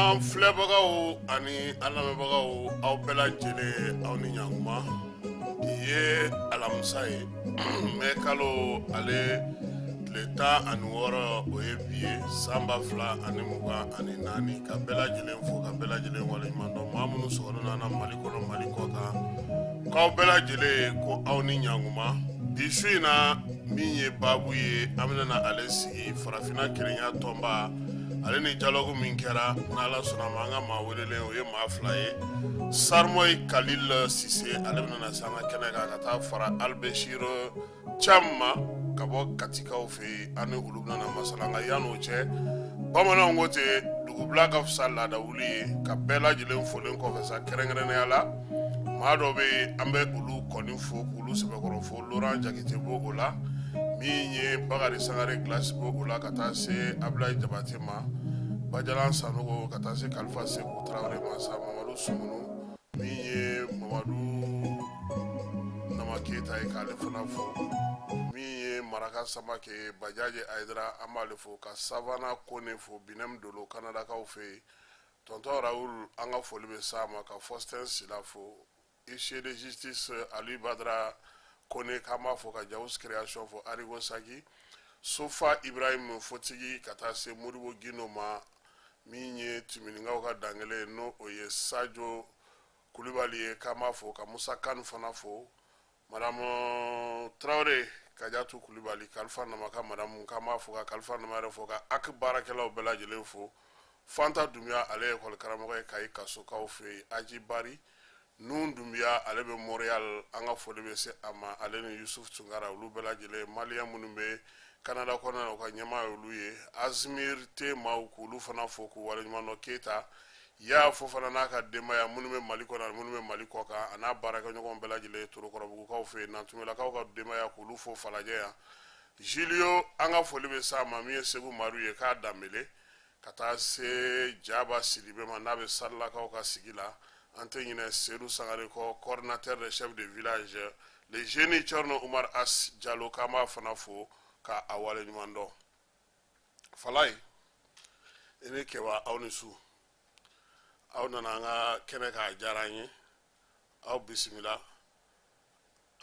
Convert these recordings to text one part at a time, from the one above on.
An filɛbagaw ani an lamɛnbagaw aw bɛɛ lajɛlen aw ni ɲankuma bi ye alamisa ye mai kalo ale tile 16 o ye bi ye san 2024 ka bɛɛ lajɛlen fo ka bɛɛ lajɛlen waleɲuman dɔn maa minnu sɔgɔlen na Mali kɔnɔ Mali kɔ kan k'aw bɛɛ lajɛlen ko aw ni ɲankuma bi su in na min ye baabu ye an bɛna ale sigi farafinna kelenya tɔnba ale ni dialogue min kɛra n'Ala sɔnna ma an ka maa welelen o ye maa fila ye Sarmoyi Kalil Sise ale bɛna se an ka kɛnɛ kan ka taa fara Albechir Cham ma ka bɔ Katikaw fɛ yen an ni olu bɛna masala nka yan'o cɛ bamananw ko ten dugubila ka fisa laadawuli ye ka bɛɛ lajɛlen folen kɔfɛ sa kɛrɛnkɛrɛnnenya la maa dɔ bɛ yen an bɛ olu kɔni fo k'olu sɛbɛkɔrɔ fo Laurent Jakite b'o o la min ye Bakari Sangare Glace b'o o la ka taa se Ablaye Jabate ma Bajalan Sanogo ka taa se Kalifa Seku Tarawele ma sa Mamadou Sumunu min ye Mamadou Nama Keita ye k'ale fana fo min ye Maraka Samake Bajaje Aydara an b'ale fo ka Savana Kone fo Binem Dolo Kanadakaw fɛ yen tonton Raoul an ka foli bɛ s'a ma ka Faustin Sila fo huissier de justice Ali Badara Kone k'an b'a fo ka Jawus Création fo Arigo Sagi Sofa Ibrahim Fotigi ka taa se Modibo Gino ma min ye Timiningaw ka dangele no o ye Sadio Kulibali ye k'an b'a fo ka Musa Kanu fana fo Madame Traoré Kadiatou Kulibali Kalifa Nama ka Madame k'an b'a fo ka Kalifa Nama yɛrɛ fo ka ak baarakɛlaw bɛɛ lajɛlen fo Fanta Dumbuya ale ye école karamɔgɔ ye Kayi Kasokaw fɛ yen Aji Bari Nun Dumbuya ale bɛ Montréal an ka foli bɛ se a ma ale ni Yusuf Tunkara olu bɛɛ lajɛlen malien minnu bɛ Canada kɔnɔ na u ka ɲɛmaa olu ye Azmir Temaw k'olu fana fo k'u waleɲuman dɔn Keita y'a fɔ fana n'a ka denbaya minnu bɛ Mali kɔnɔ ani minnu bɛ Mali kɔ kan a n'a baarakɛɲɔgɔn bɛɛ lajɛlen Torokɔrɔbugukaw fɛ yen Nantumɛlakaw ka denbaya k'olu fo Falajɛ yan Julio an ka foli bɛ s'a ma min ye Segu Maru ye k'a danbele ka taa se Jaba Sidibe ma n'a bɛ Sarilakaw ka sigi la an tɛ ɲinɛ Seydou Sangare kɔ coordinateur des chefs de village le jeune Thierno Oumar As Diallo k'an b'a fana fo ka a waleɲuman dɔn Falaye i ni kɛba aw ni su aw nana an ka kɛnɛ k'a diyara an ye aw bisimila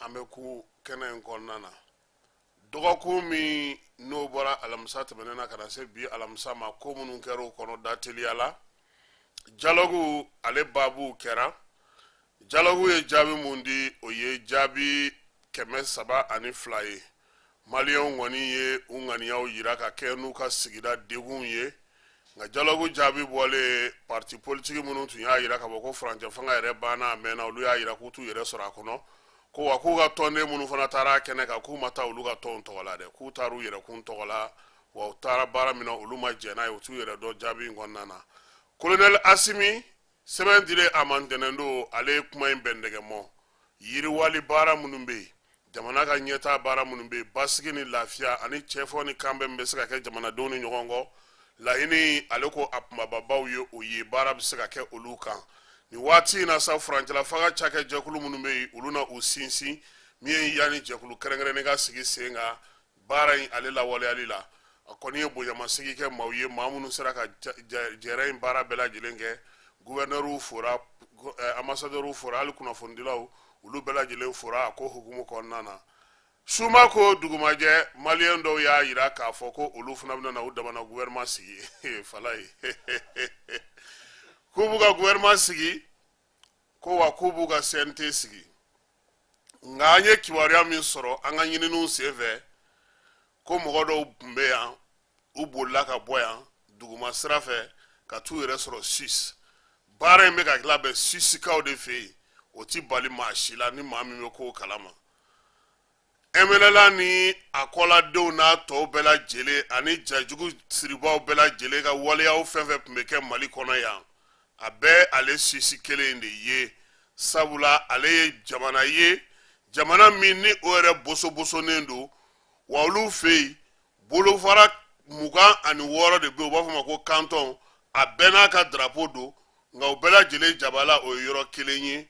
an bɛ ku kɛnɛ in kɔnɔna na dɔgɔkun min n'o bɔra alamisa tɛmɛnen na ka na se bi alamisa ma ko minnu kɛra o kɔnɔ dateliya la dialogue ale baabu kɛra dialogue ye jaabi mun di o ye jaabi 302 ye maliyɛnw kɔni ye u ŋaniyaw yira ka kɛ n'u ka sigida degun ye nka dialogue jaabi bɔlen parti politique minnu tun y'a yira ka bɔ ko furancɛ fanga yɛrɛ banna a mɛnna olu y'a yira k'u t'u yɛrɛ sɔrɔ a kɔnɔ ko wa k'u ka tɔnden minnu fana taara kɛnɛ kan k'u ma taa olu ka tɔnw tɔgɔ la dɛ k'u taara u yɛrɛkun tɔgɔ la wa u taara baara min na olu ma jɛn n'a ye u t'u yɛrɛ dɔn jaabi in kɔnɔna na colonel Asimi sɛbɛn dilen a ma ntɛnɛn don ale ye kuma in bɛndɛgɛmɔ yiriwali baara minnu bɛ yen jamana ka ɲɛtaa baara minnu bɛ yen basigi ni lafiya ani cɛfɔ ni kanbɛn min bɛ se ka kɛ jamanadenw ni ɲɔgɔn kɔ laɲini ale ko a kumababaw ye o ye baara bɛ se ka kɛ olu kan ni waati in na sa furancɛla fanga cakɛ jɛkulu minnu bɛ yen olu na u sinsin min ye yanni jɛkulu kɛrɛnkɛrɛnnen ka sigi sen kan baara in ale lawaleyali la a kɔni ye bonyamasegi kɛ maaw ye maa minnu sera ka jɛrɛ in baara bɛɛ lajɛlen kɛ gouverneur fora ambassadeur fora hali kunnafonidilaw olu bɛɛ lajɛlen fora a ko hukumu kɔnɔna na suma ko dugumajɛ maliyɛn dɔw y'a yira k'a fɔ ko olu fana bɛna u damana gouvernement sigi Falaye k'u b'u ka gouvernement sigi ko wa k'u b'u ka CNT sigi nka an ye kibaruya min sɔrɔ an ka ɲininiw senfɛ ko mɔgɔ dɔw tun bɛ yan u bolila ka bɔ yan duguma sira fɛ ka t'u yɛrɛ sɔrɔ Suisse baara in bɛ ka labɛn Suissekaw de fɛ yen o ti bali maa si la ni maa min bɛ k'o kalama MLLA ni a kɔladenw n'a tɔw bɛɛ lajɛlen ani jajugu siribaw bɛɛ lajɛlen ka waleyaw fɛn fɛn tun bɛ kɛ Mali kɔnɔ yan a bɛɛ ale Suisse kelen de ye sabula ale ye jamana ye jamana min ni o yɛrɛ bosobosonen don wa olu fɛ yen bolofara 26 de bɛ yen u b'a fɔ ma ko canton a bɛɛ n'a ka drapeau don nka u bɛɛ lajɛlen jabala o ye yɔrɔ kelen ye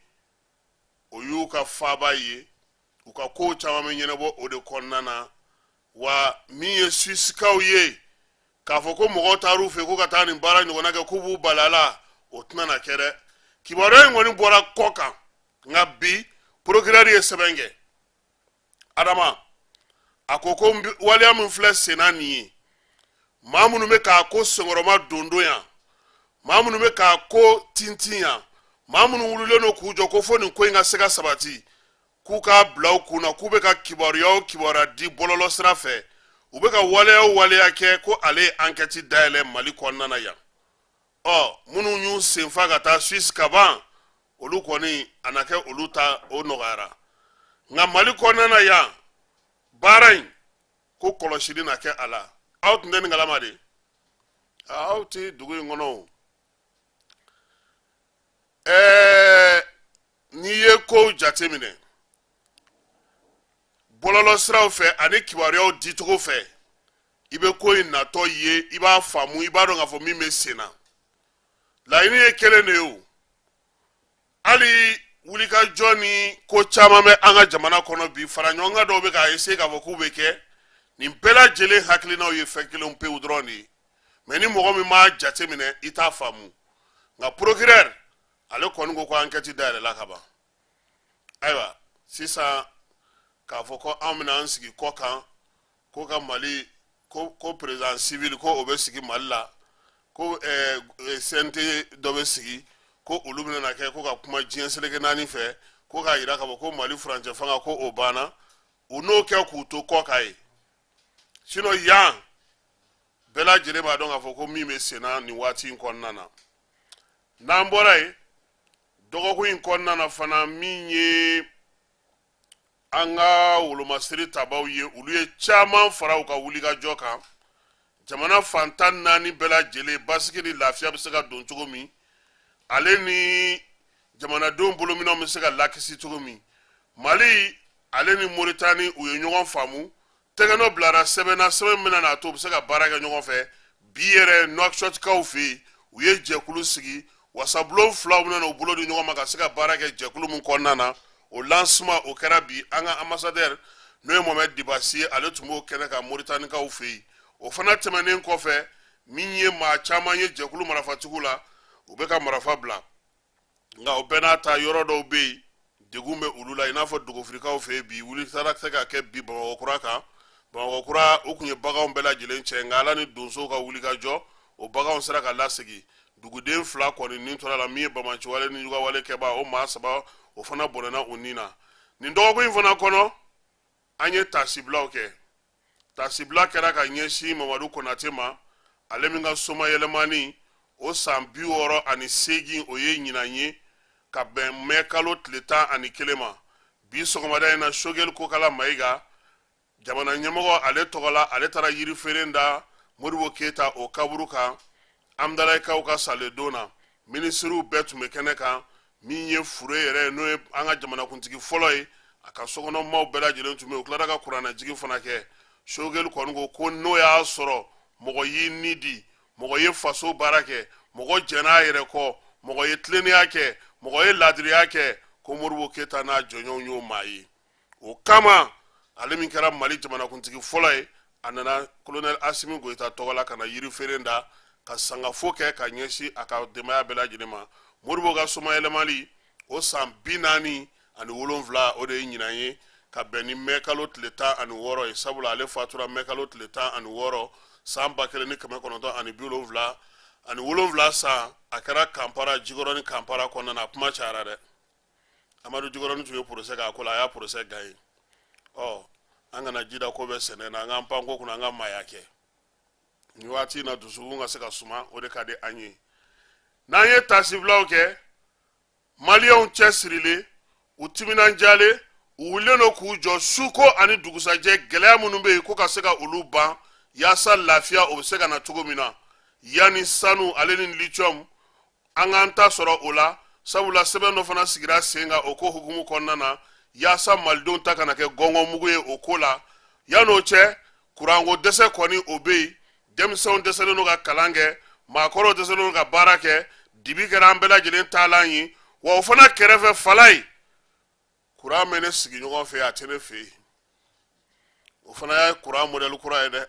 o y'u ka faaba ye u ka kow caman bɛ ɲɛnabɔ o de kɔnɔna na wa min ye Suissekaw ye k'a fɔ ko mɔgɔw taar'u fɛ ko ka taa nin baara ɲɔgɔnna kɛ k'u b'u balala o tɛna na kɛ dɛ kibaruya in kɔni bɔra kɔ kan nka bi procureur ye sɛbɛn kɛ adama a ko ko waleya min filɛ senna nin ye maa minnu bɛ k'a ko senkɔrɔma dondon yan maa minnu bɛ k'a ko tintin yan maa minnu wululen don k'u jɔ ko fo nin ko in ka se ka sabati k'u k'a bila u kunna k'u bɛ ka kibaruya o kibaruya di bɔlɔlɔ sira fɛ u bɛ ka waleya o waleya kɛ ko ale ye enquête dayɛlɛ Mali kɔnɔna na yan minnu y'u senfa ka taa Suisse ka ban olu kɔni a na kɛ olu ta o nɔgɔyara nka Mali kɔnɔna na yan baara in ko kɔlɔsili na kɛ a la aw tun tɛ nin kalama de aw tɛ dugu in kɔnɔ o n'i ye kow jateminɛ bɔlɔlɔ siraw fɛ ani kibaruyaw dicogo fɛ i bɛ ko in natɔ ye i b'a faamu i b'a dɔn k'a fɔ min bɛ sen na laɲini ye kelen de ye o hali wulikajɔ ni ko caman bɛ an ka jamana kɔnɔ bi fara ɲɔgɔn kan dɔw bɛ k'a essayer k'a fɔ k'u bɛ kɛ nin bɛɛ lajɛlen hakilinaw ye fɛn kelen pewu dɔrɔn de ye mais ni mɔgɔ min m'a jateminɛ i t'a faamu nka procureur ale kɔni ko ko enquête dayɛlɛla ka ban ayiwa sisan k'a fɔ ko an bɛna an sigi kɔ kan ko ka Mali ko président civil ko o bɛ sigi Mali la ko CNT dɔ bɛ sigi ko olu bɛna na kɛ ko ka kuma diɲɛ seleke naani fɛ ko k'a jira k'a fɔ ko Mali furancɛ fanga ko o banna u n'o kɛ k'u to kɔ kan ye sinon yan bɛɛ lajɛlen b'a dɔn k'a fɔ ko min bɛ senna nin waati in kɔnɔna na n'an bɔra yen dɔgɔkun in kɔnɔna na fana min ye an ka wolomasiri tabaw ye olu ye caman fara u ka wulikajɔ kan jamana fantan naani bɛɛ lajɛlen basigi ni lafiya bɛ se ka don cogo min ale ni jamanadenw bolominɛw bɛ se ka lakisi cogo min Mali ale ni Moritani u ye ɲɔgɔn faamu tɛgɛnɔ bilara sɛbɛnna sɛbɛn min na to u bɛ se ka baara kɛ ɲɔgɔn fɛ bi yɛrɛ Nouakchotkaw fɛ yen u ye jɛkulu sigi wasabulon filaw bɛna u bolo di ɲɔgɔn ma ka se ka baara kɛ jɛkulu min kɔnɔna na o lancement o kɛra bi an ka ambassadeur n'o ye Mohamed Dibasi ye ale tun b'o kɛnɛ kan Moritanikaw fɛ yen o fana tɛmɛnen kɔfɛ min ye maa caman ye jɛkulu marafatigiw la u bɛ ka marafa bila nka o bɛɛ n'a ta yɔrɔ dɔw bɛ yen degun bɛ olu la i n'a fɔ dogofirikaw fɛ yen bi wuli taara se ka kɛ bi Bamakɔkura kan Bamakɔkura o tun ye baganw bɛɛ lajɛlen cɛ nka ala ni donsow ka wuli ka jɔ o baganw sera ka lasegi duguden fila kɔni nin tora la min ye Bamanciwale ni Yugawale kɛba o maa saba o fana bɔnɛna o nin na nin dɔgɔkun in fana kɔnɔ an ye tasibilaw kɛ tasibila kɛra ka ɲɛsin Mamadu Konate ma ale min ka soma yɛlɛmani o san 68 o ye ɲinan ye ka bɛn mɛ kalo tile 11 ma bi sɔgɔmada in na Shogel Kokala Mayiga jamana ɲɛmɔgɔ ale tɔgɔla ale taara yiri feeren da Modibo Keita o kaburu kan Amdalaikaw ka saledon na ministriw bɛɛ tun bɛ kɛnɛ kan min ye fure yɛrɛ n'o ye an ka jamanakuntigi fɔlɔ ye a ka sokɔnɔmaw bɛɛ lajɛlen tun bɛ u tilara ka kuranɛjigi fana kɛ Shogel kɔni ko n'o y'a sɔrɔ mɔgɔ y'i ni di mɔgɔ ye faso baara kɛ mɔgɔ jɛn'a yɛrɛ kɔ mɔgɔ ye tilennenya kɛ mɔgɔ ye ladiriya kɛ ko Modibo Keita n'a jɔɲɔgɔnw y'o maa ye o kama ale min kɛra Mali jamanakuntigi fɔlɔ ye a nana colonel Asimi Goita tɔgɔ la ka na yiri feeren da ka sangafo kɛ ka ɲɛsin a ka denbaya bɛɛ lajɛlen ma Modibo ka soma yɛlɛmali o san 47 o de ye ɲinan ye ka bɛn ni mɛ kalo tile 16 ye sabula ale fatura mɛ kalo tile 16 san 1977 san a kɛra Kampala Jikɔrɔni ni Kampala kɔnɔna na a kuma cayara dɛ Amadu Jikɔrɔni tun ye procès k'a ko la a y'a procès gagné an kana jida ko bɛ sɛnɛ na an k'an pan ko kunna an ka maaya kɛ nin waati in na dusukun ka se ka suma o de ka di an ye n'an ye tasibilaw kɛ maliyɛnw cɛsirilen u timinandiyalen u wulilen don k'u jɔ suko ani dugusajɛ gɛlɛya minnu bɛ yen ko ka se ka olu ban yaasa lafiya o bɛ se ka na cogo min na yanni sanu ale ni lithium an k'an ta sɔrɔ o la sabula sɛbɛn dɔ fana sigira sen kan o ko hukumu kɔnɔna na yaasa malidenw ta kana kɛ gɔngɔnmugu ye o ko la yan'o cɛ kuranko dɛsɛ kɔni o bɛ yen denmisɛnw dɛsɛlen don ka kalan kɛ maakɔrɔw dɛsɛlen don ka baara kɛ dibi kɛra an bɛɛ lajɛlen taalan ye wa o fana kɛrɛfɛ fala ye kuran bɛ ne sigi ɲɔgɔn fɛ a tɛ ne fɛ yen o fana ye kuran modèle kura ye dɛ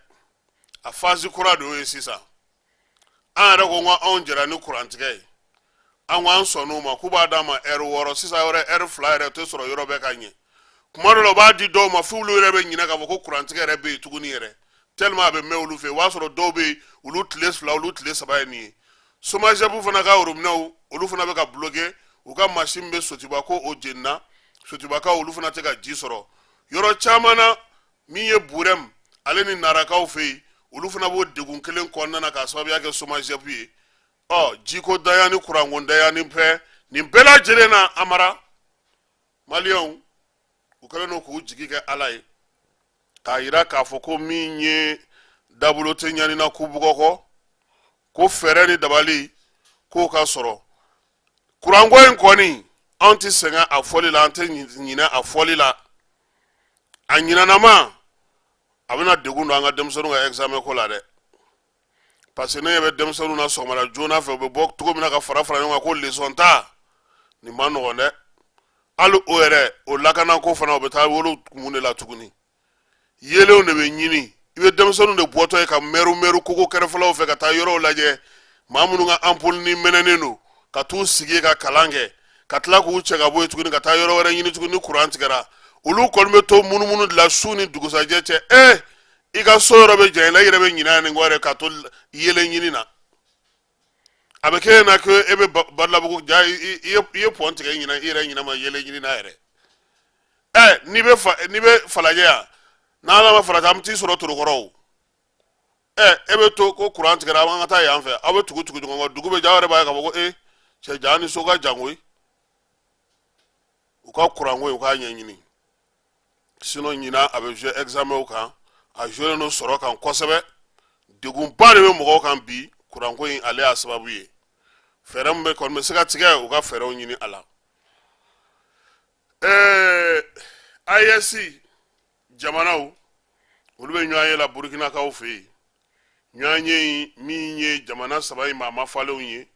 a phase kura do ye sisa an yɛrɛ ko nka anw jɛra ni kurantigɛ ye an ko an sɔnn'o ma k'u b'a d'an ma ɛri 6 sisan yɔrɔ ɛri 2 yɛrɛ tɛ sɔrɔ yɔrɔ bɛɛ ka ɲɛ kuma dɔ la u b'a di dɔw ma f'olu yɛrɛ bɛ ɲinɛ k'a fɔ ko kurantigɛ yɛrɛ bɛ yen tuguni yɛrɛ tellement a bɛ mɛn olu fɛ yen o b'a sɔrɔ dɔw bɛ yen olu tile 2 olu tile 3 ye nin ye SOMAGEP fana ka robinet olu fana bɛ ka bloquer u ka machine bɛ Sotiba ko o jenina Sotibakaw olu fana tɛ ka ji sɔrɔ yɔrɔ caman na min ye Burɛm ale ni Narakaw fɛ yen olu fana b'o degun kelen kɔnɔna na k'a sababuya kɛ SOMAGEP ye jiko daya ni kuranko daya nin bɛɛ lajɛlen na Amara Maliyɛnw u kɛlen don k'u jigi kɛ Ala ye k'a yira k'a fɔ ko min ye dabolo tɛ ɲanina k'u bugɔ kɔ ko fɛɛrɛ ni dabali k'o ka sɔrɔ kuranko in kɔni anw tɛ sɛgɛn a fɔli la an tɛ ɲinɛ a fɔli la a ɲinanama a bɛna degun don an ka denmisɛnninw ka examen ko la dɛ parce que ne ɲɛ bɛ denmisɛnninw na sɔgɔmada joona fɛ u bɛ bɔ cogo min na ka fara ɲɔgɔn kan ko leçon ta nin ma nɔgɔn dɛ hali o yɛrɛ o lakanako fana o bɛ taa wolo kun de la tuguni yelenw de bɛ ɲini i bɛ denmisɛnninw de bɔtɔ ye ka mɛru kogo kɛrɛfɛlaw fɛ ka taa yɔrɔw lajɛ maa minnu ka ampoule ni mɛnɛnen don ka t'u sigi ka kalan kɛ ka tila k'u cɛ ka bɔ yen tuguni ka taa yɔrɔ wɛrɛ ɲini tuguni ni kuran tigɛra olu kɔni bɛ to munumunu de la su ni dugusajɛ cɛ i ka so yɔrɔ bɛ jan i la i yɛrɛ bɛ ɲinɛ nin kɔ yɛrɛ ka to yelen ɲini na a bɛ kɛ na ko e bɛ Badilabugu ja i ye pɔn tigɛ ɲina i yɛrɛ ɲinɛ ma yelen ɲini na yɛrɛ n'i bɛ falajɛ yan n'Ala ma farati an bɛ t'i sɔrɔ Torokɔrɔ e bɛ to ko kuran tigɛra an ka taa yan fɛ aw bɛ tugu ɲɔgɔn kɔ dugu bɛ ja aw yɛrɛ b'a ye k'a fɔ ko cɛ ja ni so ka jan koyi u ka kuranko u k'a ɲɛɲini sinon ɲina a bɛ jouer examen kan a jouer no sɔrɔ kan kosɛbɛ degunba de bɛ mɔgɔw kan bi kuranko in ale y'a sababu ye fɛɛrɛ min kɔni bɛ se ka tigɛ u ka fɛɛrɛw ɲini a la AES jamanaw olu bɛ ɲɔgɔn ye la Burukinakaw fɛ yen ɲɔgɔn ye min ye jamana 3 in maa falenw ye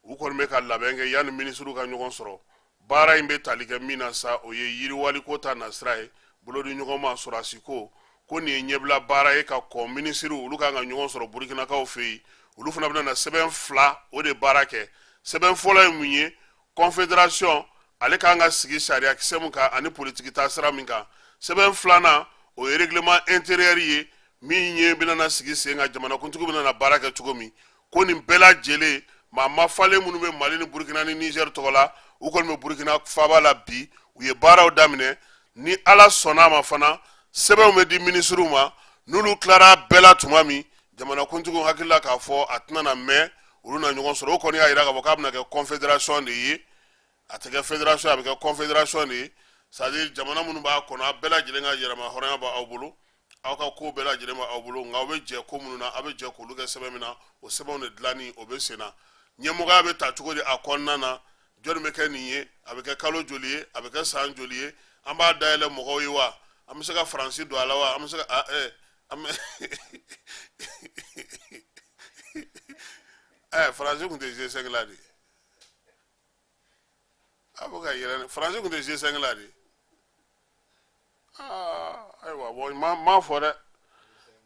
u kɔni bɛ ka labɛn kɛ yanni minisiriw ka ɲɔgɔn sɔrɔ baara in bɛ tali kɛ min na sa o ye yiriwaliko ta nasira ye bolodi ɲɔgɔn ma sɔrɔsi ko nin ye ɲɛbila baara ye ka kɔn minisiriw olu kan ka ɲɔgɔn sɔrɔ Burukinakaw fɛ yen olu fana bɛna na sɛbɛn 2 o de baara kɛ sɛbɛn fɔlɔ ye mun ye confédération ale kan ka sigi sariya kisɛ mun kan ani politiki taasira min kan sɛbɛn 2nan o ye règlement intérieur ye min ye bɛna sigi sen kan jamanakuntigi bɛna baara kɛ cogo min ko nin bɛɛ lajɛlen maa falen minnu bɛ Mali ni Burukina ni Niger tɔgɔ la u kɔni bɛ Burukina faaba la bi u ye baaraw daminɛ ni Ala sɔnna a ma fana sɛbɛnw bɛ di minisiriw ma n'olu tilara bɛɛ la tuma min jamanakuntigiw hakili la k'a fɔ a tɛna na mɛn olu na ɲɔgɔn sɔrɔ o kɔni y'a jira k'a fɔ k'a bɛna kɛ confédération de ye a tɛ kɛ fédération a bɛ kɛ confédération de ye c'est à dire jamana minnu b'a kɔnɔ a bɛɛ lajɛlen ka yɛrɛma hɔrɔnya b'aw bolo aw ka ko bɛɛ lajɛlen b'aw bolo nka aw bɛ jɛ ko minnu na aw bɛ jɛ k'olu kɛ sɛbɛn min na o sɛbɛnw de dilanni o bɛ sen na ɲɛmɔgɔya bɛ ta cogo di a kɔnɔna na jɔnni bɛ kɛ nin ye a bɛ kɛ kalo joli ye a bɛ kɛ san joli ye an b'a dayɛlɛ mɔgɔw ye wa an bɛ se ka faransi don a la wa an bɛ se ka faransi tun tɛ G5 la de a bɛ ka yɛlɛ faransi tun tɛ G5 la de ayiwa bon m'a fɔ dɛ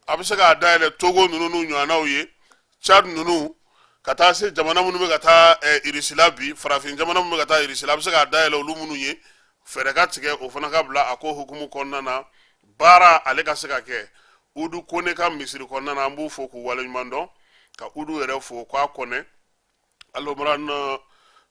a bɛ se k'a dayɛlɛ Togo ninnu n'u ɲɔgɔnnaw ye Tchad ninnu ka taa se jamana minnu bɛ ka taa Irisi la bi farafin jamana minnu bɛ ka taa Irisi la a bɛ se k'a dayɛlɛ olu minnu ye fɛɛrɛ ka tigɛ o fana ka bila a ko hukumu kɔnɔna na baara ale ka se ka kɛ Udu Kone ka misiri kɔnɔna na an b'u fo k'u waleɲuman dɔn ka Udu yɛrɛ fo k'a kɔnɛ Alomran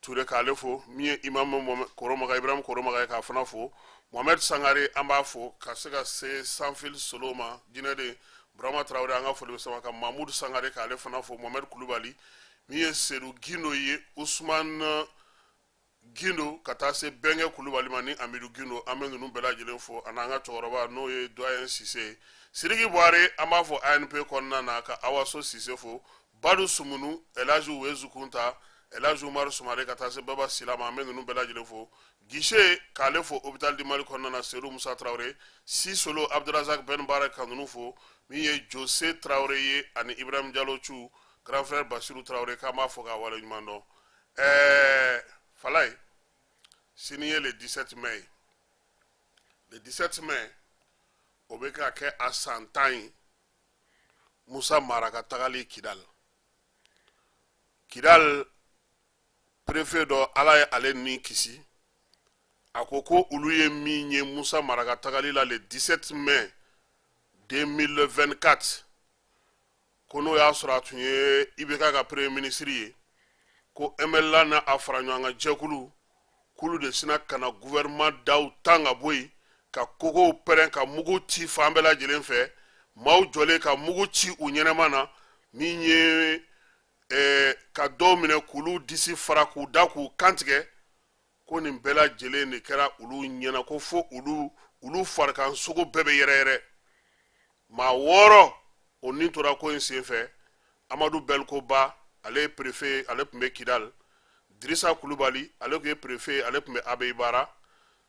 Ture k'ale fo min ye imam Koromaga Ibrahim Koromaga ye k'a fana fo Mohamed Sangare an b'a fo ka se ka se Sanfil Solo ma jinɛ de Burama Traore an ka foli bɛ sama ka Mahmud Sangare k'ale fana fo Mohamed Kulubali min ye Seydou Gindo ye Ousmane Gindo ka taa se Bɛnkɛ Kulubali ma ni Amidou Gindo an bɛ ninnu bɛɛ lajɛlen fo ani an ka cɛkɔrɔba n'o ye doyen Sise Siriki Buhare an b'a fɔ ANP kɔnɔna na ka Awaso Sise fo Badu Sumunu Elhadji Uwezu Kunta Elhadji Umaru Sumare ka taa se Baba Silama an bɛ ninnu bɛɛ lajɛlen fo Guichet k'ale fo Hôpital du Mali kɔnɔna na Seydou Musa Traore Sisolo Abdurazak Ben Bara ka ninnu fo min ye Jose Traore ye ani Ibrahim Diallo Thiou grand frère Bassirou Traore k'an b'a fɔ k'a waleɲuman dɔn Falaye sini ye le 17 mai le 17 mai o bɛ ka kɛ a san 10 ye Musa Mara ka tagali Kidal. Kidal préfet do ala ye ale ni kisi a ko ko olu ye min ye Musa Mara ka tagali la le 17 mai 2024 ko n'o y'a sɔrɔ a tun ye IBK ka premier ministre ye ko MLA na a fara ɲɔgɔn kan jɛkulu kulu de sina kana gouvernement daw tan ka bɔ yen ka kogow pɛrɛn ka mugu ci fan bɛɛ lajɛlen fɛ maaw jɔlen ka mugu ci u ɲɛnɛma na min ye ka dɔw minɛ k'olu disi fara k'u da k'u kantigɛ ko nin bɛɛ lajɛlen de kɛra olu ɲɛna ko fo olu farikan sogo bɛɛ bɛ yɛrɛyɛrɛ maa 6 o nin tora ko in senfɛ Amadu Belko Ba ale ye préfet ale tun bɛ Kidal Dirisa Kulubali ale tun ye préfet ale tun bɛ Abe Bara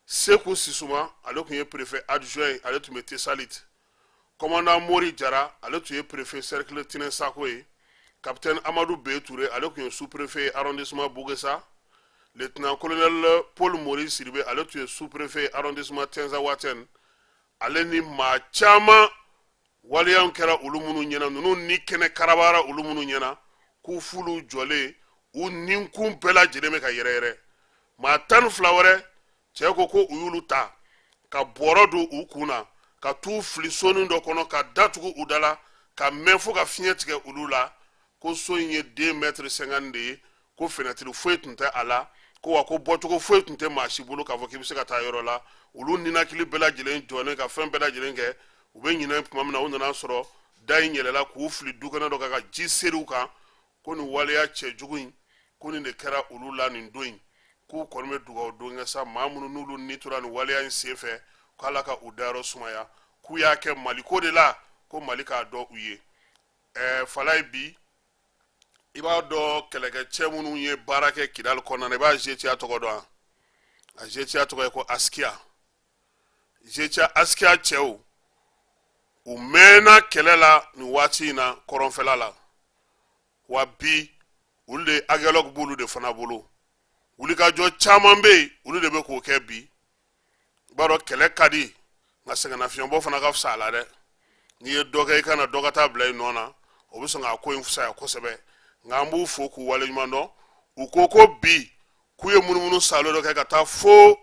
Seku Sisuma ale tun ye préfet adjoint ale tun bɛ Tesalit commandant Mori Jara ale tun ye préfet cercle Tinɛ Sako ye capitaine Amadou Betouré ale tun ye sous-préfet arrondissement Bugesa lieutenant colonel Paul Maurice Siribe ale tun ye sous-préfet arrondissement Tenza Waten ale ni maa caman waliyan kɛra olu minnu ɲɛna ninnu ni kɛnɛ karabara olu minnu ɲɛna k'u fulu jɔlen u ninkun bɛɛ lajɛlen bɛ ka yɛrɛyɛrɛ maa 12 wɛrɛ cɛ ko u y'olu ta ka bɔrɔ don u kun na ka t'u fili soni dɔ kɔnɔ ka datugu u da la ka mɛn fo ka fiɲɛ tigɛ olu la ko so in ye 2 mètres 50 de ye ko fenêtre foyi tun tɛ a la ko wa ko bɔcogo foyi tun tɛ maa si bolo k'a fɔ k'i bɛ se ka taa yɔrɔ la olu ninakili bɛɛ lajɛlen jɔlen ka fɛn bɛɛ lajɛlen kɛ u bɛ ɲinɛ tuma min na u nana sɔrɔ da in yɛlɛla k'u fili dukɛnɛ dɔ kan ka ji seriw kan ko nin waleya cɛjugu in ko nin de kɛra olu la nin don in k'u kɔni bɛ dugawu don kɛ sa maa minnu n'olu ni tora nin waleya in senfɛ k'Ala ka u dayɔrɔ sumaya k'u y'a kɛ Mali ko de la ko Mali k'a dɔn u ye Falaye bi i b'a dɔn kɛlɛkɛcɛ minnu ye baara kɛ Kidal kɔnɔna na i b'a GTA tɔgɔ dɔn a GTA tɔgɔ ye ko Askia GTA Askia cɛw u mɛnna kɛlɛ la nin waati in na kɔrɔnfɛla la wa bi olu de agɛlɔg b'olu de fana bolo wulikajɔ caman bɛ yen olu de bɛ k'o kɛ bi i b'a dɔn kɛlɛ ka di nka sɛgɛnnafiɲɛbɔ fana ka fisa a la dɛ n'i ye dɔ kɛ i kana dɔ ka taa bila i nɔ na o bɛ sɔn k'a ko in fisaya kosɛbɛ nka an b'u fo k'u waleɲuman dɔn u ko bi k'u ye munumunu salo dɔ kɛ ka taa fo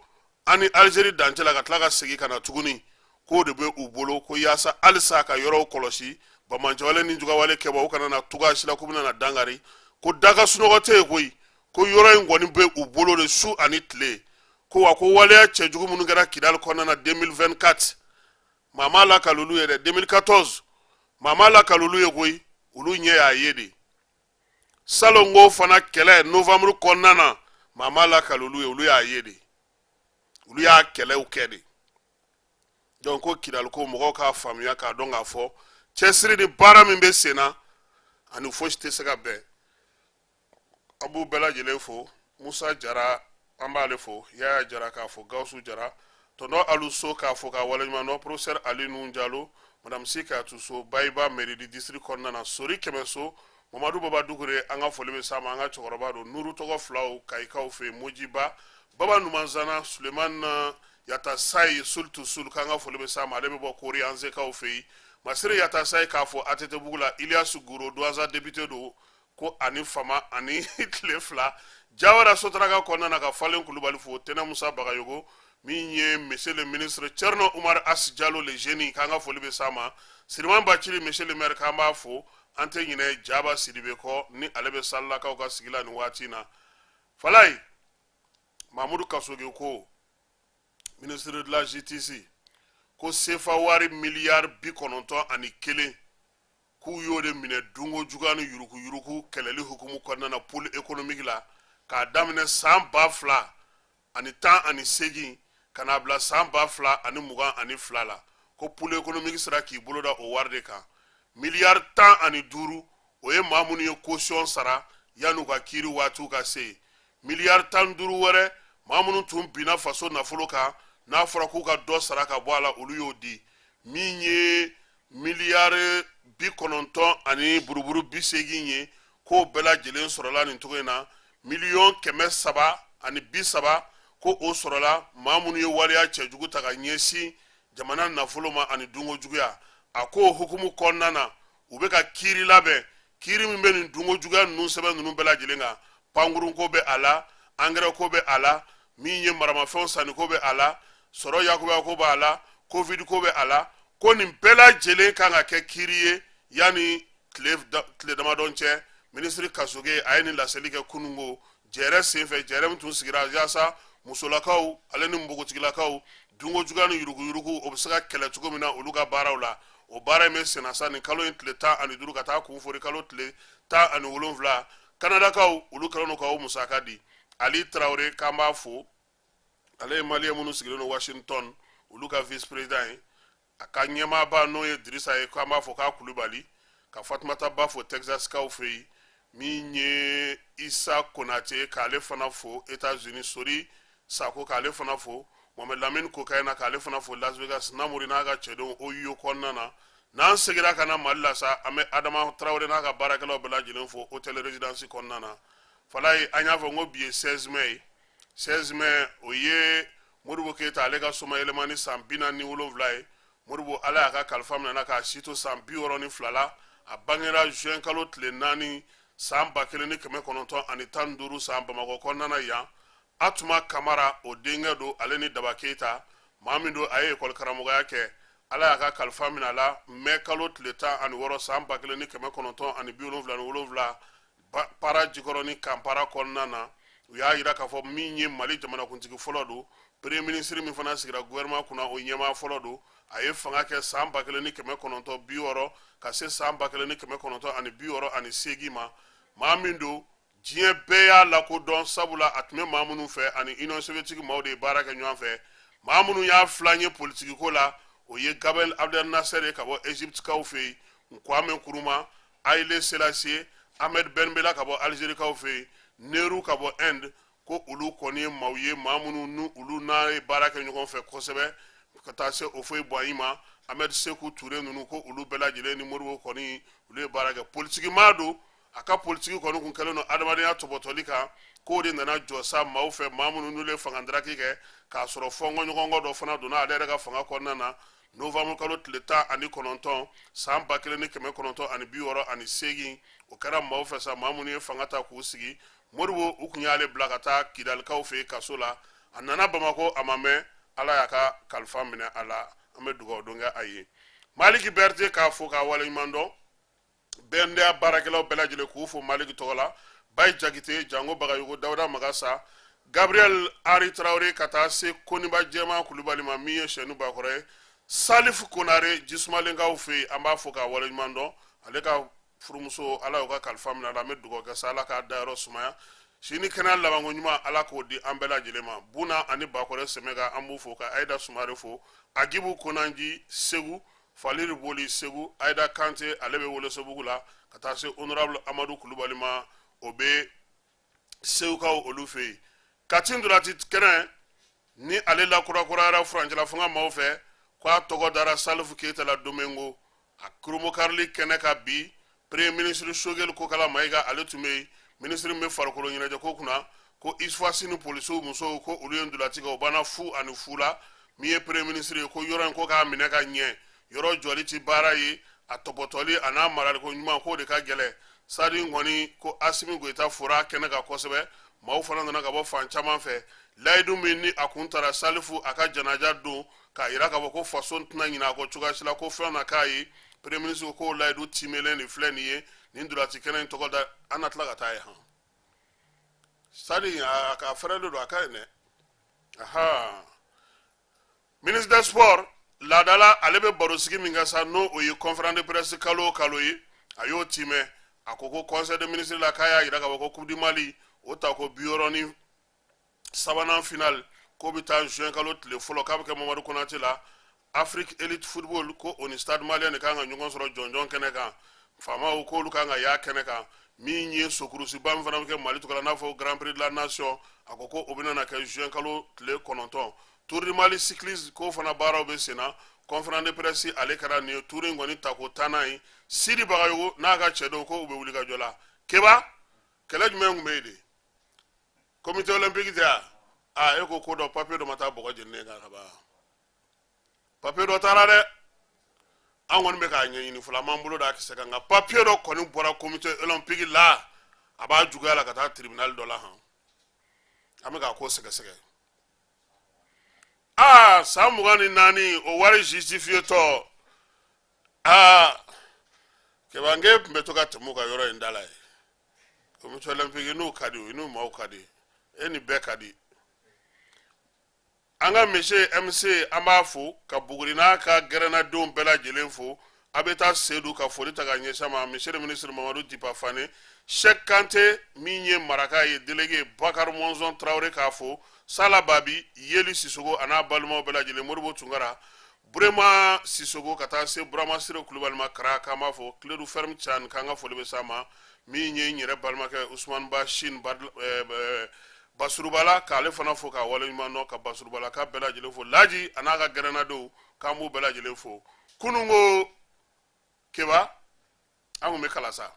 ani Algérie dancɛ la ka tila ka segin ka na tuguni k'o de bɛ u bolo ko yaasa halisa ka yɔrɔw kɔlɔsi bamancɛwale ni jugawale kɛbɔ u kana na tuga si la k'u bɛna na dangari ko daga sunɔgɔ tɛ yen koyi ko yɔrɔ in kɔni bɛ u bolo de su ani tile ko wa ko waleya cɛjugu minnu kɛra Kidal kɔnɔna na 2024 maa ma lakali olu ye dɛ 2014 maa ma lakali olu ye koyi olu ɲɛ y'a ye de salon ko fana kɛlɛ novembre kɔnɔna na maa ma lakali olu ye olu y'a ye de olu y'a kɛlɛw kɛ de donc ko Kidal ko mɔgɔw k'a faamuya k'a dɔn k'a fɔ cɛsiri ni baara min bɛ sen na ani fosi tɛ se ka bɛn an b'u bɛɛ lajɛlen fo Musa Jara an b'ale fo Yaya Jara k'a fɔ Gawusu Jara tonton Alu So k'a fɔ k'a waleɲuman dɔn professeur Ali Nuhu Jalo madame Sikatu So Bayiba mairie du district kɔnɔna na Sori Kɛmɛso Mamadu Baba Dukure an ka foli bɛ s'a ma an ka cɛkɔrɔba don Nuru tɔgɔ filaw Kayikaw fɛ Mojiba Baba Numanzana Sulemani Yata Sayi Sultu Sul k'an ka foli bɛ s'a ma ale bɛ bɔ Kori an zekaw fɛ yen Masiri Yata Sayi k'a fɔ ATT Bugu la Iliasu Guro Douaza député don ko ani fama ani tile fila Jawara Sotaraka kɔnɔna na ka Falen Kulubali fo Tɛnɛ Musa Bagayogo min ye monsieur le ministre Tcherno Oumar As Diallo le génie k'an ka foli bɛ s'a ma Siriman Bacili monsieur le maire k'an b'a fo an tɛ ɲinɛ Jaba Sidibe kɔ ni ale bɛ salilakaw ka sigi la nin waati in na Falaye Mamadou Kasoge ko ministre de la justice ko CFA wari miliyari 91 k'u y'o de minɛ dungo juguya ni yuruku yuruku kɛlɛli hukumu kɔnɔna na pôle économique la k'a daminɛ san 2018 ka n'a bila san 2022 la ko pôle économique sera k'i bolo da o wari de kan miliyari 15 o ye maa minnu ye caution sara yan'u ka kiiri waatiw ka se miliyari 15 wɛrɛ maa minnu tun binna faso nafolo kan n'a fɔra k'u ka dɔ sara ka bɔ a la olu y'o di min ye miliyari 90 ani buruburu 80 ye k'o bɛɛ lajɛlen sɔrɔla nin cogo in na miliyɔn 330 ko o sɔrɔla maa minnu ye waleya cɛjugu ta ka ɲɛsin jamana nafolo ma ani dungo juguya a ko hukumu kɔnɔna na u bɛ ka kiiri labɛn kiiri min bɛ nin dungo juguya ninnu sɛbɛn ninnu bɛɛ lajɛlen kan pankurun ko bɛ a la angɛrɛ ko bɛ a la min ye maramafɛnw sanni ko bɛ a la sɔrɔ yakubaya ko b'a la covid ko bɛ a la ko nin bɛɛ lajɛlen kan ka kɛ kiiri ye yanni tile damadɔ cɛ minisiri kasoge a ye nin laseli kɛ kunungo jɛrɛ senfɛ jɛrɛ min tun sigira yaasa musolakaw ale ni npogotigilakaw dungo juguya ni yuruguyurugu o bɛ se ka kɛlɛ cogo min na olu ka baaraw la o baara in bɛ senna sa nin kalo in tile 15 ka taa kun fori kalo tile 17 kanadakaw olu kɛlen don k'o musaka di ali tarawele k'an b'a fo ale ye maliyɛn minnu sigilen don washington olu ka vice président ye a ka ɲɛmaaba n'o ye dirisa ye k'an b'a fɔ k'a kulubali ka fatumata ba fo texas kaw fɛ yen min ye isa konate k'ale fana fo etats-unis sori sako k'ale fana fo mohamed lamine kokayena k'ale fana fo las vegas namori n'a ka cɛdenw oyo kɔnɔna na n'an segira ka na mali la sa an bɛ adama tarawele n'a ka baarakɛlaw bɛɛ lajɛlen fo hôtel résidence kɔnɔna na fala ye an y'a fɔ n ko bi ye 16 mai 16 mai o ye moribo keyita ale ka soma yɛlɛmani san 47 ye moribo ala y'a ka kalifa minɛ k'a si to san 62 la a bangera juin kalo tile 4 san 1915 san bamakɔ kɔnɔna na yan atuma kamara o denkɛ don ale ni daba keyita maa min don a ye ekɔli karamɔgɔya kɛ ala y'a ka kalifa minɛ a la mai kalo tile 16 san 1977 para jikɔrɔ ni kanpara kɔnɔna na u y'a jira k'a fɔ min ye mali jamanakuntigi fɔlɔ don premier ministre min fana sigira gouvernement kunna o ɲɛmaa fɔlɔ don a ye fanga kɛ san 1960 ka se san 1968 ma maa min don diɲɛ bɛɛ y'a lakodɔn sabula a tun bɛ maa minnu fɛ ani union soviétique maaw de ye baara kɛ ɲɔgɔn fɛ maa minnu y'a filan ye politique ko la o ye Gabriel Abdel Nasser ye ka bɔ Egypte kaw fɛ yen Kwame Nkrumah Haile Selassie Ahmed Ben Bella ka bɔ Algérie kaw fɛ yen Nehru ka bɔ Inde ko olu kɔni ye maaw ye maa minnu ni olu n'a ye baara kɛ ɲɔgɔn fɛ kosɛbɛ ka taa se Ofoyi Boigny ma Ahmed Sékou Touré ninnu ko olu bɛɛ lajɛlen ni Modibo kɔni olu ye baara kɛ politique maa don a ka politique kɔni kun kɛlen don adamadenya tɔbɔtɔli kan k'o de nana jɔ sa maaw fɛ maa minnu n'olu ye fangadaraki kɛ k'a sɔrɔ fɔnkɔɲɔgɔnkɔ dɔ fana donna ale yɛrɛ ka fanga kɔnɔna na novembre kalo tile 19 san 1968 o kɛra maaw fɛ sa maa minnu ye fanga ta k'u sigi Modibo u kun y'ale bila ka taa Kidalikaw fɛ yen kaso la a nana Bamako a ma mɛn ala y'a ka kalifa minɛ a la an bɛ dugawu don kɛ a ye Maliki Berete k'a fo k'a waleɲuman dɔn bɛndɛya baarakɛlaw bɛɛ lajɛlen k'u fo Maliki tɔgɔ la Bayi Jakite Jango Bagayogo Dawuda Magasa Gabriel Ari Traoré ka taa se Koniba Jɛma Kulubali ma min ye Sɛnu Bakɔrɔ ye Salif Konare Jisumalenkaw fɛ yen an b'a fo k'a waleɲuman dɔn ale ka furumuso ala y'u ka kalifa minɛ a la an bɛ dugawu kɛ sa ala k'a dayɔrɔ sumaya sini kɛnɛya labanko ɲuman ala k'o di an bɛɛ lajɛlen ma Buna ani Bakɔrɛ Sɛmɛga an b'u fo ka Aïda Sumare fo Agibu Konanji Segu Faliri Boli Segu Aïda Kante ale bɛ Welesebugu la ka taa se honorable Amadou Kulubali ma o bɛ Segukaw olu fɛ yen Kati Ndulati kɛnɛ ni ale la kurakurayara furancɛla fanga maaw fɛ k'a tɔgɔ dara Salifu Keyita la Domingo a kurumokarili kɛnɛ ka bi premier ministre Sogel Kokala Mayiga ale tun bɛ yen ministre min bɛ farikolo ɲɛnajɛ ko kunna ko ISFASI ni polisiw musow ko olu ye ndulati kɛ o banna fu ani fu la min ye premier ministre ye ko yɔrɔ in ko k'a minɛ ka ɲɛ yɔrɔ jɔli ti baara ye a tɔpɔtɔli a n'a maraliko ɲuman k'o de ka gɛlɛ sadi kɔni ko Asimi Goyita fora kɛnɛ kan kosɛbɛ maaw fana nana ka bɔ fan caman fɛ layidu min ni a kun taara Salifu a ka janaja don k'a jira k'a fɔ ko faso tɛna ɲinɛ a kɔ cogoya si la ko fɛn na k'a ye premier ministre ko layidu timelen nin filɛ nin ye nin ndulati kɛnɛ in tɔgɔ da an na tila ka taa ye han sadi a ka fɛrɛlen don a ka ɲi dɛ aha ministre des sports laadala ale bɛ barosigi min kɛ sa n'o o ye conférence de presse kalo o kalo ye a y'o timɛ a ko ko conseil de ministre la k'a y'a jira k'a fɔ ko coupe du mali o ta ko 63 final k'o bɛ taa juin kalo tile fɔlɔ k'a bɛ kɛ Mamadu Konate la Afrique Elite Football ko o ni Stade Malien de kan ka ɲɔgɔn sɔrɔ jɔnjɔn kɛnɛ kan faamaw k'olu kan ka y'a kɛnɛ kan min ye sokurusiba min fana bɛ kɛ Mali tɔgɔ la n'a fɔ Grand Prix de la Nation a ko o bɛna na kɛ juin kalo tile 9 Tour du Mali cycliste k'o fana baaraw bɛ sen na conférence de presse ale kɛra nin ye Tour in kɔni ta ko 10nan ye Sidi Bagayogo n'a ka cɛdenw ko u bɛ wuli ka jɔ la Keba kɛlɛ jumɛn tun bɛ yen de comité olympique tɛ a e ko dɔ papier dɔ ma taa bɔgɔ jeninen kan ka ban papier dɔ taara dɛ an kɔni bɛ k'a ɲɛɲini fɔlɔ an b'an bolo da kisɛ kan nka papiye dɔ kɔni bɔra comité olympique la a b'a juguya la ka taa tribunal dɔ la han an bɛ k'a ko sɛgɛsɛgɛ san 24 o wari justifié tɔ kɛbange tun bɛ to ka tɛmɛ u ka yɔrɔ in da la ye comité olympique n'u ka di n'u maaw ka di e ni bɛɛ ka di an ka monsieur MC an b'a fo ka Buguri n'a ka gɛrɛnnadenw bɛɛ lajɛlen fo a bɛ taa Seydou ka foli ta ka ɲɛsin ma monsieur le ministre Mamadou Dipa Fane Cheikh Kanté min ye maraka ye délégué Bakar Monzon Traoré k'a fo Sala Babi Yeli Sissogo a n'a balimaw bɛɛ lajɛlen Modibo Tunkara Burema Sissogo ka taa se Burama Sire Kulubali ma Kara k'an b'a fo Clérou Ferme Thiane k'an ka foli bɛ s'a ma min ye n yɛrɛ balimakɛ Ousmane Ba Chine Basurubala k'ale fana fo k'a waleɲuman dɔn ka Basurubala k'a bɛɛ lajɛlen fo Laji a n'a ka gɛrɛnnadenw k'an b'u bɛɛ lajɛlen fo kunungo Keba an kun bɛ Kalasa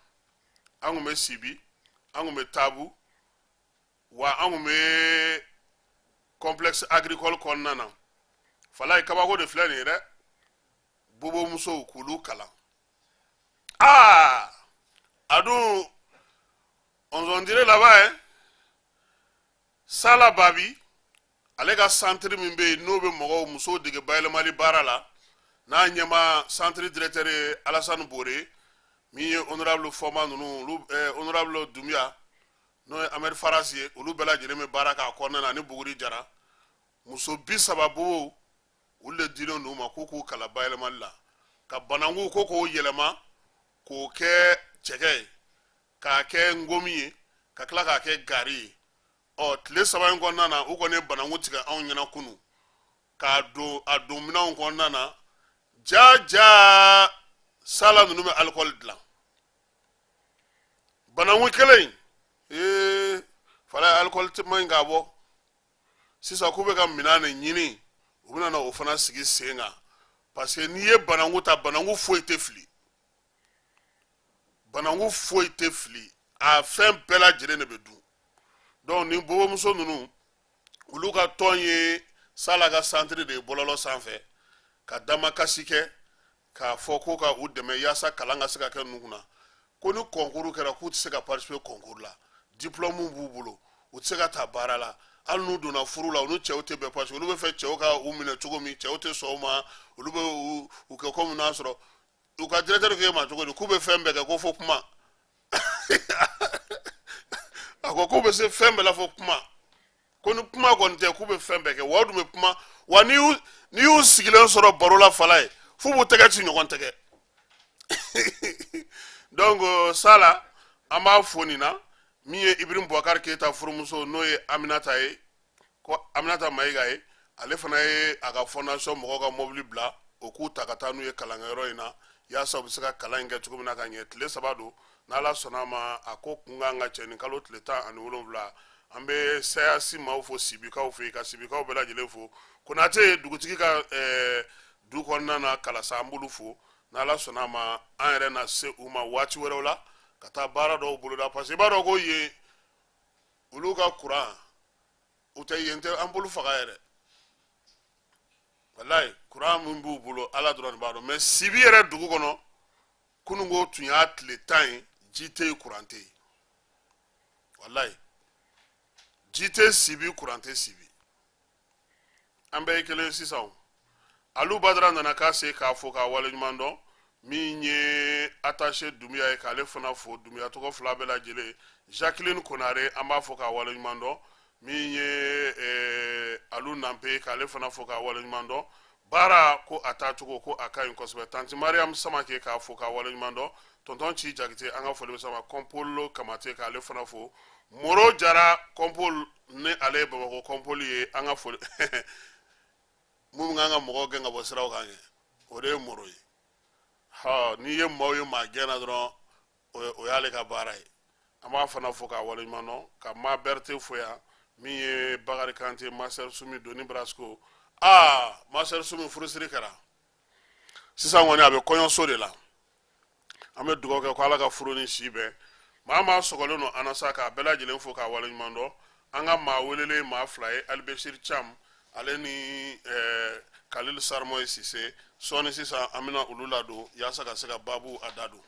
an kun bɛ Sibi an kun bɛ Tabu wa an kun bɛ complexe agricole kɔnɔna na Falaye kabako de filɛ nin ye dɛ bobo musow k'olu kalan a dun on dirait là-bas Sala Babi ale ka centre min bɛ yen n'o bɛ mɔgɔw musow dege bayɛlɛmali baara la n'a ɲɛma centre directeur ye Alassane Bore min ye honorable Foma ninnu honorable Dumbuya n'o ye Ahmed Faras ye olu bɛɛ lajɛlen bɛ baara k'a kɔnɔna na ni Buguri Jara muso 30 bobo olu de dilen d'u ma k'u k'u kalan bayɛlɛmali la ka bananku ko k'o yɛlɛma k'o kɛ cɛkɛ ye k'a kɛ ngomi ye ka tila k'a kɛ gari ye tile 3 in kɔnɔna na u kɔni ye bananku tigɛ anw ɲɛna kunu k'a don a don minɛnw kɔnɔna na ja Sala ninnu bɛ alcool dilan bananku kelen Falaye alcool tɛ man ɲi k'a bɔ sisan k'u bɛ ka minɛn de ɲini u bɛ na o fana sigi sen kan parce que n'i ye bananku ta bananku foyi tɛ fili bananku foyi tɛ fili a fɛn bɛɛ lajɛlen de bɛ dun donc ni bobomuso ninnu olu ka tɔn ye Sala ka centre de ye bɔlɔlɔ sanfɛ ka damakasi kɛ k'a fɔ ko ka u dɛmɛ yaasa kalan ka se ka kɛ ninnu kunna ko ni concours kɛra k'u tɛ se ka participer concours la diplôme b'u bolo u tɛ se ka taa baara la hali n'u donna furu la u ni cɛw tɛ bɛn parce que olu bɛ fɛ cɛw ka u minɛ cogo min cɛw tɛ sɔn o ma olu bɛ u kɛ komi n'a sɔrɔ u ka directeur k'e ma cogo di k'u bɛ fɛn bɛɛ kɛ ko fo kuma a ko k'u bɛ se fɛn bɛɛ la fo kuma ko ni kuma kɔni tɛ k'u bɛ fɛn bɛɛ kɛ wa u dun bɛ kuma wa n'i y'u sigilen sɔrɔ baro la Falaye f'u b'u tɛgɛ ci ɲɔgɔn tɛgɛ donc Sala an b'a fo nin na min ye Ibrahim Boubacar Keita furumuso n'o ye Aminata ye ko Aminata Mayiga ye ale fana ye a ka fondation mɔgɔw ka mobili bila o k'u ta ka taa n'u ye kalankɛyɔrɔ in na yaasa u bɛ se ka kalan in kɛ cogo min na ka ɲɛ tile 3 don n'Ala sɔnna a ma a ko kun kan ka cɛ nin kalo tile 17 an bɛ CAC maaw fo Sibikaw fɛ yen ka Sibikaw bɛɛ lajɛlen fo Konate dugutigi ka du kɔnɔna na Kalasa an b'olu fo n'Ala sɔnna a ma an yɛrɛ na se u ma waati wɛrɛw la ka taa baara dɔw boloda parce que i b'a dɔn ko yen olu ka courant u tɛ yen tɛ an bolo faga yɛrɛ walayi courant min b'u bolo Ala dɔrɔn de b'a dɔn mais Sibi yɛrɛ dugu kɔnɔ kunungo tun y'a tile 10 ye ji tɛ yen courant tɛ yen walayi ji tɛ Sibi courant tɛ Sibi an bɛɛ ye kelen ye sisan Alu Badara nana k'a se k'a fo k'a waleɲuman dɔn min ye attaché Dumbuya ye k'ale fana fo Dumbuya tɔgɔ 2 bɛɛ lajɛlen Jacqueline Konare an b'a fo k'a waleɲuman dɔn min ye Alu Nanpe k'ale fana fo k'a waleɲuman dɔn baara ko a taacogo ko a ka ɲi kosɛbɛ Tanti Mariam Samake k'a fo k'a waleɲuman dɔn tonton Ci Jakite an ka foli bɛ sama Kompolo Kamate k'ale fana fo Moro Jara Kompol ni ale ye Bamakɔ Kompoli ye an ka foli mun kan ka mɔgɔw gɛn ka bɔ siraw kan ye o de ye Moro ye n'i ye maaw ye maa gɛnna dɔrɔn o y'ale ka baara ye an b'a fana fo k'a waleɲuman dɔn ka maa Berete fo yan min ye Bakari Kante Master Sumi Doni Brasco Master Sumi furusiri kɛra sisan kɔni a bɛ kɔɲɔso de la an bɛ dugawu kɛ ko Ala ka furu ni si bɛn maa sɔgɔlen don anasa k'a bɛɛ lajɛlen fo k'a waleɲuman dɔn an ka maa welelen maa 2 ye Albesir Cham ale ni Khalil Sarmoy Cissé sɔɔni sisan an bɛna olu ladon yaasa ka se ka baabu a da don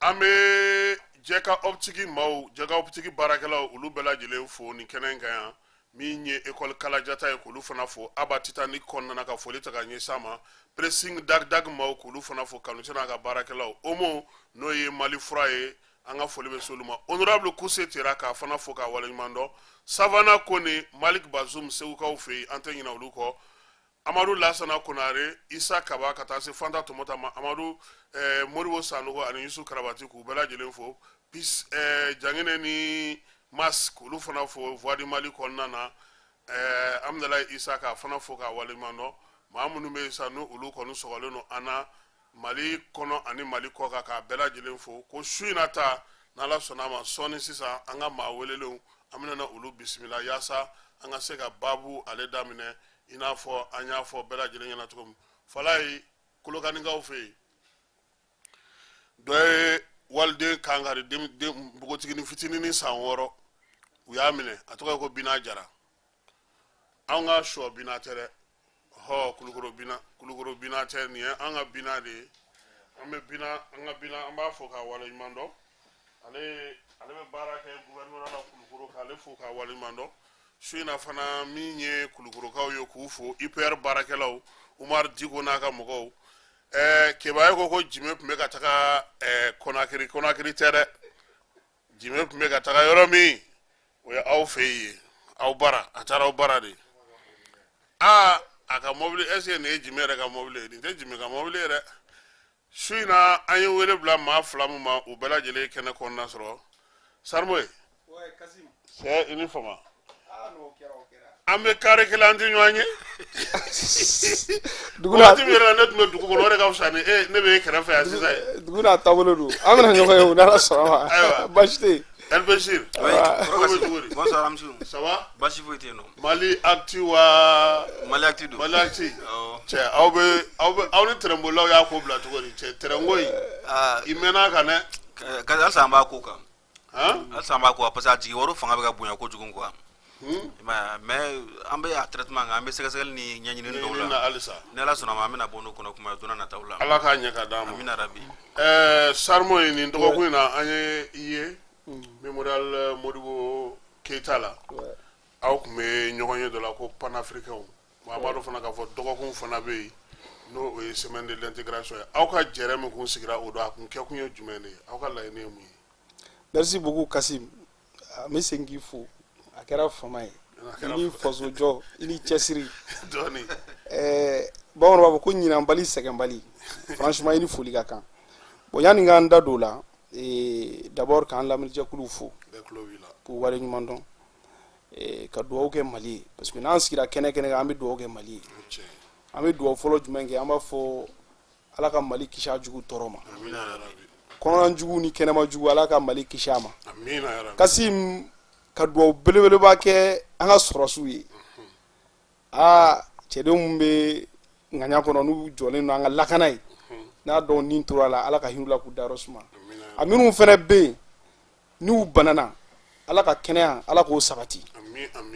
an bɛ jɛka optiki maaw jɛka optiki baarakɛlaw olu bɛɛ lajɛlen fo nin kɛnɛ in kan yan min ye école kalajata ye k'olu fana fo Aba Titanic kɔnɔna ka foli ta ka ɲɛsin ma pressing dag maaw k'olu fana fo Kanutɛ n'a ka baarakɛlaw Omo n'o ye Mali fura ye an ka foli bɛ s'olu ma honorable Kuse Tera k'a fana fo k'a waleɲuman dɔn Savana Kone Malik Bazoum Segukaw fɛ yen an tɛ ɲinɛ olu kɔ Amadu Lasana Konare Isa Kaba ka taa se Fanta Tomota ma Amadu Moribo Sanogo ani Yusu Karabati k'u bɛɛ lajɛlen fo Jangene ni Mas k'olu fana fo Voix du Mali kɔnɔna na Amdalayi Isa k'a fana fo k'a waleɲuman dɔn maa minnu bɛ yen sisan n'olu kɔni sɔgɔlen don an na Mali kɔnɔ ani Mali kɔ kan k'a bɛɛ lajɛlen fo ko su in na ta n'Ala sɔnna ma sɔɔni sisan an ka maa welelenw an bɛna olu bisimila yaasa an ka se ka baabu ale daminɛ i n'a fɔ an y'a fɔ bɛɛ lajɛlen ɲɛna cogo min Falaye Kolokanikaw fɛ yen dɔ ye waliden kankari npogotiginin fitinin san 6 u y'a minɛ a tɔgɔ ye ko Bina Jara an ka sɔ Bina tɛ dɛ Kulukoro Bina tɛ nin ye an ka Bina de ye an b'a fɔ k'a waleɲuman dɔn ale bɛ baara kɛ gouvernement la Kulukoro k'ale fo k'a waleɲuman dɔn su in na fana min ye Kulukorokaw ye k'u fo IPR baarakɛlaw Umar Diko n'a ka mɔgɔw Kebaye ko Jime tun bɛ ka taga Konakiri tɛ dɛ Jime tun bɛ ka taga yɔrɔ min o ye aw fɛ yen aw bara a taara aw bara de a ka mobili est-ce que nin ye Jime yɛrɛ ka mobili ye nin tɛ Jime ka mobili ye dɛ su in na an ye wele bila maa 2 min ma u bɛɛ lajɛlen kɛnɛ kɔnɔna sɔrɔ Sarmoy c'est une fama an bɛ kare kelen an tɛ ɲɔgɔn ye waati min yɛrɛ ne tun bɛ dugu kɔnɔ o de ka fisa ni ne bɛ e kɛrɛfɛ yan sisan ye dugu n'a taabolo don an bɛna ɲɔgɔn ye o n'Ala sɔnna ma ayiwa baasi tɛ yen Elbechir bonsoir Amsou ça va baasi foyi tɛ yen nɔ Mali Actu wa Mali Actu don Mali Actu cɛ aw ni tɛrɛnbolilaw y'a ko bila cogo di cɛ tɛrɛnko in i mɛnna kan dɛ halisa an b'a ko kan halisa an b'a ko kan parce que a jigi wari fanga bɛ ka bonya kojugu quoi mais an bɛ a traitement kan an bɛ sɛgɛsɛgɛli ni ɲɛɲinini dɔw la ni Ala sɔnna ma an bɛna bɔ n'o kɔnɔ kuma donna nataw la Ala k'a ɲɛ ka d'an ma amina rabi Sarmoy nin dɔgɔkun in na an ye i ye Memorial Modibo Keita la aw tun bɛ ɲɔgɔn ye dɔ la ko panafricain an b'a dɔn fana k'a fɔ dɔgɔkun fana bɛ yen n'o ye semaine de l'intégration ye aw ka jɛrɛ min kun sigira o don a kun kɛkun ye jumɛn de ye aw ka laɲini ye mun ye merci beaucoup Kasim n bɛ segin k'i fo a kɛra fama ye i ni fasojɔ i ni cɛsiri dɔɔni bamananw b'a fɔ ko ɲinanbali sɛgɛnbali franchement i ni foli ka kan bon yanni k'an da don o la d'abord k'an lamɛnnikɛlaw fo k'u waleɲuman dɔn ka dugawu kɛ Mali ye parce que n'an sigira kɛnɛ kan an bɛ dugawu kɛ Mali ye an bɛ dugawu fɔlɔ jumɛn kɛ an b'a fɔ Ala ka Mali kisi a jugu tɔɔrɔ ma kɔnɔna jugu ni kɛnɛma jugu Ala ka Mali kisi a ma Kasim ka dugawu belebeleba kɛ an ka sɔrɔsiw ye cɛdenw min bɛ ŋaɲa kɔnɔ n'u jɔlen don an ka lakana ye n'a dɔn nin tora la Ala ka hinɛ u la k'u dayɔrɔ suma a minnu fana bɛ yen n'u banana Ala ka kɛnɛya Ala k'o sabati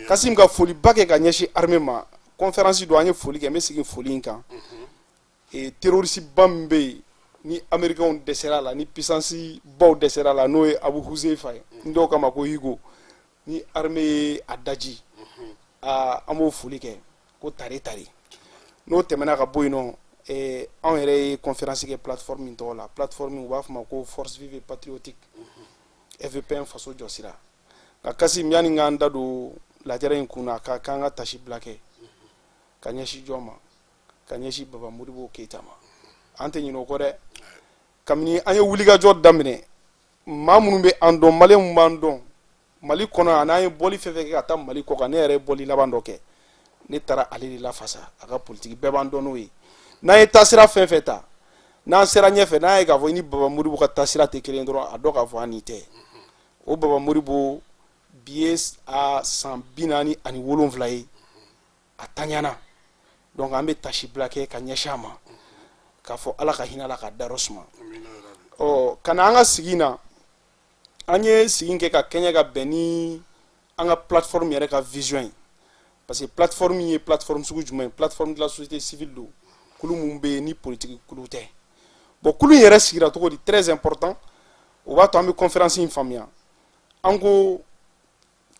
Kasim ka foliba kɛ ka ɲɛsin armée ma conférence don an ye foli kɛ n bɛ segin foli in kan terroriste ba min bɛ yen ni américains dɛsɛra la ni puissance baw dɛsɛra la n'o ye Abu Huzaifa ye n dɔw kama ko Hugo ni armée ye a daji an b'o foli kɛ ko tare n'o tɛmɛna ka bɔ yen nɔ anw yɛrɛ ye conférence kɛ plateforme min tɔgɔ la plateforme u b'a fɔ ma ko force vive patriotique FVPN faso jɔsira nka Kasim yanni k'an da don lajɛrɛ in kun na ka k'an ka tasi bila kɛ ka ɲɛsin jɔn ma ka ɲɛsin Baba Modibo Keita ma an tɛ ɲinɛ o kɔ dɛ kabini an ye wulikajɔ daminɛ maa minnu bɛ an dɔn maliyɛnw b'an dɔn Mali kɔnɔ yan n'an ye bɔli fɛn fɛn kɛ ka taa Mali kɔ kan ne yɛrɛ ye bɔli laban dɔ kɛ ne taara ale de lafasa a ka politique bɛɛ b'an dɔn n'o ye n'an ye taasira fɛn fɛn ta n'an sera ɲɛfɛ n'an ye k'a fɔ i ni Baba Modibo ka taasira tɛ kelen dɔrɔn a dɔn k'a fɔ an ni tɛ o Baba Modibo bi ye a san 47 ye a taɲana donc an bɛ tasi bila kɛ ka ɲɛsin a ma k'a fɔ Ala ka hinɛ a la ka dayɔrɔ suma ka na an ka sigi na an ye sigi kɛ ka kɛɲɛ ka bɛn ni an ka plateforme yɛrɛ ka vision ye parce que plateforme ye plateforme sugu jumɛn plateforme de la société civile do kulu mun bɛ ni politique kulu tɛ bon kulu yɛrɛ sigira cogo di très important o b'a to an bɛ conférence in faamuya an ko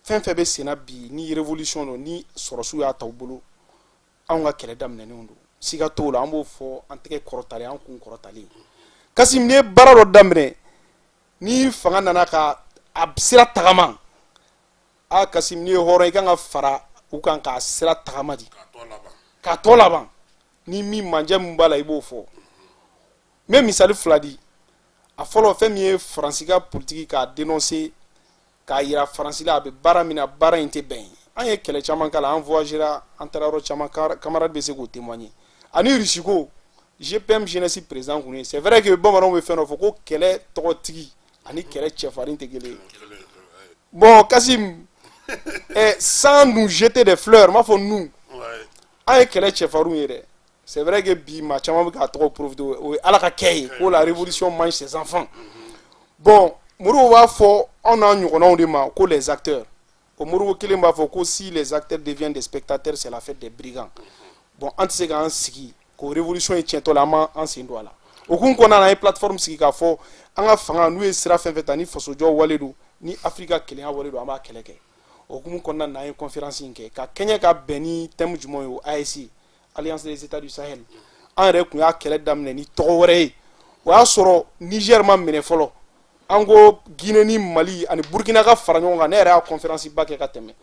fɛn fɛn bɛ senna bi ni révolution do ni sɔrɔsiw y'a ta u bolo anw ka kɛlɛ daminɛnenw do siga t'o la an b'o fɔ an tɛgɛ kɔrɔtalen an kun kɔrɔtalen Kasim ni ye baara dɔ daminɛ ni fanga nana ka a sira tagama Kasim ni ye hɔrɔn i kan ka fara u kan k'a sira tagama di k'a tɔ laban ni min manjɛ min b'a la i b'o fɔ n bɛ misali fila di a fɔlɔ fɛn min ye Faransi ka politique k'a dénoncer k'a yira Faransi la a bɛ baara min na baara in tɛ bɛn an ye kɛlɛ caman k'a la an voyagera an taara yɔrɔ caman camarades bɛ se k'o témoigner ani Russie ko GPM jeunesse président kun ye c'est vrai que bamananw bɛ fɛn dɔ fɔ ko kɛlɛ tɔgɔtigi ani kɛlɛ cɛfarin tɛ kelen ye bon Kasim sans nous jeter des fleurs m'a fɔ nous an ye kɛlɛ cɛfarinw ye dɛ c'est vrai que bi maa caman bɛ k'a tɔgɔ profiter o ye Ala ka kɛ ye ko la révolution mange ses enfants bon Modibo b'a fɔ anw n'a ɲɔgɔnnaw de ma ko les acteurs o Modibo kelen b'a fɔ ko si les acteurs deviennent des spectateurs c'est la fête des brigands bon an tɛ se k'an sigi ko révolution ye tiɲɛtɔ la an m'an sen don a la o kun kɔnɔna na an ye plateforme sigi k'a fɔ an ka fanga n'u ye sira fɛn fɛn ta ni fasojɔ wale don ni Afrika kelenya wale don an b'a kɛlɛ kɛ o kun kɔnɔna na an ye conférence in kɛ ka kɛɲɛ ka bɛn ni thème jumɛn ye o AES Alliance des États du Sahel an yɛrɛ kun y'a kɛlɛ daminɛ ni tɔgɔ wɛrɛ ye o y'a sɔrɔ Niger ma minɛ fɔlɔ an ko Guinée ni Mali ani Burkina ka fara ɲɔgɔn kan ne yɛrɛ y'a conférence ba kɛ ka tɛmɛ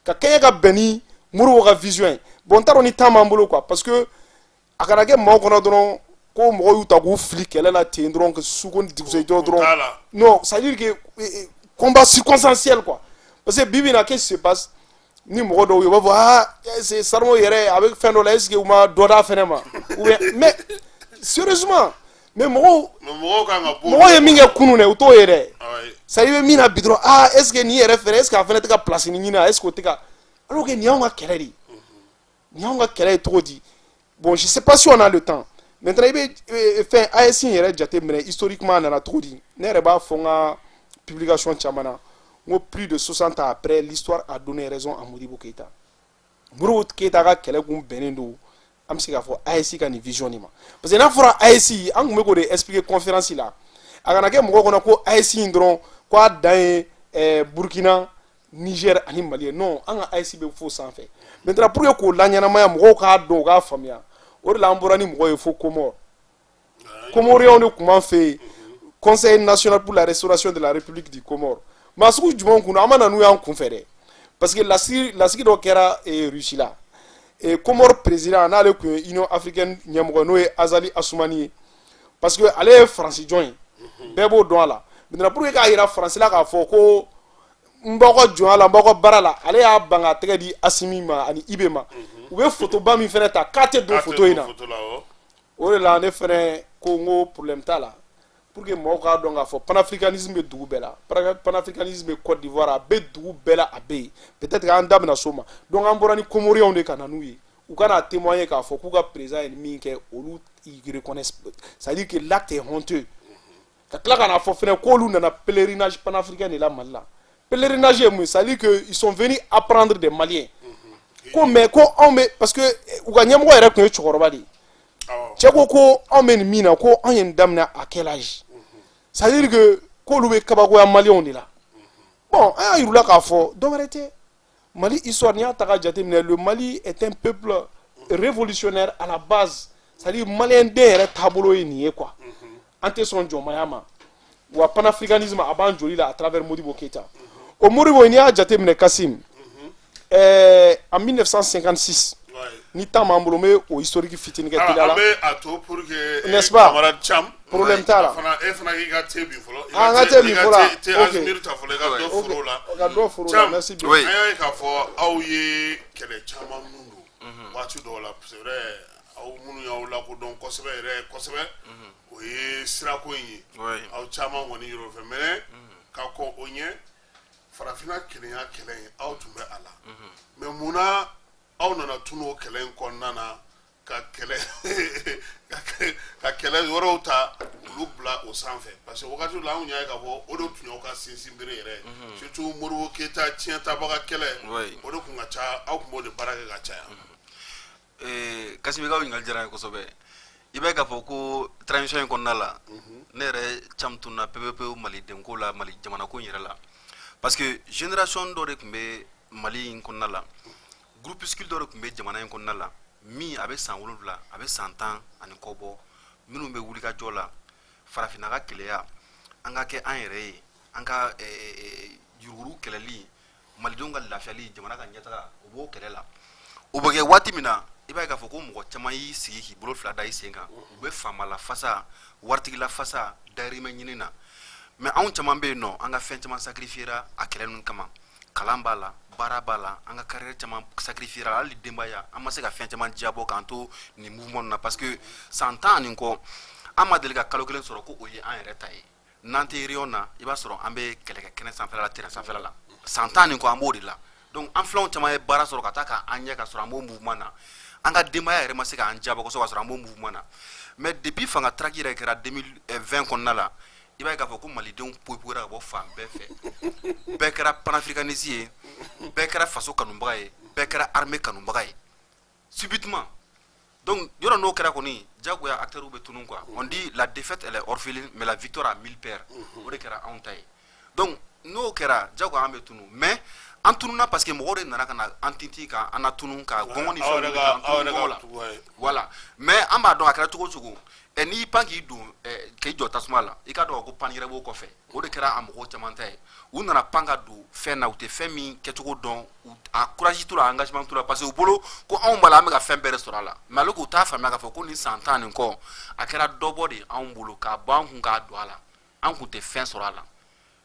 ka kɛɲɛ ka bɛn ni Modibo ka vision ye bon n t'a dɔn ni temps b'an bolo quoi parce que a kana kɛ maaw kɔnɔ dɔrɔn ko mɔgɔw y'u ta k'u fili kɛlɛ la ten dɔrɔn que su ko dugusɛjɛ dɔrɔn non ça veut dire que combat circonstanciel quoi parce que bibi na qu'est-ce qui se passe ni mɔgɔ dɔw ye u b'a fɔ c'est Sarmo yɛrɛ a bɛ fɛn dɔ la est-ce que u ma dɔ d'a fɛnɛ ma mais sérieusement mais mɔgɔw ye min kɛ kunun dɛ u t'o ye dɛ ça i bɛ min na bi dɔrɔn est-ce que nin yɛrɛ fɛnɛ est-ce que a fɛnɛ tɛ ka place nin ɲini est-ce que o tɛ ka alors que nin y'anw ka kɛlɛ de nin y'anw ka kɛlɛ ye cogo di bon je sais pas si on a le temps maintenant i bɛ fɛn AES yɛrɛ jate minɛ historiquement a nana cogo di ne yɛrɛ b'a fɔ n ka publication caman na n ko plus de 60 ans après l'histoire a donné raison à Modibo Keïta Modibo Keïta ka kɛlɛ kun bɛnnen don an bɛ se k'a fɔ AES ka nin vision de ma parce que n'a fɔra AES an tun bɛ k'o de expliquer conférence la a kana kɛ mɔgɔ kɔnɔ ko AES in dɔrɔn ko a dan ye Burkina Niger ani Mali non an ka AES bɛ fo sanfɛ maintenant pour que k'o laɲɛnamaya mɔgɔw k'a dɔn u k'a faamuya o de la an bɔra ni mɔgɔ ye fo Comore Comoriens de kun b'an fɛ yen Conseil national pour la restauration de la République du Comore maa sugu jumɛn kun an ma na n'u y'an kunfɛ dɛ parce que lasigi dɔ kɛra Russie la Comore président n'ale kun ye Union africaine ɲɛmɔgɔ n'o ye Azali Assoumani ye parce que ale ye Faransi jɔn ye bɛɛ b'o dɔn a la maintenant pour que k'a yira Faransi la k'a fɔ ko n b'aw ka jɔnya la n b'aw ka baara la ale y'a ban k'a tɛgɛ di Assimi ma ani Ibe ma u bɛ photoba min fɛnɛ ta k'a tɛ don photo in na o de la ne fɛnɛ ko n ko problème t'a la pour que mɔgɔw k'a dɔn k'a fɔ panafricanisme bɛ dugu bɛɛ la panafricanisme bɛ Côte d'Ivoire a bɛ dugu bɛɛ la a bɛ yen peut-être k'an da bɛna s'o ma donc an bɔra ni Comoriens de ka na n'u ye u kana témoigner k'a fɔ k'u ka président ye min kɛ olu ils reconnaissent ça veut dire que l'acte est honteux ka tila ka na fɔ fɛnɛ k'olu nana pèlerinage panafricain de la Mali la pèlerinage ye mun ça veut dire que ils sont venus apprendre des Maliens ko mais ko anw bɛ parce que u ka ɲɛmɔgɔ yɛrɛ tun ye cɛkɔrɔba de ye cɛ ko anw bɛ nin min na ko anw ye nin daminɛ à quel âge ça veut dire que k'olu bɛ kabakoya Maliens de la bon an y'a yir'u la k'a fɔ dɔ wɛrɛ tɛ Mali histoire n'i y'a ta k'a jateminɛ le Mali est un peuple révolutionnaire à la base c'est à dire Malien den yɛrɛ taabolo ye nin ye quoi an tɛ sɔn jɔnmaya ma wa panafricanisme a b'an joli la à travers Modibo Keïta o Modibo n'i y'a jateminɛ Kasim en 1956 ni temps m'an bolo n bɛ o historique fitinin kɛ teliya la an bɛ a to pour que n'est-ce pas camarade Cham problème t'a la e fana k'i ka te bin fɔlɔ n ka te bin fɔlɔ te Azimiri ta fɔlɔ i ka dɔ foro la ka dɔ foro la merci bien an y'a ye k'a fɔ aw ye kɛlɛ caman minnu don waati dɔw la c'est vrai aw minnu y'aw lakodɔn kosɛbɛ yɛrɛ kosɛbɛ o ye sirako in ye aw caman kɔni yɔrɔ fɛ mais ka kɔn o ɲɛ farafinna kelenya kɛlɛ in aw tun bɛ a la mais munna aw nana tunu o kɛlɛ in kɔnɔna na ka kɛlɛ yɔrɔw ta olu bila o sanfɛ parce que wagati la anw y'a ye k'a fɔ o de tun y'aw ka sinsinbere yɛrɛ surtout Modibo Keyita tiɲɛtabaga kɛlɛ o de tun ka ca aw tun b'o de baara kɛ ka caya. Kasimi ka ɲininkali diyara n ye kosɛbɛ i b'a ye k'a fɔ ko transition in kɔnɔna la ne yɛrɛ caman tunna pewu malidenko la mali jamanako in yɛrɛ la parce que génération dɔ de tun bɛ mali in kɔnɔna la groupuscule dɔ de tun bɛ jamana in kɔnɔna la min a bɛ san 7 a bɛ san 10 ani kɔ bɔ minnu bɛ wuli ka jɔ la farafinna ka kɛlɛya an ka kɛ an yɛrɛ ye an ka yuruguru kɛlɛli malidenw ka lafiyali jamana ka ɲɛtaga o b'o kɛlɛ la o bɛ kɛ waati min na i b'a ye k'a fɔ ko mɔgɔ caman y'i sigi k'i bolo fila da i sen kan u bɛ faamala fasa waritigi fasa dayirimɛ ɲini na mais anw caman bɛ yen nɔ an ka fɛn caman sacrifiera a kɛlɛ ninnu kama kalan b'a la baara b'a la an ka carrière caman sacrifiera hali denbaya an ma se ka fɛn caman jabɔ k'an to nin mouvement na parce que san 10 ani kɔ an ma deli ka kalo kelen sɔrɔ ko o ye an yɛrɛ ta ye n'an tɛ réunion na i b'a sɔrɔ an bɛ kɛlɛkɛ kɛnɛ sanfɛla la terrain sanfɛla la san 10 ani kɔ an b'o de la donc an filanw caman ye baara sɔrɔ ka taa k'an ɲɛ ka sɔrɔ an b'o mouvement na an ka denbaya yɛrɛ ma se k'an jabɔ kosɛbɛ ka sɔrɔ an b'o mouvement na mais depuis fanga traki yɛrɛ kɛra 2020 kɔnɔna la i b'a ye k'a fɔ ko malidenw poyipoyira ka bɔ fan bɛɛ fɛ bɛɛ kɛra panafricaniste ye bɛɛ kɛra faso kanubaga ye bɛɛ kɛra armée kanubaga ye subitement donc yɔrɔ n'o kɛra kɔni jagoya acteurs bɛ tunun quoi on dit la défaite elle est orpheline mais la victoire a 1000 pères o de kɛra anw ta ye donc n'o kɛra jagoya an bɛ tunun mais an tununna parce que mɔgɔw de nana ka na an tintin ka an na tunun ka gɔngɔn ni fɛnw wuli ka an tunun mɔgɔw la voilà mais an b'a dɔn a kɛra cogo o cogo n'i pan k'i don k'i jɔ tasuma la i ka dɔn ko pan yɛrɛ b'o kɔfɛ o de kɛra a mɔgɔw caman ta ye u nana pan ka don fɛn na u tɛ fɛn min kɛcogo dɔn a courage t'u la engagement t'u la parce que u bolo ko anw b'a la an bɛ ka fɛn bɛɛ de sɔrɔ a la mais ale k'u t'a faamuya k'a fɔ ko nin san 10 nin kɔ a kɛra dɔbɔ de anw bolo k'a bɔ an kun k'a don a la an kun tɛ fɛn sɔrɔ a la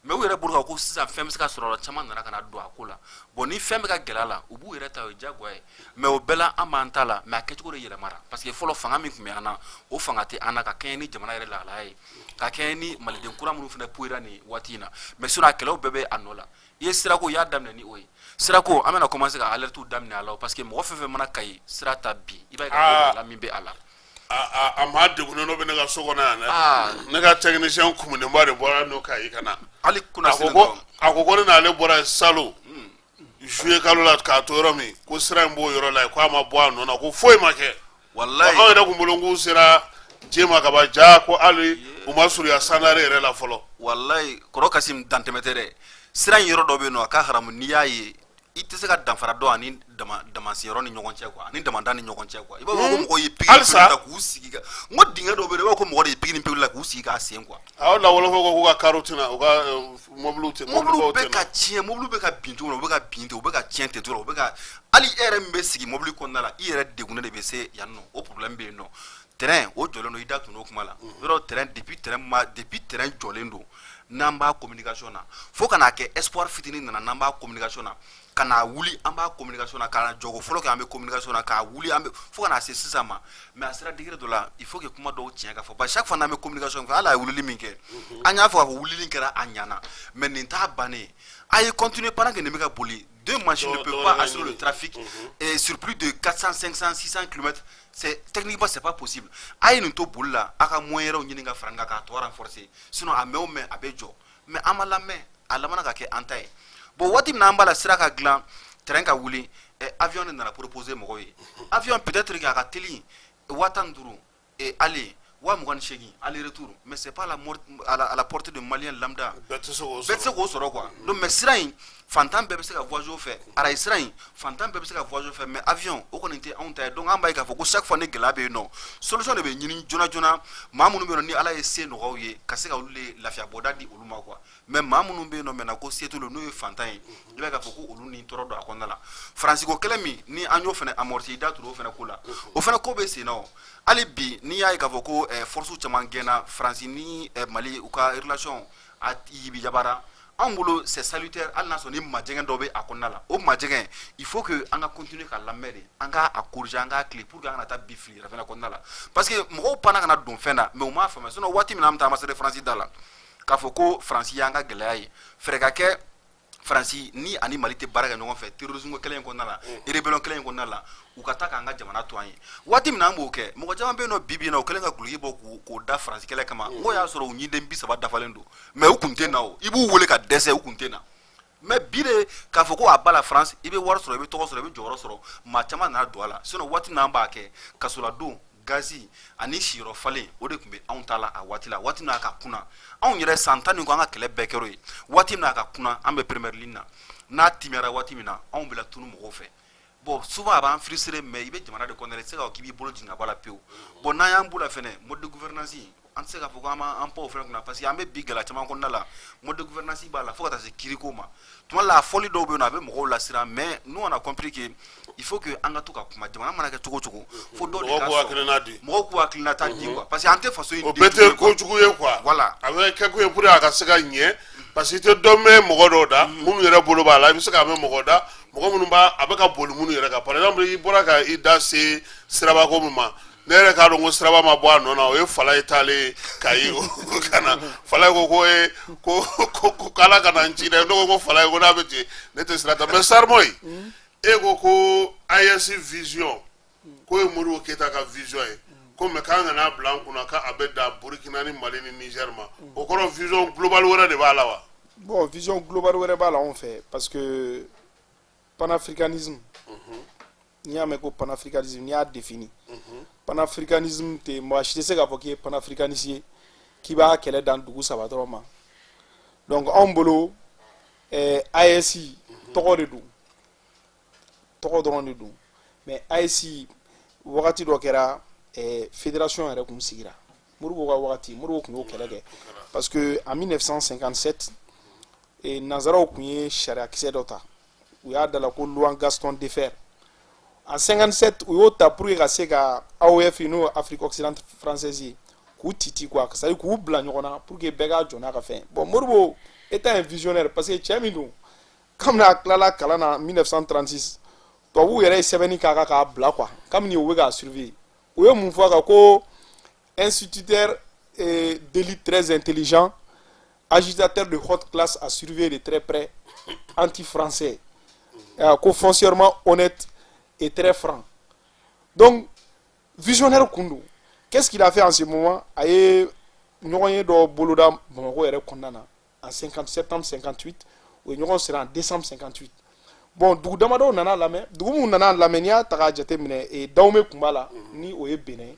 mais u yɛrɛ bolo ko sisan fɛn bɛ se ka sɔrɔ a la caman nana ka na don a ko la bon ni fɛn bɛ ka gɛlɛya la u b'u yɛrɛ ta o ye diyagoya ye mais o bɛɛ la an b'an ta la mais a kɛcogo de yɛlɛmara parce que fɔlɔ fanga min tun bɛ an na o fanga tɛ an na ka kɛɲɛ ni jamana yɛrɛ lahalaya ye ka kɛɲɛ ni maliden kura minnu fana poyira nin waati in na mais sinon a kɛlɛw bɛɛ bɛ a nɔ la i ye sirako i y'a daminɛ ni o ye sirako an bɛna commencer ka alerte daminɛ a la parce que mɔgɔ fɛn fɛn mana Kayi sira ta bi i b'a ye ka gɛlɛya min bɛ a la a maa degunnen dɔ bɛ ne ka so kɔnɔ yan dɛ ne ka technicien kumunenba de bɔra n'o Kayi ka na hali kuna sira a ko ne n'ale bɔra salon juillet kalo la k'a to yɔrɔ min ko sira in b'o yɔrɔ la ko a ma bɔ a nɔ na ko foyi ma kɛ wallahi anw yɛrɛ tun bolo k'u sera jema ka ban ja ko hali u ma surunya sandare yɛrɛ la fɔlɔ wallahi kɔrɔ Kasim dantɛmɛ tɛ dɛ sira in yɔrɔ dɔ bɛ yen nɔ a ka haramu n'i y'a ye i tɛ se ka danfara dɔn ani damasiyɔrɔ ni ɲɔgɔn cɛ quoi ani damanda ni ɲɔgɔn cɛ quoi i b'a fɔ ko mɔgɔ ye pikiri la k'u sigi ka n ko dingɛ dɔw bɛ yen i b'a fɔ ko mɔgɔ de ye pikiri la k'u sigi k'a sen quoi aw lawolofɔ ko k'u ka kariw tɛna u ka mobiliw tɛ mobiliw bɛ ka tiɲɛ mobiliw bɛ ka bin cogo la u bɛ ka bin ten u bɛ ka tiɲɛ ten cogo la u bɛ ka hali e yɛrɛ min bɛ sigi mobili kɔnɔna la i yɛrɛ degunnen de bɛ se yan nɔ o problème bɛ yen nɔ terrain o jɔlen don i da tun n'o kuma la yɔrɔ terrain depuis terrain jɔlen don n'an b'a communication na fo ka n'a kɛ espoir fitinin nana n'an b'a communication na ka n'a wuli an b'a communication na ka jɔgo fɔlɔ kɛ an bɛ communication na k'a wuli an bɛ fo ka n'a se sisan ma mais a sera degré dɔ la il faut que kuma dɔw tiɲɛ ka fɔ parce que chaque fois n'an bɛ communication kɛ hali a ye wulili min kɛ an y'a fɔ k'a fɔ wulili kɛra a ɲana mais nin t'a bannen a ye continuer pendant que nin bɛ ka boli 2 machines ne peuvent pas assurer le trafic et sur plus de 400 500 600 km c'est techniquement c'est pas possible a ye nin to boli la a ka moyen yɛrɛw ɲini ka fara nin kan k'a tɔ renforcer sinon a mɛn o mɛn a bɛ jɔ mais an ma lamɛn a labanna ka kɛ an ta ye bon waati min na an b'a la sira ka dilan terrain ka wuli avion de nana proposer mɔgɔw ye avion peut-être que a ka teli 15 aller 28 aller retour mais c'est pas à la portée de malien lambda bɛɛ tɛ se k'o sɔrɔ quoi donc mais sira in fantan bɛɛ bɛ se ka voyager o fɛ arayi sira in fantan bɛɛ bɛ se ka voyager o fɛ mais avion o kɔni tɛ anw ta ye donc an b'a ye k'a fɔ ko chaque fois ni gɛlɛya bɛ yen nɔ solution de bɛ ɲini joona joona maa minnu bɛ yen nɔ ni ala ye se nɔgɔyaw ye ka se ka olu de lafiya bɔda di olu ma quoi mais maa minnu bɛ yen nɔ maintenant ko se t'olu n'o ye fantan ye i b'a ye k'a fɔ ko olu ni tɔɔrɔ don a kɔnɔna la faransi ko kɛlɛ min ni an y'o fana amorti i da turu o fana ko la o fana ko bɛ sen na o hali bi n'i y'a ye k'a fɔ ko force caman gɛnna faransi ni mali u ka relation a yibi jabara an bolo c'est salutaire hali n'a sɔrɔ ni majɛngɛ dɔ bɛ a kɔnɔna la o majɛngɛ il faut que an ka continuer ka lamɛn de an ka a corriger an ka tile pour que an kana taa bi fili yɛrɛ fana kɔnɔna la parce que mɔgɔw panna kana don fɛn na mais u m'a faamuya sinon waati min na an bɛ taa an ma se faransi da la k'a fɔ ko faransi y'an ka gɛlɛya ye fɛrɛ ka kɛ Faransi ni ani Mali tɛ baara kɛ ɲɔgɔn fɛ terrorisme kɛlɛ in kɔnɔna la rébellion kɛlɛ in kɔnɔna la u ka taa k'an ka jamana to an ye waati min na an b'o kɛ mɔgɔ caman bɛ yen nɔ bibi in na u kɛlen ka guloki bɔ k'o da Faransi kɛlɛ kama n'o y'a sɔrɔ u ɲiden 30 dafalen don mais u kun tɛ na o i b'u wele ka dɛsɛ u kun tɛ na mais bi de k'a fɔ ko a b'a la France i bɛ wari sɔrɔ i bɛ tɔgɔ sɔrɔ i bɛ jɔyɔrɔ sɔrɔ maa caman nana don a la sinon waati min na an b'a kɛ kasoladon gazi ani siyɔrɔ falen o de tun bɛ anw ta la a waati la waati min na a ka kunna anw yɛrɛ san 10 ko an ka kɛlɛ bɛɛ kɛr'o ye waati min na a ka kunna an bɛ première ligne na n'a timiyara waati min na anw bɛ la tunu mɔgɔw fɛ bon souvent a b'an frustrer mais i bɛ jamana de kɔnɔ i tɛ se k'a fɔ k'i b'i bolo jigin ka bɔ a la pewu bon n'an y'an bolo la fɛnɛ mode de gouvernance an tɛ se k'a fɔ ko an pan o fɛnɛ kunna parce que an bɛ bi gɛlɛya caman kɔnɔna la mode de gouvernance b'a la fo ka taa se kiriko ma tuma la a fɔli dɔw bɛ yen nɔ a bɛ mɔgɔw lasiran mais nous on a compris que il faut que an ka to ka kuma jamana mana kɛ cogo o cogo fo dɔw de ka sɔn mɔgɔw k'u hakilinata di quoi parce que an tɛ faso in o bɛɛ tɛ kojugu ye quoi voilà a bɛ kɛ kun ye pour que a ka se ka ɲɛ parce que i tɛ dɔ mɛn mɔgɔ dɔw da minnu yɛrɛ bolo b'a la i bɛ se k'a mɛn mɔgɔ da mɔgɔ minnu b'a a bɛ ka boli minnu yɛrɛ kan par exemple i bɔra ka i da se sirabako min ma ne yɛrɛ k'a dɔn ko siraba ma bɔ a nɔ na o ye fala ye taalen Kayi ka na fala ko k'ala ka na n ci dɛ ne ko fala ye ko n'a bɛ ten ne tɛ sira ta mais Sarmoyi e ko AES vision ko ye Modibo Keyita ka vision ye ko mais k'an kana bila an kunna k'a bɛ dan Burkina ni Mali ni Niger ma o kɔrɔ vision global wɛrɛ de b'a la wa bon vision global wɛrɛ b'a la anw fɛ parce que panafricanisme n'i y'a mɛn ko panafricanisme n'i y'a défini panafricanisme tɛ mɔgɔ si tɛ se k'a fɔ k'i ye panafricaniste ye k'i b'a kɛlɛ dan dugu 3 dɔrɔn ma donc anw bolo AES tɔgɔ de don tɔgɔ dɔrɔn de don mais AES wagati dɔ kɛra fédération yɛrɛ kun sigira Modibo ka wagati Modibo kun y'o kɛlɛ kɛ parce que en 1957 nanzaraw kun ye sariyakisɛ dɔ ta u y'a dala ko loi Gaston Defferre en 57 u y'o ta pour que ka se ka AOF n'o Afrique occidentale française ye k'u titi quoi c'est à dire k'u bila ɲɔgɔn na pour que bɛɛ ka jɔ n'a ka fɛn bon Modibo étant un visionnaire parce que cɛ min don kabini a tilala kalan na 1936 tubabuw yɛrɛ ye sɛbɛnni k'a kan k'a bila quoi kabini u bɛ k'a surveiller u ye mun fɔ a kan ko instituteur d'élite très intelligent agitateur de haute classe à surveiller de très près anti-français ko foncièrement honnête et très franc donc visionnaire kundu qu'est-ce qu'il a fait en ce moment a ye ɲɔgɔn ye dɔ boloda Bamako yɛrɛ kɔnɔna na en septembre 58 o ye ɲɔgɔn sera en décembre 58 bon dugu damadɔw nana lamɛn dugu minnu nana lamɛn n'i y'a ta k'a jate minɛ Dahomey kun b'a la ni o ye Benin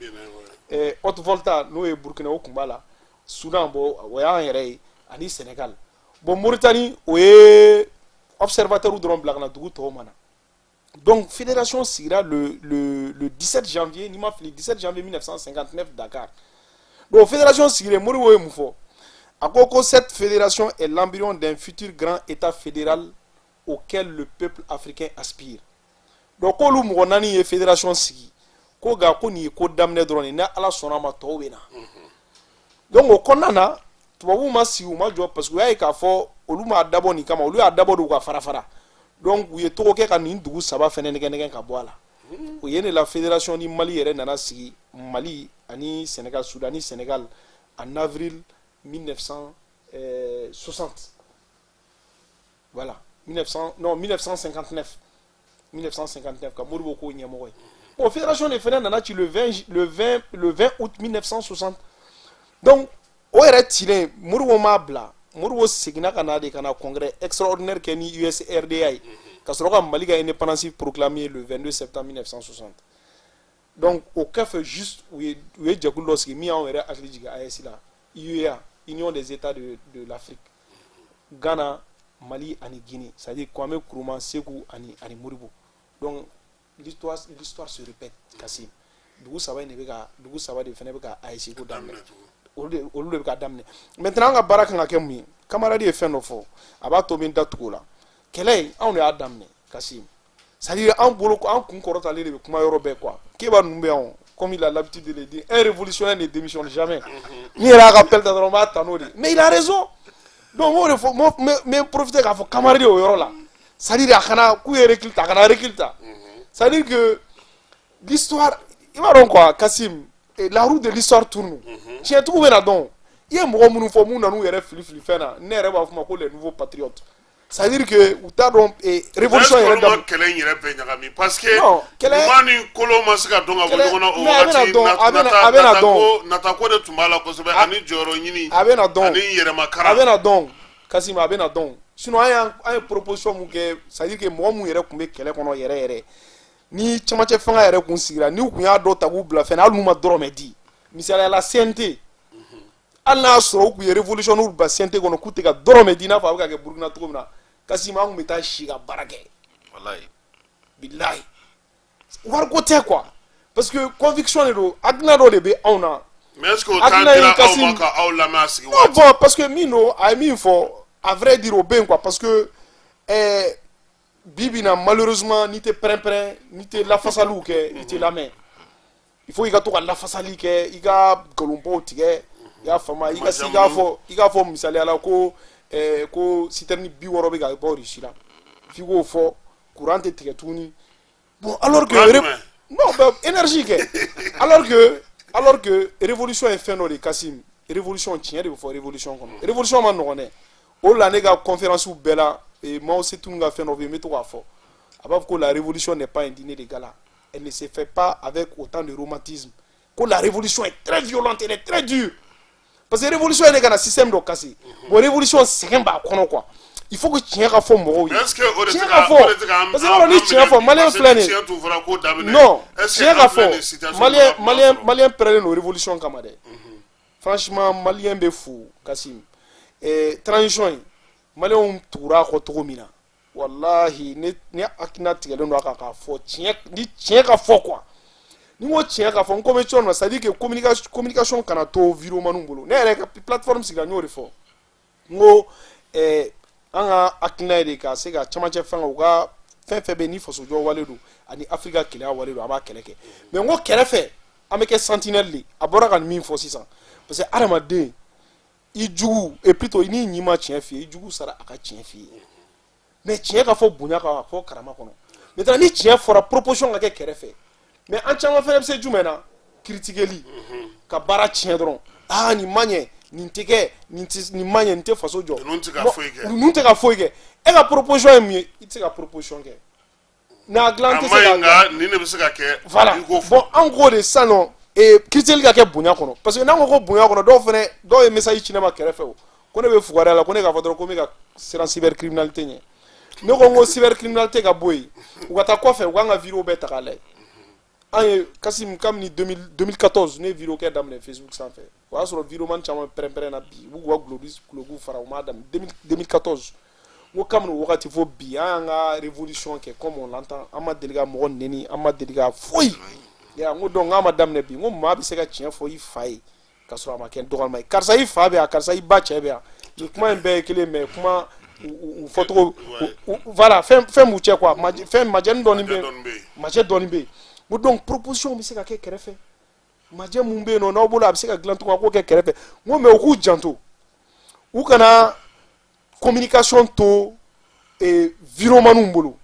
Haute-Volta n'o ye Burkina o kun b'a la Soudan bon o y'an yɛrɛ ye ani Sénégal bon Mauritanie o ye observateur dɔrɔn bila ka na dugu tɔw ma na donc fédération sigira le 17 janvier n'i ma fili 17 janvier 1959 Dakar donc fédération sigira Modibo ye mun fɔ a ko cette fédération est l'embryon d'un futur grand état fédéral auquel le peuple africain aspire donc k'olu mɔgɔ 4 ye fédération sigi ko nka ko nin ye ko daminɛ dɔrɔn ni Ala sɔnna ma tɔw bɛ na donc o kɔnɔna na tubabuw ma sigi u ma jɔ parce que u y'a ye k'a fɔ olu m'a dabɔ nin kama olu y'a dabɔ de u ka fara donc u ye togo kɛ ka nin dugu 3 fɛnɛ nɛgɛ ka bɔ a la o ye ne la fédération ni Mali yɛrɛ nana sigi Mali ani Sénégal Soudan ni Sénégal en avril 1960 voilà 1959 ka Modibo ko ɲɛmɔgɔ ye bon fédération de fɛnɛ nana ci le 20 août 1960 donc o yɛrɛ cilen Modibo m'a bila Modibo seginna ka na de ka na congrès extraordinaire kɛ ni USRDA ye ka sɔrɔ ka Mali ka indépendance proclamée le 22 septembre 1960 donc au kɛfɛ juste u ye jɛkulu dɔ sigi min y'anw yɛrɛ hakili jigin AES la UEA Union des États de l'Afrique Ghana Mali ani Guinée c'est-à-dire Kwame Nkrumah Sékou ani Modibo donc l'histoire se répète Kassim dugu 3 de fɛnɛ bɛ ka AES ko daminɛ olu de bɛ ka daminɛ maintenant an ka baara kan ka kɛ mun ye camarade ye fɛn dɔ fɔ a b'a to min datugu o la kɛlɛ in anw de y'a daminɛ Kassim c'est-à-dire an bolo an kun kɔrɔtalen de bɛ kuma yɔrɔ bɛɛ quoi Kéba ninnu bɛ yan comme il a l'habitude de le dire un révolutionnaire ne démissionne jamais ni yɛrɛ y'a ka pelle ta dɔrɔn n b'a ta n'o de mais il a raison donc m'o de fɔ n profiter k'a fɔ camarade o yɔrɔ la c'est-à-dire a kana k'u ye recul ta a kana recul ta c'est-à-dire que l'histoire i b'a dɔn quoi Kassim la roue de l'histoire tourne tiɲɛtigiw bɛ na dɔn i ye mɔgɔ minnu fɔ mun nan'u yɛrɛ fili fɛn na ne yɛrɛ b'a fɔ ma ko les nouveaux patriotes ça veut dire que u t'a dɔn révolution yɛrɛ daminɛ kɛlɛ in yɛrɛ bɛɛ ɲagami parce que ɲuman ni kolon ma se ka dɔn ka bɔ ɲɔgɔn na o wagati natako de tun b'a la kosɛbɛ ani jɔyɔrɔ ɲini ani yɛrɛmakara a bɛna dɔn Kassim a bɛna dɔn sinon an ye proposition mun kɛ ça veut dire que mɔgɔ mun yɛrɛ tun bɛ kɛlɛ kɔnɔ yɛrɛ ni camancɛ fanga yɛrɛ kun sigira ni u kun y'a dɔ ta k'u bila fɛn na hali n'u ma dɔrɔmɛ di misaliya la CNT hali n'a sɔrɔ u kun ye révolution n'u bila CNT kɔnɔ k'u tɛ ka dɔrɔmɛ di n'a fɔ a bɛ ka kɛ Burukina cogo min na Kassim an kun bɛ taa si ka baara kɛ wallahi bilahi wariko tɛ quoi parce que conviction de don hakilina dɔ de bɛ anw na mais est-ce que o temps dira aw ma ka aw lamɛn a sigi waati bon parce que min don a ye min fɔ à vrai dire o bɛ yen quoi parce que bi na malheureusement ni tɛ pɛrɛn-pɛrɛn ni tɛ lafasaliw kɛ i tɛ lamɛn il faut i ka to ka lafasali kɛ i ka nkalonbaw tigɛ i y'a faamu i ka fɔ misaliya la ko citerne 60 bɛ ka bɔ Russie la f'i k'o fɔ courant tɛ tigɛ tuguni bon alors que non énergie kɛ alors que révolution ye fɛn dɔ de Kassim révolution tiɲɛ de bɛ fɔ révolution kɔnɔ révolution ma nɔgɔn dɛ o la ne ka conférence bɛɛ la Mao Tse-tung ka fɛn dɔ bɛ yen n bɛ to k'a fɔ a b'a fɔ ko la révolution n'est pas un dîner de gala elle ne se fait pas avec autant de romantisme que la révolution est très violente elle est très dure parce que révolution ye ne ka na système dɔ kasi bon révolution sɛgɛn b'a kɔnɔ quoi il faut que tiɲɛ ka fɔ mɔgɔw ye tiɲɛ ka fɔ parce que yɔrɔ ni tiɲɛ fɔ maliyɛn filɛ nin ye non tiɲɛ ka fɔ maliyɛn pɛrɛnnen don révolution kama dɛ franchement maliyɛn bɛ fo Kassim transition in maliyɛnw tugura a kɔ cogo min na wallahi ne hakilina tigɛlen don a kan k'a fɔ ni tiɲɛ ka fɔ quoi ni n ko tiɲɛ ka fɔ n ko bɛ cogo min na c'est à dire que communication kana to viromaniw bolo ne yɛrɛ ka plateforme sigira n y'o de fɔ n ko an ka hakilina ye de ka se ka camancɛ fɛn u ka fɛn fɛn bɛ ni fasojɔ wale don ani Afrika kɛlɛya wale don a b'a kɛlɛ kɛ mais n ko kɛrɛfɛ an bɛ kɛ sentinelle de a bɔra ka nin min fɔ sisan parce que adamaden i jugu et plutôt ni ɲi ma tiɲɛ f'i ye i jugu sara a ka tiɲɛ f'i ye mais tiɲɛ ka fɔ bonya kan ka fɔ karama kɔnɔ maintenant ni tiɲɛ fɔra proposition ka kɛ kɛrɛfɛ mais an caman fɛnɛ bɛ se jumɛn na critiqueli ka baara tiɲɛ dɔrɔn nin ma ɲɛ nin tɛ kɛ nin ma ɲɛ nin tɛ faso jɔ ninnu tɛ ka foyi kɛ e ka proposition ye mun ye i tɛ se ka proposition kɛ n'a dilan tɛ se ka nka nin de bɛ se ka kɛ voilà bon an k'o de sisan nɔ critiqueli ka kɛ bonya kɔnɔ parce que n'an ko bonya kɔnɔ dɔw ye message ci ne ma kɛrɛfɛ o ko ne bɛ fugariya la ko ne k'a fɔ dɔrɔn ko n bɛ ka siran cybercriminalité ɲɛ ne ko n ko cybercriminalité ka bɔ yen u ka taa kɔfɛ u k'an ka vidéo bɛɛ ta k'a lajɛ an ye Kassim kabini 2014 ne ye vidéo kɛ daminɛ Facebook sanfɛ o y'a sɔrɔ vidéoman caman pɛrɛn-pɛrɛn na bi u b'u ka gulogiw fara u m'a daminɛ 2014 n ko kabini o wagati fo bi an y'an ka révolution kɛ comme on l'entend an ma deli ka mɔgɔ neni an ma deli ka foyi n ko donc n'a ma daminɛ bi n ko maa bɛ se ka tiɲɛ fɔ i fa ye ka sɔrɔ a ma kɛ dɔgɔnima ye karisa i fa bɛ yan karisa i ba cɛ bɛ yan nin kuma in bɛɛ ye kelen mais kuma u fɔcogo voilà fɛn b'u cɛ quoi fɛn majɛni dɔɔni bɛ yen majɛ dɔɔni bɛ yen ko donc proposition bɛ se ka kɛ kɛrɛfɛ majɛ mun bɛ yen nɔ n'aw bolo a bɛ se ka dilan cogo a k'o kɛ kɛrɛfɛ n ko mais u k'u janto u kana communication to viromaniw bolo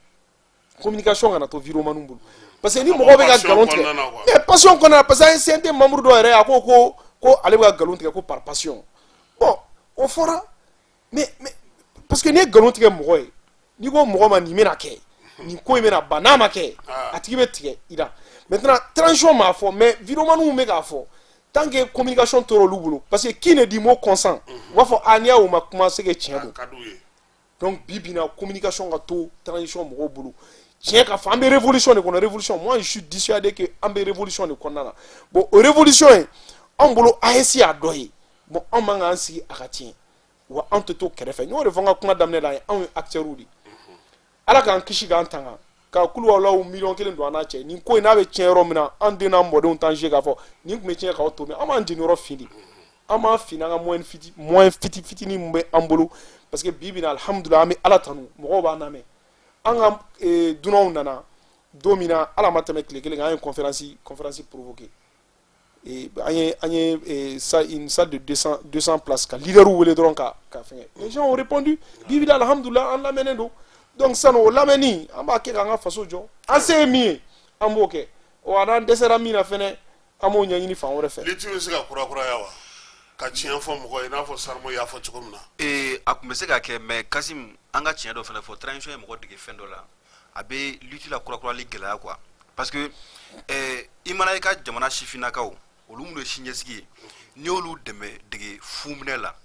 communication kana to viromaniw bolo parce que ni mɔgɔ bɛ ka nkalon tigɛ mais passion kɔnɔna na parce que an ye CNT membre dɔ yɛrɛ a ko ale bɛ ka nkalon tigɛ ko par passion bon o fɔra mais parce que n'i ye nkalon tigɛ mɔgɔ ye n'i ko mɔgɔ ma nin bɛna kɛ nin ko in bɛna ban n'a ma kɛ a tigi bɛ tigɛ i la maintenant transition m'a fɔ mais viromaniw bɛ k'a fɔ tant que communication tora olu bolo parce que qui ne dit mot consent u b'a fɔ n'i y'a o ma kuma se que tiɲɛ don donc bi bi in na communication ka to transition mɔgɔw bolo tiɲɛ ka fɔ an bɛ révolution de kɔnɔ révolution moi je suis dissuadé que an bɛ révolution de kɔnɔna na bon o révolution ye anw bolo AES y'a dɔ ye bon anw man k'an sigi a ka tiɲɛ wa anw tɛ to kɛrɛfɛ n y'o de fɔ n ka kuma daminɛ la anw ye acteurs de ala k'an kisi k'an tanga ka kulu awlaw miliyɔn 1 don an n'a cɛ nin ko in n'a bɛ tiɲɛ yɔrɔ min na an den n'an mɔdenw t'an jugé k'a fɔ nin tun bɛ tiɲɛ k'aw to mɛ an b'an jeni yɔrɔ fili an b'an fini an ka moyen fitinin mun bɛ an bolo parce que bi bi in na alhamdulilah an bɛ ala tanu mɔgɔw b'an lamɛn an ka dunanw nana don min na ala ma tɛmɛ tile kelen kan an ye conférence provoqué an ye une salle de 200 places ka leaderw wele dɔrɔn ka fɛngɛ les gens ont répondu bi bi in na alhamdulilah an lamɛnnen don donc sisan o lamɛnni an b'a kɛ k'an ka faso jɔ an se ye min ye an b'o kɛ wa n'an dɛsɛra min na fɛnɛ an b'o ɲɛɲini fan wɛrɛ fɛ. Liti bɛ se ka kurakuraya wa ka tiɲɛ fɔ mɔgɔ ye i n'a fɔ Sarmo y'a fɔ cogo min na. A tun bɛ se ka kɛ mais Kassim an ka tiɲɛ dɔ fana fɔ transition ye mɔgɔ dege fɛn dɔ la a bɛ lutte la kurakurali gɛlɛya quoi parce que i mana i ka jamana sifinnakaw olu minnu ye siniɲɛsigi ye n'i y'olu dɛmɛ dege fuminɛ la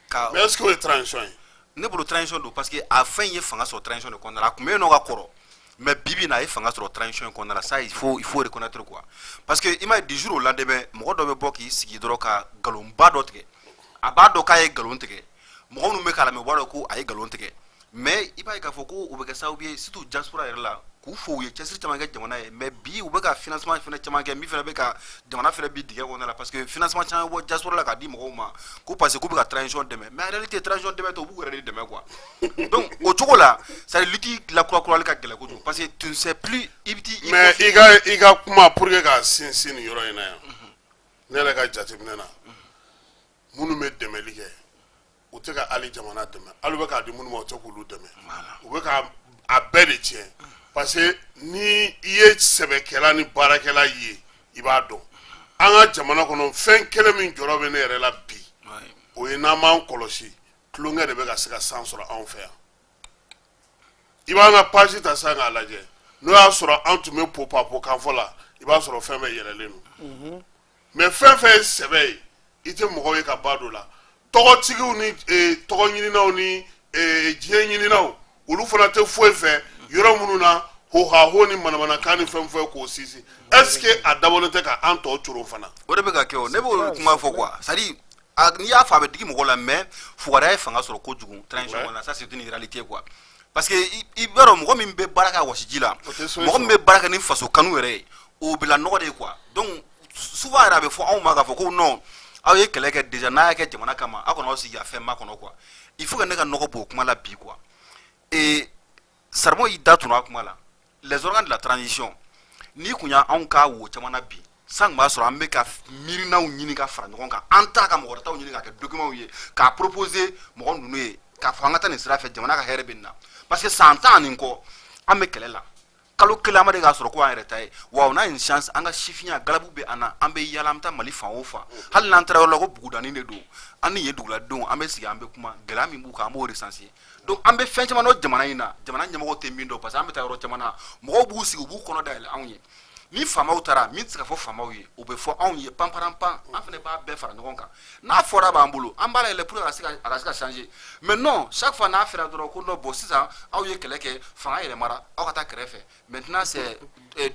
ka mais est ce que o ye transition ye ne bolo transition don parce que a fɛn ye fanga sɔrɔ transition de kɔnɔna la a tun bɛ yen nɔ ka kɔrɔ mais bibi na a ye fanga sɔrɔ transition kɔnɔna la ça il faut reconnaître quoi parce que i m'a ye du jour au lendemain mɔgɔ dɔ bɛ bɔ k'i sigi dɔrɔn ka nkalonba dɔ tigɛ a b'a dɔn k'a ye nkalon tigɛ mɔgɔ minnu bɛ k'a lamɛn u b'a dɔn ko a ye nkalon tigɛ mais i b'a ye k'a fɔ ko u bɛ kɛ sababu ye surtout diaspora yɛrɛ la k'u fo u ye cɛsiri caman kɛ jamana ye mais bi u bɛ ka financement fana caman kɛ min fana bɛ ka jamana fana bi dingɛ kɔnɔna la parce que financement caman bɔ diaspora la k'a di mɔgɔw ma ko parce que k'u bɛ ka transition dɛmɛ mais en réalité transition dɛmɛ tɛ u b'u yɛrɛ de dɛmɛ quoi donc o cogo la c'est à dire lutte lakurakurali ka gɛlɛn kojugu parce que tu ne sais plus i bɛ t'i mais i ka kuma pour que ka sinsin nin yɔrɔ in na yan ne yɛrɛ ka jateminɛ na minnu bɛ dɛmɛli kɛ u tɛ ka hali jamana dɛmɛ hali u bɛ k'a di minnu ma u tɛ k'olu dɛmɛ u bɛ ka a bɛɛ de tiɲɛ parce que ni i ye sɛbɛkɛla ni baarakɛla ye i b'a dɔn an ka jamana kɔnɔ fɛn kelen min jɔrɔ bɛ ne yɛrɛ la bi o ye n'an m'an kɔlɔsi tulonkɛ de bɛ ka se ka san sɔrɔ anw fɛ yan i b'an ka page ta sisan k'a lajɛ n'o y'a sɔrɔ an tun bɛ popapo kanfɔ la i b'a sɔrɔ fɛn bɛɛ yɛlɛlen don mais fɛn fɛn ye sɛbɛ ye i tɛ mɔgɔw ye ka ba don la tɔgɔtigiw ni tɔgɔ ɲininaw ni diɲɛ ɲininaw olu fana tɛ foyi fɛ yɔrɔ minnu na ho ni manamanakan ni fɛn fɛn k'o sinsin est ce que a dabɔlen tɛ ka an tɔ coron fana o de bɛ ka kɛ o ne b'o kuma fɔ quoi c'est à dire n'i y'a fɔ a bɛ digi mɔgɔ la mais fugariya ye fanga sɔrɔ kojugu transition kɔnɔ ça c'est une réalité quoi parce que i b'a dɔn mɔgɔ min bɛ baara kɛ a wɔsiji la mɔgɔ min bɛ baara kɛ ni faso kanu yɛrɛ ye o bila nɔgɔ de ye quoi donc souvent yɛrɛ a bɛ fɔ anw ma k'a fɔ ko non aw ye kɛlɛ kɛ déjà n'a y'a kɛ jamana kama aw kana aw sigi a fɛn ma kɔnɔ quoi il faut que ne ka nɔgɔ b'o kuma la bi quoi et Sarmo y'i da tun a kuma la les organes de la transition n'i kun y'anw ka wo caman na bi san b'a sɔrɔ an bɛ ka miirinaw ɲini ka fara ɲɔgɔn kan an ta ka mɔgɔ wɛrɛ taw ɲini ka kɛ documents ye k'a proposer mɔgɔ ninnu ye k'a fɔ an ka taa nin sira fɛ jamana ka hɛrɛ bɛ nin na parce que san 10 nin kɔ an bɛ kɛlɛ la kalo kelen an ma de k'a sɔrɔ ko an yɛrɛ ta ye wa on a une chance an ka sifinya galabu bɛ an na an bɛ yala an bɛ taa Mali fan o fan hali n'an taara yɔrɔ la ko bugudani de don an ni ye duguladenw an bɛ sigi an bɛ kuma gɛlɛya min b'u kan an b'o recenser donc an bɛ fɛn caman dɔn jamana in na jamana ɲɛmɔgɔ tɛ min dɔn parce que an bɛ taa yɔrɔ caman na mɔgɔw b'u sigi u b'u kɔnɔ dayɛlɛ anw ye ni faamaw taara min tɛ se ka fɔ faamaw ye o bɛ fɔ anw ye panparanpan an fana b'a bɛɛ fara ɲɔgɔn kan n'a fɔra b'an bolo an b'a layɛlɛ pour que a ka se ka changer mais non chaque fois n'a fɛra dɔrɔn ko non bon sisan aw ye kɛlɛ kɛ fanga yɛlɛmara aw ka taa kɛrɛfɛ maintenant c'est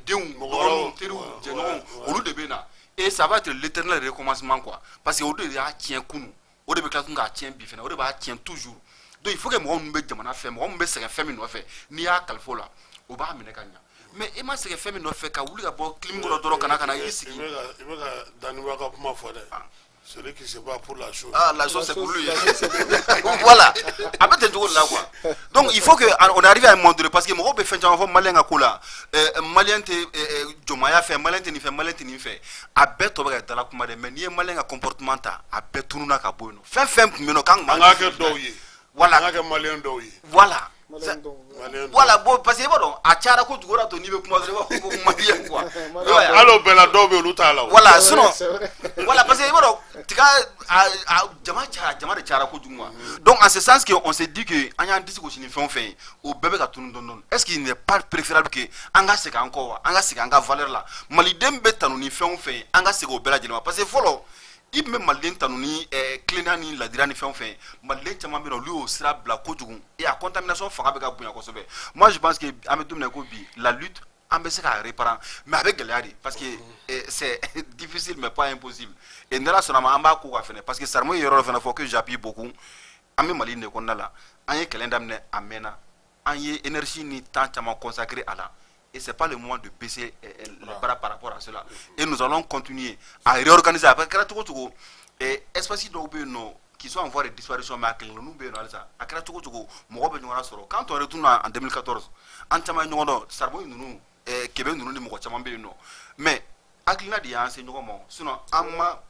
denw dɔgɔninw teriw jɛɲɔgɔnw olu de bɛ na et ça va être l'éternel recommencement quoi parce que o de y'a tiɲɛ kunun o de bɛ tila tun k'a tiɲɛ bi fana o de b'a tiɲɛ toujours donc il faut que mɔgɔ minnu bɛ jamana fɛ mɔgɔ minnu bɛ sɛgɛn fɛn min nɔfɛ n'i y'a kalifa o la o b'a minɛ ka ɲa mais i ma sɛgɛn fɛn min nɔfɛ ka wuli ka bɔ clim kɔrɔ dɔrɔn ka na i sigi. i bɛ ka Daniba ka kuma fɔ dɛ celui qui se bat pour la chose. Ah, la chose c'est pour lui. Voilà. Après t'es toujours là quoi. Donc il faut que on arrive à un moment donné parce que mɔgɔw bɛ fɛn caman fɔ maliyɛn ka ko la maliyɛn tɛ jɔnmaya fɛ maliyɛn tɛ nin fɛ maliyɛn tɛ nin fɛ a bɛɛ tɔ bɛ ka dala kuma dɛ mais n'i ye maliyɛn ka comportement ta a bɛɛ tununa ka bɔ yen nɔ fɛn fɛn tun bɛ yen nɔ k'an kun b'a kɛ dɔw ye. Voilà. An ka kɛ maliyɛn dɔw ye. Voilà. Voilà bon parce que i b'a dɔn a cayara kojugu o de y'a to n'i bɛ kuma dɔrɔn i b'a fɔ ko maliyɛn quoi. Hali o bɛɛ la dɔw bɛ yen olu t'a la. Voilà sinon voilà parce que i b'a dɔn tiga jama de cayara kojugu quoi. Donc en ce sens que on s'est dit que an y'an disi gosi ni fɛn o fɛn ye o bɛɛ bɛ ka tunu dɔɔni est-ce qu'il n'est pas préférable que an ka segin an kɔ wa an ka segin an ka valeur la maliden bɛ tanu ni fɛn o fɛn ye an ka segin o bɛɛ lajɛlen ma parce que fɔlɔ i tun bɛ maliden tanu ni tilennenya ni ladira ni fɛn o fɛn maliden caman bɛ yen nɔ olu y'o sira bila kojugu et a contamination fanga bɛ ka bonya kosɛbɛ moi je pense que an bɛ don min na ko bi la lutte an bɛ se k'a réparer mais a bɛ gɛlɛya de parce que c'est difficile mais pas impossible et n'ala sɔnna ma an b'a ko ka fɛnɛ parce que Sarmo ye yɔrɔ dɔ fɛnɛ fɔ que j'appuie beaucoup an bɛ Mali de kɔnɔna la an ye kɛlɛ daminɛ a mɛnna an ye énergie ni temps caman consacré à la et c'est pas le moment de baisser les bras par rapport à cela et nous allons continuer à réorganiser parce que kɛra cogo cogo espèce dɔw bɛ yen nɔ qui sont en voie de disparition mais a kelen ninnu bɛ yen nɔ halisa a kɛra cogo cogo mɔgɔ bɛ ɲɔgɔn sɔrɔ quand on retourne en 2014 an caman ye ɲɔgɔn dɔn Sarmo ninnu kɛmɛ ninnu ni mɔgɔ caman bɛ yen nɔ mais hakilina de y'an se ɲɔgɔn ma sinon an ma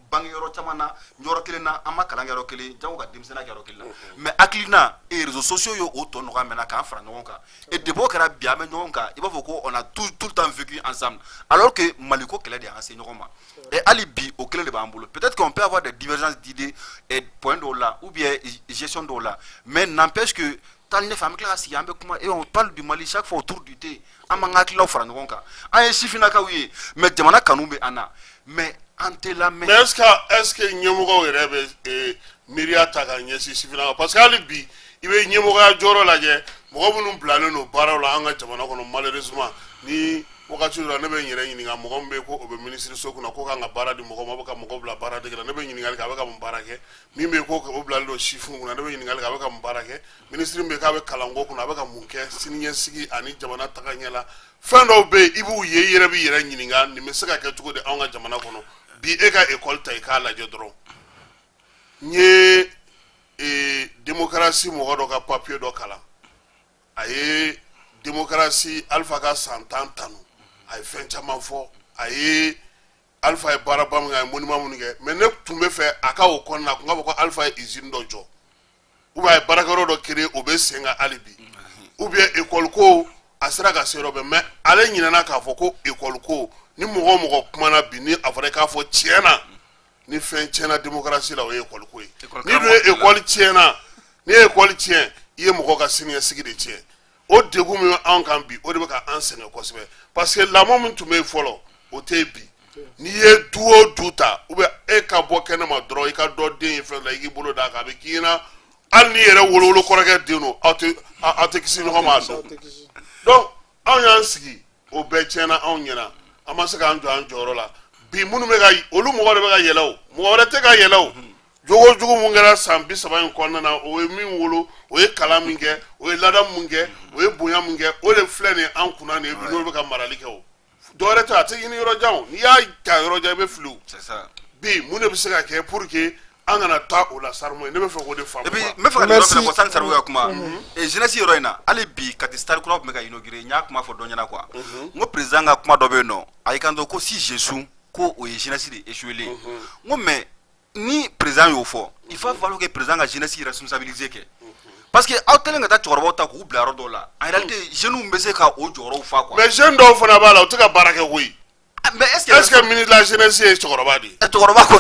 bange yɔrɔ caman na yɔrɔ kelen na an ma kalan kɛ yɔrɔ kelen jango ka denmisɛnninya kɛ yɔrɔ kelen na mais hakilina et réseaux sociaux ye o tɔ nɔgɔya mɛnna k'an fara ɲɔgɔn kan et depuis o kɛra bi an bɛ ɲɔgɔn kan i b'a fɔ ko on a tout le temps vécu ensemble alors que Mali ko kɛlɛ de y'an se ɲɔgɔn ma et hali bi o kelen de b'an bolo peut-être qu'on peut avoir des divergences d'idées et points dɔw la ou bien gestion dɔw la mais n'empêche que tal ne femme classe yambe kuma et on parle du Mali chaque fois autour du thé amanga kilo fara ngonka ay sifina ka wi mais jamana kanumbe ana mais antela mais est-ce que nyemogo rebe miria taga nyesi sifina parce que ali bi ibe nyemogo ya joro laje mo bunu plano no bara la anga jamana kono malheureusement ni wakati ura nebe nyere nyini nga mo mbe ko obe ministre so kuna ko nga bara di mo ko mabaka mo ko bla bara de nebe nyini ngal ka baka mbarake mimbe ko ko bla lo shifu kuna nebe nyini ngal ka baka mbarake ministre mbe ka be kalango kuna baka munke sininye sigi ani jamana takanyela fendo be ibu ye yere bi yere nyini nga ni mesaka ke tuko de anga jamana kono bi eka école tay ka la jodro nye démocratie mo hodo ka papier do kala aye démocratie alpha ka santantanu ay fen chama fo ay alpha e barabam nga monima munige mais ne tumbe fe aka o konna ko ngabo ko alpha e izine do jo ou ba barakaro do créer obe senga alibi ou bien école ko asira ka sero be mais ale nyina na ka fo ko école ko ni mo kuma na bi ni afre ka fo tiena ni fen tiena démocratie la o école ko ni do école tiena ni école tien iye mo ka sinia sigi de tien o degu mi an kan bi o de be ka enseigne ko sebe parce que la moment tu me follow o te bi ni ye duo duta ou be e ka bo kene ma dro e ka do den fe la igi bolo da ka be kina al ni yere wolo ko rega dino ate kisi no ma do donc an yan sigi o be chena an nyina amasa ka anjo la bi munu me ga olu mo wore be ga yelaw mo wore te ga yelaw jogo mungera sambi sabayin konna na o min wolo o e kala minge o e lada munge o e bonya munge o le flene an kuna ne bi no be ka marali ke o dore ta te yini rojaw ni ya ta roja be flu c'est ça bi mune bi se ka ke pour que an gana ta o la sarmo ne be fe ko de fam bi me fa ka no ko san sarwo ya kuma e jeunesse yoroina ali bi katistar kuna me ka inaugurer nya kuma fo donya na kwa ngo president ga kuma do be no ay kan do ko si jesu ko o e jeunesse de échoué ngo mais ni président yo fo il faut falloir que président la jeunesse responsabiliser que parce que autel nga ta chorbo ta ko bla rodo la en réalité jeune mbe se ka o joro fa quoi mais jeune do fona bala o tika barake oui mais est-ce que ministre la jeunesse est chorba di chorba kon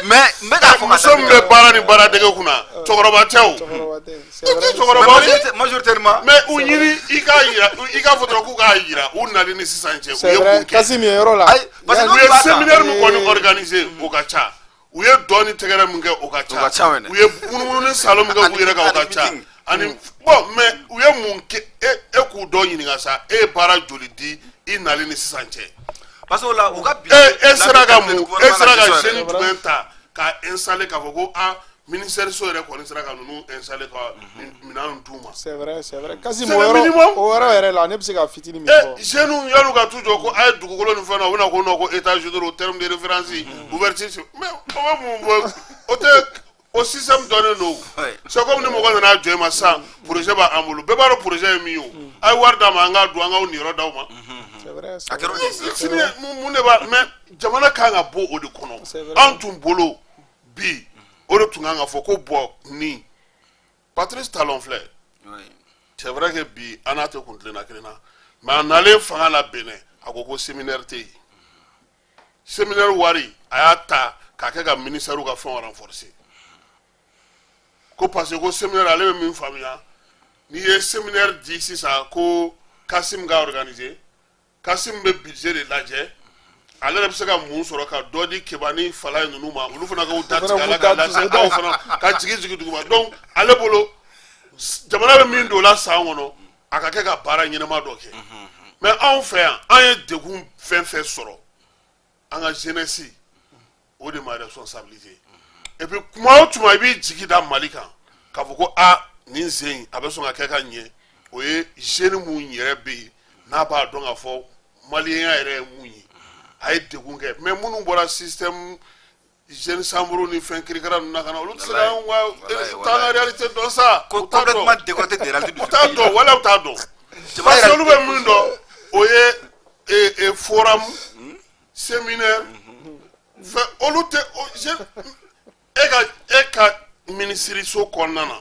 mais da fo ka sombe bara ni bara de kuna chorba tew majoritairement mais ou yiri ika fotro ku ka yira ou na ni sisanche ou ye Casimir yoro la parce que le séminaire mu ko organiser o ka cha ou ye doni tegere mu ke o ka cha ou ye munu ni salon mu ke ku yira ka o ka cha ani bon mais ou ye mun ke e ku do yin nga sa e bara joli di inali ni sisanche parce que là o ka sera ga jeune tuenta ka installer ka foko a ministère so re ko ni sera ka nu installer ka minan tuma c'est vrai Casimir o ere la ne bi se ka fitini mi fo jeune yalu ka tujo ko ay dugukolo ni fana wona ko no ko état généraux au terme de référence ouverture mais o te au système donné no c'est comme ni mo ko na joy ma sa projet ba amulu be baro projet mi yo ay warda ma nga du nga ni ro daw ma c'est vrai mu ne ba mais jamana ka nga bo o de kono antum bolo bi o de tunga nga fo ko bo ni Patrice Talon Flair c'est vrai que bi anate kuntle na krena mais en aller fanga la Benin akoko séminaire te séminaire wari ayata ka ka ministère ka fond renforcer ko parce que séminaire ale min famia ni ye séminaire d'ici ça ko Kassim ga organiser Kassim be budget de laje ale be se ka mun soro ka dodi kebani fala nunu ma ulu fana ka udati kala ka la sa fana ka jigi duguma donc ale bolo jamana be min do la sa wono aka ke ka bara nyinema do ke mais on fait an ye degun fen soro an ga jeunesse o de ma responsabilité et puis kuma o tuma bi jigi da malika ka fo ko a ni zen abeso nga keka nye o ye jeune mu nyere be na ba don afo malien ere mu yi ay degun ke mais munu bora système jeune samburu ni fen kirikara na kana olu tsala wa ta la réalité dans ça complètement déconnecté de la réalité du ta do wala ta do parce que lu be mun do o ye e forum séminaire fait olu te eka ministre so konnana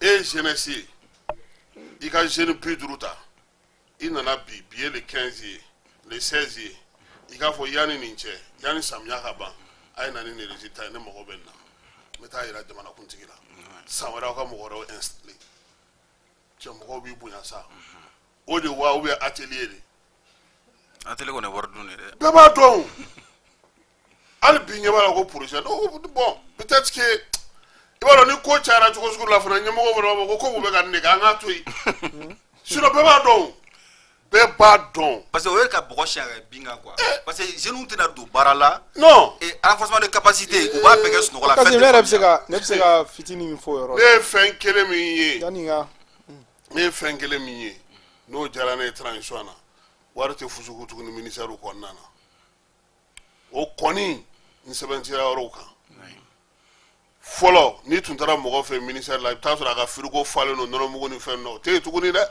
e jeunesse i ka jeune pidruta i nana bi le 15 le 16 i ka fo yani ninche yani samya ka ban ay nani ne résultat ne mo benna me taa yira jamana kuntigi la san wɛrɛ aw ka mɔgɔ wɛrɛw installé cɛ mɔgɔw b'i bonya sa o de wa ou bien atelier de atelier kɔni wari dun de dɛ bɛɛ b'a dɔn hali bi ɲɛ b'a la ko projet bon peut-être que i b'a dɔn ni ko cayara cogo sugu la fana ɲɛmɔgɔw fana b'a fɔ ko mun bɛ ka nin de kɛ an k'a to yen sinon bɛɛ b'a dɔn bɛɛ b'a dɔn parce que o ye ka bɔgɔ siɲɛ ka bin kan quoi parce que jeunes tɛna don baara la non et renforcement de capacité u b'a bɛɛ kɛ sunɔgɔ la parce que ne yɛrɛ bɛ se ka fitinin min fɔ o yɔrɔ ne ye fɛn kelen min ye yanni ka ne ye fɛn kelen min ye n'o diyara ne ye transition na wari tɛ fusuku tuguni ministère kɔnɔna na o kɔni n sɛbɛntira yɔrɔw kan fɔlɔ n'i tun taara mɔgɔ fɛ ministère la i bɛ taa sɔrɔ a ka frigo falen don nɔnɔmugu ni fɛn dɔ o tɛ yen tuguni dɛ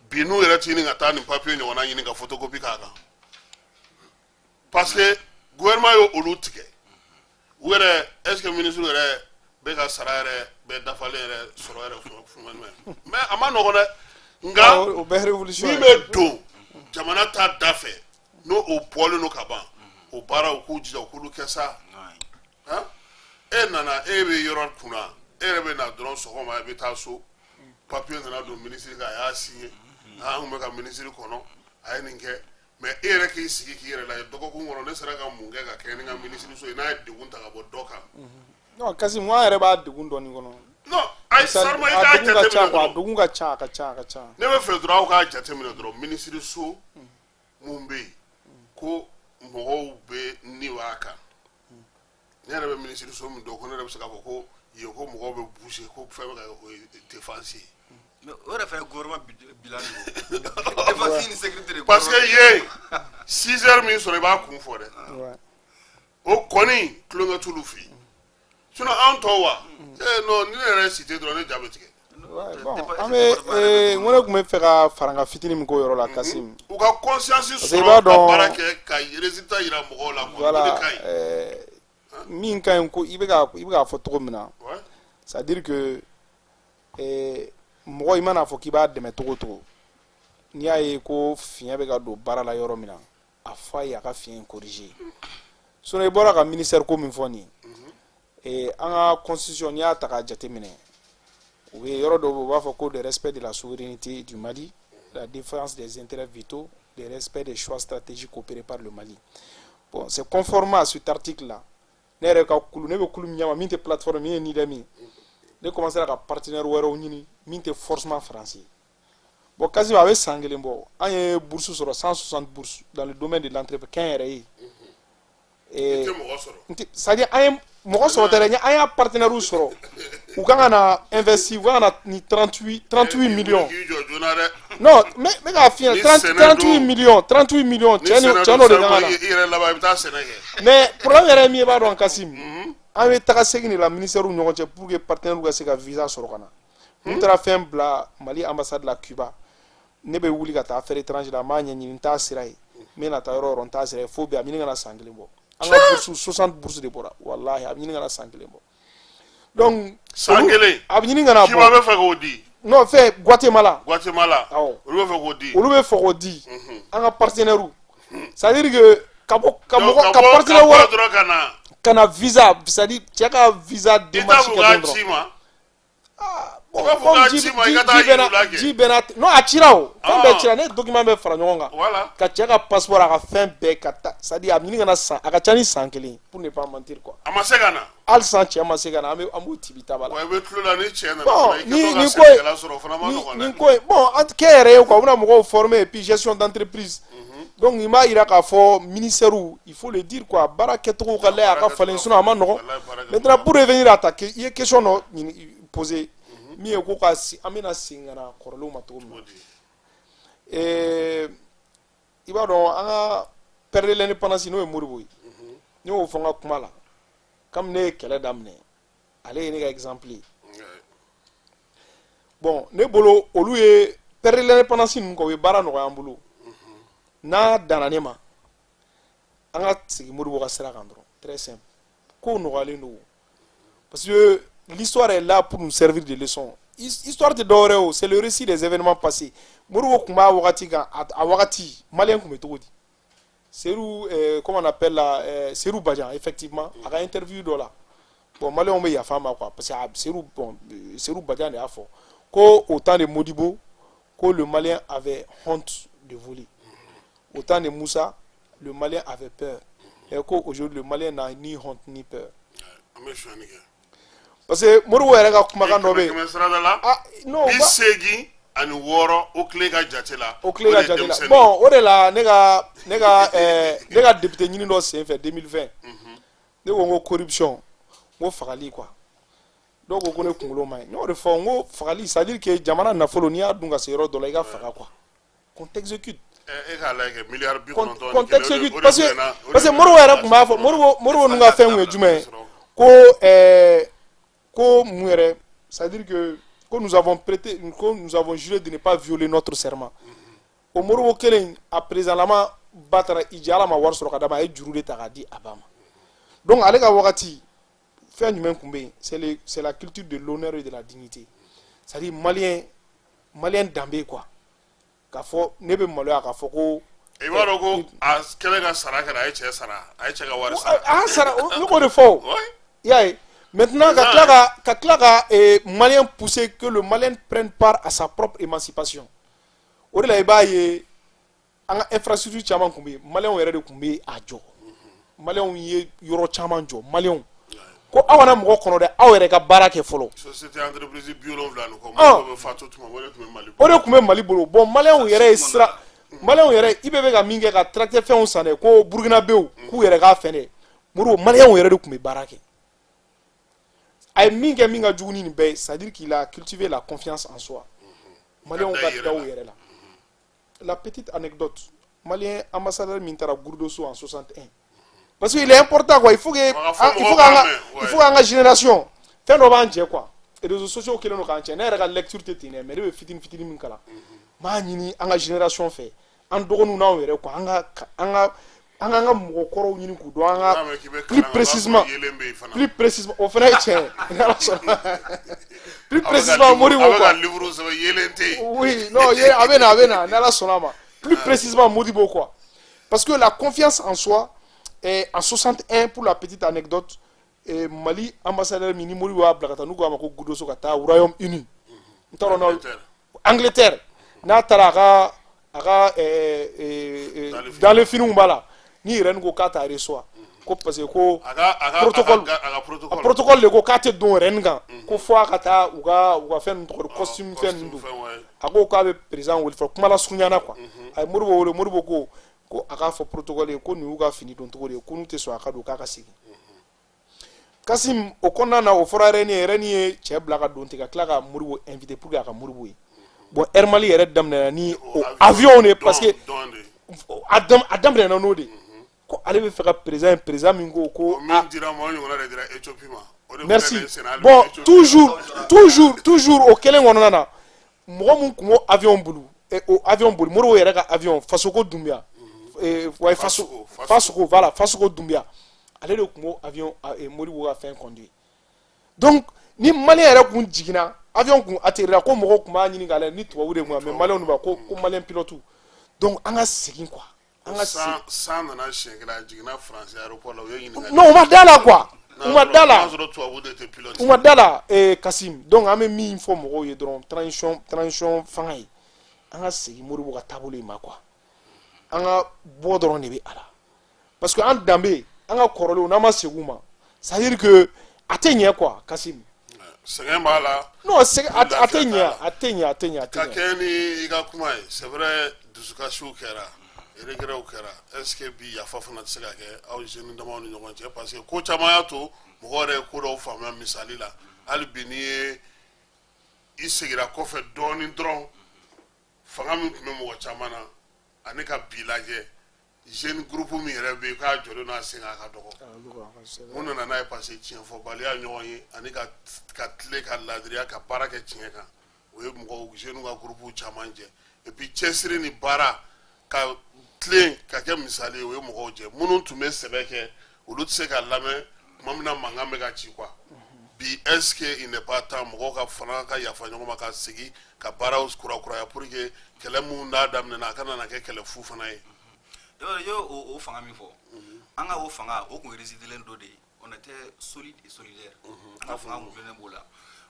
bi n'u yɛrɛ t'i ɲini ka taa nin papier ɲɔgɔnna ɲini ka photocopie k'a kan parce que gouvernement ye olu tigɛ u yɛrɛ est ce que ministre yɛrɛ bɛ ka sara yɛrɛ bɛ dafalen yɛrɛ sɔrɔ yɛrɛ fuma mais a ma nɔgɔn dɛ nka o bɛɛ révolution min bɛ don jamana ta da fɛ n'o o bɔlen don ka ban o baara u k'u jija u k'olu kɛ sa e nana e bɛ yɔrɔ kunna e yɛrɛ bɛ na dɔrɔn sɔgɔma e bɛ taa so papier nana don ministre kan a y'a signé an kun bɛ ka ministre kɔnɔ a ye nin kɛ mais e yɛrɛ k'i sigi k'i yɛrɛ lajɛ dɔgɔkun kɔnɔ ne sera ka mun kɛ ka kɛ ni ka ministre so ye n'a ye degun ta ka bɔ dɔ kan non kasi moi yɛrɛ b'a degun dɔɔni kɔnɔ non ayi sarima i k'a jateminɛ dɔrɔn a degun ka ca a ka ca a ka ca ne bɛ fɛ dɔrɔn aw k'a jateminɛ dɔrɔn ministre so mun bɛ yen ko mɔgɔw bɛ ni b'a kan ne yɛrɛ bɛ ministre so min dɔn ko ne yɛrɛ bɛ se k'a fɔ ko yen ko mɔgɔw bɛ bouger ko fɛn bɛ ka o ye défense ye o yɛrɛ fɛnɛ gouvernement bilan de défense ni sécurité de parce que yen 6 heures min sɔrɔ i b'a kun fɔ dɛ o kɔni tulonkɛ t'olu fɛ yen sinon anw tɔw wa non ni ne yɛrɛ cité dɔrɔn ne ja bɛ tigɛ bon an bɛ n ko ne tun bɛ fɛ ka fara n ka fitinin min k'o yɔrɔ la Kasim u ka conscience sɔrɔ ka baara kɛ ka résultat yira mɔgɔw la voilà min ka ɲi ko i bɛ k'a fɔ cogo min na c'est à dire que mɔgɔ i mana fɔ k'i b'a dɛmɛ cogo o cogo n'i y'a ye ko fiɲɛ bɛ ka don baara la yɔrɔ min na a fɔ a ye a ka fiɲɛ in corriger sinon i bɔra ka ministère ko min fɔ nin ye an ka constitution n'i y'a ta k'a jateminɛ u bɛ yɔrɔ dɔw bɛ yen u b'a fɔ ko le respect de la souveraineté du Mali la défense des intérêts vitaux le respect des choix stratégiques opérés par le Mali bon c'est conforme à cet article là ne yɛrɛ ka kulu ne bɛ kulu min ɲɛma min tɛ plateforme min ye ni dɛ min ne commencera ka partenaire wɛrɛw ɲini min tɛ forcément français bon Kasim a bɛ san kelen bɔ an ye bourse sɔrɔ 160 bourses dans le domaine de l'entreprise kɛn yɛrɛ ye c'est à dire an ye mɔgɔ sɔrɔ tɛ dɛ an y'a partenaire sɔrɔ u kan ka na investir u kan ka na ni 38 millions non n bɛ k'a f'i ɲɛna 38 millions cɛ n'o de kan ka na mais problème yɛrɛ ye min ye i b'a dɔn Kasim an bɛ taga segin de la ministère ni ɲɔgɔn cɛ pour que partenaire ka se ka visa sɔrɔ ka na n taara fɛn bila Mali ambassade la Cuba ne bɛ wuli ka taa affaire étrangère la n b'a ɲɛɲini n t'a sira ye n bɛ na taa yɔrɔ o yɔrɔ n t'a sira ye fo bi a bɛ ɲini ka na san kelen bɔ an ka bourse 60 bourses de bɔra walahi a bɛ ɲini ka na san kelen bɔ donc san kelen a bɛ ɲini ka na bɔ Cuba bɛ fɛ k'o di non fɛ Guatemala awɔ olu bɛ fɛ k'o di olu bɛ fɛ k'o di an ka partenaire c'est à dire que ka partenaire wɛrɛ dɔrɔn ka na visa c'est à dire cɛ ka visa démarche kɛ dɔrɔn bon comme ji bɛɛ n'a non a cira o fɛn bɛɛ cira ne document bɛɛ fara ɲɔgɔn kan ka cɛ ka passeport a ka fɛn bɛɛ ka taa c'est à dire a bɛ ɲini ka na san a ka ca ni san kelen pour ne pas mentir quoi a ma se ka na hali san cɛ ma se ka na an b'o tibi taba la wa i bɛ tulo la ni cɛ nana bon nin ko bon kɛ yɛrɛ ye quoi u bɛna mɔgɔw former et puis gestion d'entreprise donc i m'a yira k'a fɔ ministère il faut le dire quoi baara kɛcogo ka lajɛ a ka falen sinon a ma nɔgɔn maintenant pour revenir à ta i ye question dɔ poser min ye ko ka an bɛna segin ka na kɔrɔlenw ma cogo min na i b'a dɔn an ka père de l'indépendance n'o ye Modibo ye ne y'o fɔ n ka kuma la comme ne ye kɛlɛ daminɛ ale ye ne ka exemple ye bon ne bolo olu ye père de l'indépendance ninnu kɔ u ye baara nɔgɔya an bolo n'a danna ne ma an ka segin Modibo ka sira kan dɔrɔn très simple kow nɔgɔyalen don parce que l'histoire est là pour nous servir de leçon. Histoire de Doreo, c'est le récit des événements passés. Modibo Kumba Wakati, à Wakati, Malien Kumetodi. C'est où, comment on appelle là, Serou Badjan, effectivement, à l'interview de là. bon malien on me yafa ma quoi parce que Serou Badian a fort qu'au temps de Modibo que le malien avait honte de voler. Au temps de Moussa, le malien avait peur. Et qu'aujourd'hui le malien n'a ni honte ni peur. Parce que Modibo est là comme ah non ani woro o kle ga jatela bon o de la nega député ñini do sen fait 2020 ne wo corruption ngo fagali quoi donc ko ne kungulo may no de fo ngo fagali ça veut dire que jamana na folo ni adunga se yoro do la ga faga quoi qu'on t'exécute e ga la ke milliard bi qu'on t'exécute parce que moro wera kuma fo moro nunga fe ngwe jume ko muere ça veut dire que nous avons juré de ne pas violer notre serment. Au Moro Kelen, à présent, la battra Idjala ma war sur Kadama et Jurule Taradi Abama. Donc, avec Awakati, faire du même combat, c'est la culture de l'honneur et de la dignité. C'est-à-dire, Malien d'Ambé, quoi. Kafo, nebe Malaya, Kafoko. Et voilà, as Kelega Saraka, Aïcha Sara, Aïcha Gawara. Ah, Sara, look at the fall. Yeah. Maintenant, Kaklara est malien poussé que le malien prenne part à sa propre émancipation. Au-delà, il y a une infrastructure qui est malien est de à Jo. Malien est Euro Chaman Jo. Malien. Ko awana mo kono de awere ka barake folo. Société entreprise biolon vla no ko mo fa tout mo wala tum Mali. O de kume Mali bolo. Bon malien yere sra. Malien yere ibebe ka minge ka tracteur fait on sane ko Burkina Bew ku yere ka fene. Muru malien yere de kume barake. Ay minga djuguni ni bay, c'est-à-dire qu'il a cultivé la confiance en soi. Malien on va daou yere là. La petite anecdote, malien ambassadeur Mintara Gourdoso en 61. Parce qu'il est important quoi, il faut que la génération fait no banje quoi. Et les réseaux sociaux qui l'ont quand na la lecture tétine mais de fitini min kala. Ma ñini anga génération fait. En dogonu na wéré quoi, anga mo koro ñini ku do anga plus précisément au fait plus précisément mori wo quoi. Oui, non, abena na la sonama. Plus précisément modibo quoi. Parce que la confiance en soi et en 61 pour la petite anecdote Mali ambassadeur mini mori wa blakata nu ko amako Gourdoso kata Royaume Uni. Angleterre. Na taraka dans le film bala ni ren go kata reçoit ko parce que ko protocole le go kata don renga ko fo kata uga fen to costume fen ndu ako ka be président wol fo kuma la sunyana quoi ay murbo ko aka fo protocole ko ni uga fini don to ko nu te so aka do kaka sigi Kasim o konna na o fora reni che blaga don te ka klaka murbo invité pour aka murbo bon Hermali yere damna ni avion ne parce que Adam rena no de ko ale be faire président mingo ko merci bon toujours au kelen wonana mo mun ko avion bulu et au avion bulu moro yere ka avion Fasoko Doumbia ouais Fasoko voilà Fasoko Doumbia ale de ko avion et mori wo a fait conduire donc ni malien yere kun jigina avion kun atterrir ko mo ko ma ñini gale ni to wure mo mais malien ba ko malien pilote donc anga segin quoi anga sans na chengla jigina France aéroport la yoyini non on va dala quoi on va dala Kassim donc ame mi info mo ye dron transition fangay anga segin mori bo ka tabule ma quoi anga bo dron ne be ala parce que en dambe anga korolo na ma seguma ça veut dire que atteigner quoi Kassim non c'est atteigner kakeni iga kuma c'est vrai dusukashu kera regret au kera est-ce que bi ya fafana tsega ke au jeune de mon ñogon ci parce que ko chama ya to mo gore ko do fama misali la albini isigira ko fe doni dron fangam mo chama na anika bilaje jeune groupe mi rebe ka jolo na singa ka dogo on na na passé tien fo bali a ñoyi anika ka tle ka ladria ka para ke tien ka we mo jeune ga groupe chamanje et puis chesri ni bara ka tle ka ke misali we mo je munun tume sebeke olu tse ka lame mamna mangame ka ci quoi bi est-ce que il n'est pas temps mo ka fana ka ya fanyo ma ka sigi ka bara us kura ya pour que kele mu nda damne na kana na ke kele fu fana yo o fanga mi fo anga o fanga o ko résider len do de on était solide et solidaire.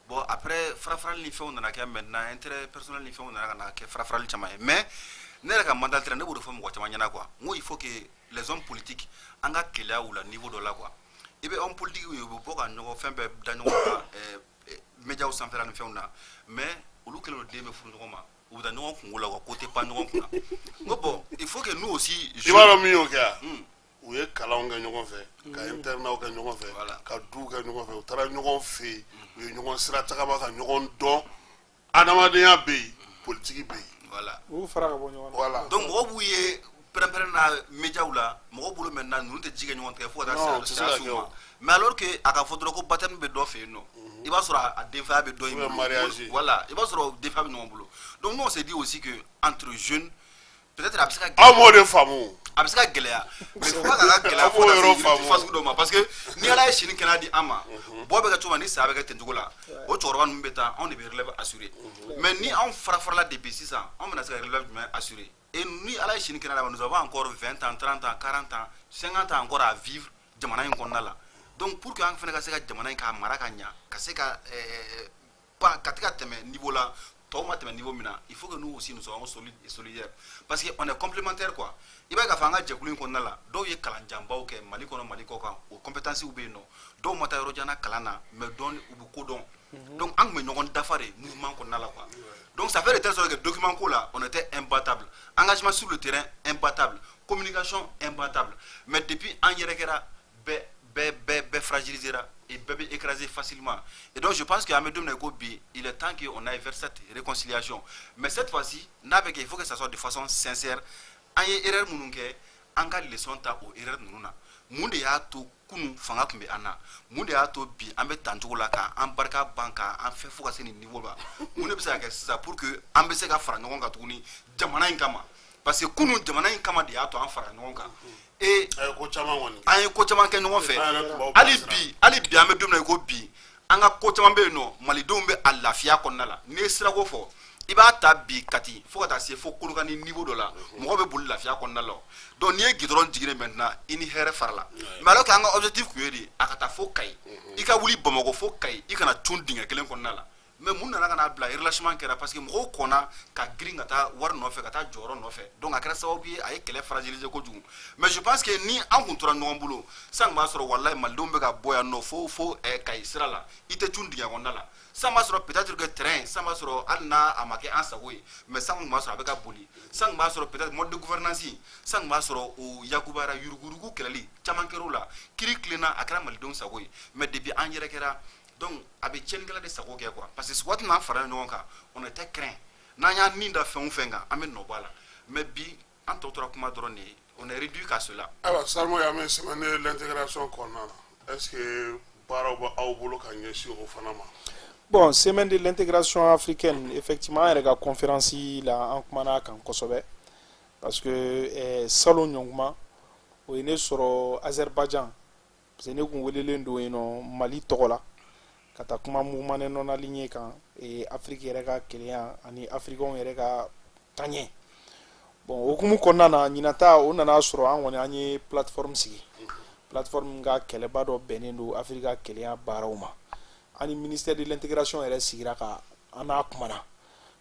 Bon, après, Frafral ni fait on a maintenant, intérêt personnel ni fait on a Frafral chamaye. Mais, n'est-ce pas mandat traîner pour faire quoi chamanya quoi. Moi, il faut que les hommes politiques anga kela ou la niveau de là quoi. Et bien, hommes politiques, il faut qu'on nous fasse dans nos médias ou sans faire ni fait on a. Mais, au lieu que le débat fout nous ma, ou dans nos congolais ou côté pas nous kuna. Bon, il faut que nous aussi. Tu vas le mieux gars. U ye kalanw kɛ ɲɔgɔn fɛ ka internat kɛ ɲɔgɔn fɛ ka du kɛ ɲɔgɔn fɛ u taara ɲɔgɔn fɛ u ye ɲɔgɔn sira tagama ka ɲɔgɔn dɔn adamadenya bɛ yen politiki bɛ yen voilà u fara ka bɔ ɲɔgɔn na voilà donc mɔgɔ b'u ye pɛrɛn-pɛrɛn na médiaw la mɔgɔ bolo maintenant ninnu tɛ ji kɛ ɲɔgɔn tigɛ fo ka taa se a s'u ma mais alors que a ka fɔ dɔrɔn ko baptême bɛ dɔ fɛ yen nɔ i b'a sɔrɔ a denfaya bɛ dɔ in bolo voilà i b'a sɔrɔ denfaya bɛ ɲɔgɔn bolo donc nous on s'est dit aussi que entre jeunes peut-être a bɛ se ka aw m'o de faamu a bɛ se ka gɛlɛya mais fo ka gɛlɛya fo ka se yiri fasugu dɔ ma parce que ni ala ye sini kɛnɛ di an ma bɔ bɛ kɛ cogo min ni saya bɛ kɛ ten cogo la o cɛkɔrɔba ninnu bɛ taa anw de bɛ relève assurer mais ni anw fara-farala depuis sisan anw bɛna se ka relève jumɛn assurer et ni ala ye sini kɛnɛ d'a ma nous avons encore 20 ans 30 ans 40 ans 50 ans encore à vivre jamana in kɔnɔna la donc pour que an fana ka se ka jamana in k'a mara ka ɲa ka se ka ka tɛ ka tɛmɛ niveau la tɔw ma tɛmɛ niveau min na il faut que nous aussi nous soyons solides et solidaires parce que on est complémentaires quoi i b'a ye k'a fɔ an ka jɛkulu in kɔnɔna la dɔw ye kalanjanbaw kɛ mali kɔnɔ mali kɔ kan o compétences bɛ yen nɔ dɔw ma taa yɔrɔ jan na kalan na mais dɔn u bɛ ko dɔn donc an tun bɛ ɲɔgɔn dafa de mouvement kɔnɔna la quoi donc ça fait de telle sorte que document ko la on était imbattable engagement sur le terrain imbattable communication imbattable mais depuis an yɛrɛ kɛra bɛɛ fragilisera et bɛɛ bɛ écraser facilement et donc je pense que an bɛ don min na ko bi il est temps que on aille vers cette réconciliation mais cette fois-ci n'a bɛ kɛ il faut que ça soit de façon sincère an ye erreur minnu kɛ an ka leçon ta o erreur ninnu na mun de y'a to kunun fanga tun bɛ an na mun de y'a to bi an bɛ tancogo la k'an barika ban k'an fɛ fo ka se nin niveau la mun de bɛ se ka kɛ sisan pour que an bɛ se ka fara ɲɔgɔn kan tuguni jamana in kama parce que kunun jamana in kama de y'a to an fara ɲɔgɔn kan et an ye ko caman kɛ ɲɔgɔn fɛ hali bi an bɛ don min na i ko bi an ka ko caman bɛ yen nɔ malidenw bɛ a lafiya kɔnɔna la n'i ye sirako fɔ i b'a ta bi kati fo ka taa se fo kolokani niveau dɔ la mɔgɔ bɛ boli lafiya kɔnɔna la donc n'i ye gidɔrɔn jiginnen maintenant i ni hɛrɛ fara la mais alors que an ka objectif tun ye de a ka taa fo Kayi i ka wuli Bamakɔ fo Kayi i kana cun dingɛ kelen kɔnɔna la mais mun nana ka n'a bila relâchement kɛra parce que mɔgɔw kɔnna ka girin ka taa wari nɔfɛ ka taa jɔyɔrɔ nɔfɛ donc a kɛra sababu ye a ye kɛlɛ fragiliser kojugu mais je pense que ni an kun tora ɲɔgɔn bolo san b'a sɔrɔ walahi malidenw bɛ ka bɔ yan nɔ fo Kayi sira la i tɛ cun dingɛ kɔnɔna la san b'a sɔrɔ peut-être que terrain san b'a sɔrɔ hali n'a a ma kɛ an sago ye mais san kun b'a sɔrɔ a bɛ ka boli san b'a sɔrɔ peut-être mode de gouvernance san b'a sɔrɔ o yakubara yuruguyurugu kɛlɛli caman kɛra o la kiri tilenna a kɛra malidenw sago ye mais depuis an yɛrɛ kɛra donc a bɛ tiɲɛnikɛla de sago kɛ quoi parce que waati n'an farala ɲɔgɔn kan on était craint n'an y'a nin da fɛn o fɛn kan an bɛ nɔ bɔ a la mais bi an tɔ tora kuma dɔrɔn de ye on est réduit qu'à cela. ayiwa Salmo y'an bɛ semaine de l'intégration kɔnɔna na est ce que baaraw bɛ aw bolo ka ɲɛsin o fana ma. Bon, semaine de l'intégration africaine, effectivement, il y a une conférence là en kumana kan kosɛbɛ parce que salon ɲɔgɔnma o ye ne sɔrɔ Azerbaïdjan parce que ne kun welelen don yen nɔ Mali tɔgɔ la ka taa kuma mouvement non aligné kan Afrique yɛrɛ ka kelenya ani africains yɛrɛ ka taɲɛ bon okumu kɔnɔna na ɲinata o nana sɔrɔ an kɔni an ye plateforme sigi plateforme ka kɛlɛba dɔ bɛnnen don Afrique ka kelenya baaraw ma ani ministère de l'intégration yɛrɛ sigira ka an n'a kumana